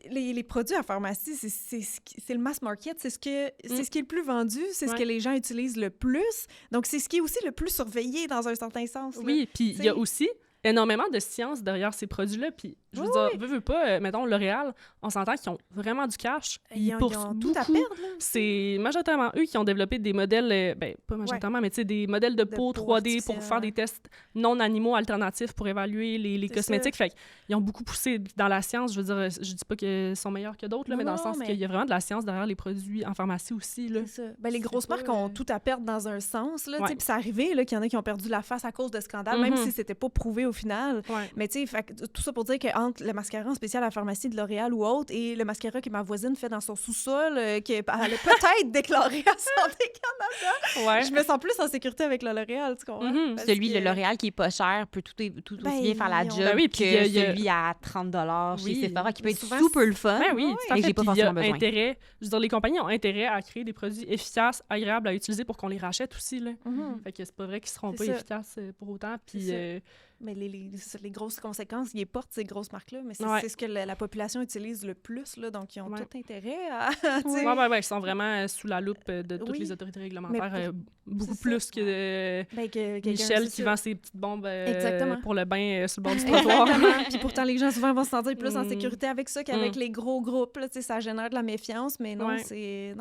les produits à pharmacie, c'est le mass market, c'est ce qui est le plus vendu, c'est ce Ouais. que les gens utilisent le plus. Donc, c'est ce qui est aussi le plus surveillé dans un certain sens. là. Oui, puis il y a T'sais. aussi énormément de science derrière ces produits-là. Puis, je veux Oui, dire, veux pas, mettons, L'Oréal, on s'entend qu'ils ont vraiment du cash. Ils ont poursuivent tout à beaucoup. perdre. Là. C'est majoritairement eux qui ont développé des modèles, ben, pas majoritairement, mais tu sais, des modèles de peau peau 3D pour artificielle, faire ouais. des tests non animaux alternatifs pour évaluer les C'est cosmétiques. Fait qu'ils ont beaucoup poussé dans la science. Je veux dire, je dis pas qu'ils sont meilleurs que d'autres, là, Non, mais dans le non, sens mais- qu'il y a vraiment de la science derrière les produits en pharmacie aussi, là. C'est ça. Ben, les C'est grosses pas, marques ont tout à perdre dans un sens. Là, Ouais. Puis c'est arrivé là, qu'il y en a qui ont perdu la face à cause de scandales, même Mhm. si c'était pas prouvé au final. Ouais. Mais tu sais, fait que tout ça pour dire qu'entre le mascara en spécial à la pharmacie de L'Oréal ou autre et le mascara que ma voisine fait dans son sous-sol, qu'elle a peut-être déclaré à Santé Canada, Ouais. je me sens plus en sécurité avec le L'Oréal, tu comprends? Mhm. Parce Celui, que- le L'Oréal qui est pas cher peut tout aussi Ben, bien faire la ils ont- job Ben oui, puis que il y a- celui à 30 $ Oui. chez Sephora qui peut être Souvent, super le fun. Ben oui, tout à Et fait. j'ai pas Puis il y a forcément besoin. intérêt, je veux dire, les compagnies ont intérêt à créer des produits efficaces, agréables à utiliser pour qu'on les rachète aussi, là. Mhm. Fait que c'est pas vrai qu'ils seront C'est pas ça. efficaces pour autant. Puis C'est ça. Mais les grosses conséquences, ils portent ces grosses marques-là, mais c'est Ouais. c'est ce que la population utilise le plus, là, donc ils ont Ouais. tout intérêt à... tu sais, ouais, ils sont vraiment sous la loupe de toutes Oui. les autorités réglementaires, Mais beaucoup c'est ça. plus que ben, que quelqu'un- Michel c'est qui ça. vend ses petites bombes Exactement. pour le bain sur le bord du trottoir. Exactement. Puis pourtant, les gens souvent vont se sentir plus en Mm. sécurité avec ça qu'avec les gros groupes. Là, tu sais, ça génère de la méfiance, mais non, Ouais. c'est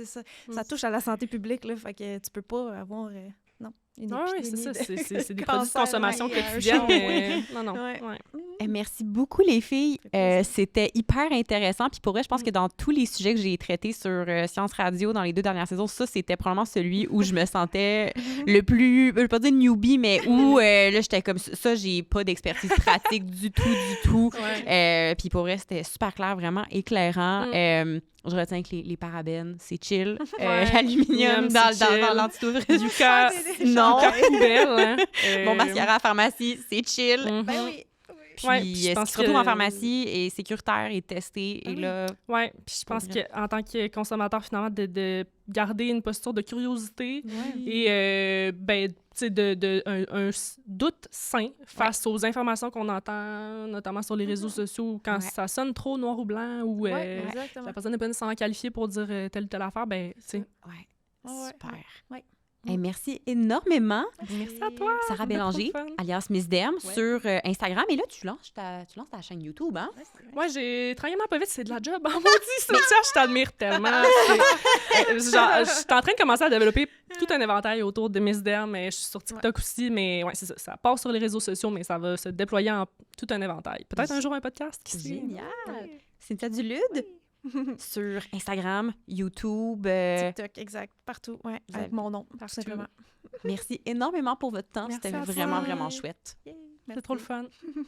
ça. Mm. Ça touche à la santé publique, là, fait que tu peux pas avoir une Ouais, c'est épidémie ça. de C'est des produits de cancer, consommation ouais, il y a un quotidienne. show, Mais... Non. Ouais. Ouais. Merci beaucoup, les filles. Ça fait plaisir. C'était hyper intéressant. Puis pour vrai, je pense que dans tous les sujets que j'ai traités sur Science Radio dans les 2 dernières saisons, ça, c'était probablement celui où je me sentais le plus, je vais pas dire newbie, mais où là, j'étais comme ça, j'ai pas d'expertise pratique du tout. Ouais. Puis pour vrai, c'était super clair, vraiment éclairant. Je retiens que les parabènes, c'est chill. Ouais. L'aluminium C'est chill. dans l'antidouvre. Yucca, Non. Yucca poubelle. Hein. Mon mascara à pharmacie, c'est chill. Mhm. Ben oui. Puis, Ouais, puis je ce qui pense se retrouve que- en pharmacie est sécuritaire et testé. Ah et oui. là, Ouais, puis je pense Pour vrai. qu'en tant que consommateur, finalement, de garder une posture de curiosité Ouais. et ben, tu sais, un doute sain face aux informations qu'on entend, notamment sur les réseaux sociaux, ou quand Ouais. ça sonne trop noir ou blanc, ou Ouais, exactement. la personne n'est pas nécessairement qualifiée pour dire telle ou telle affaire, ben, tu sais. ouais, Ouais, super. ouais. Merci énormément, Merci à toi! Sarah Bien Bélanger, trop fun. alias Miss Dem, Ouais. sur Instagram. Et là, tu lances ta chaîne YouTube, hein? Ouais, j'ai tranquillement pas vite, c'est de la job. Oh mon Dieu, Cynthia, je t'admire tellement. Genre, je suis en train de commencer à développer tout un éventail autour de Miss Dem, mais je suis sur TikTok aussi, mais ouais, c'est ça. Ça part sur les réseaux sociaux, mais ça va se déployer en tout un éventail. Peut-être un jour un podcast, qui sait? Génial! Ouais. Cynthia Dulude, sur Instagram, YouTube. TikTok, exact. Partout, ouais, Vous avec avez- mon nom, tout Partout. simplement. Merci énormément pour votre temps. Merci C'était à toi. vraiment, vraiment chouette. Yay, C'est trop le merci. fun.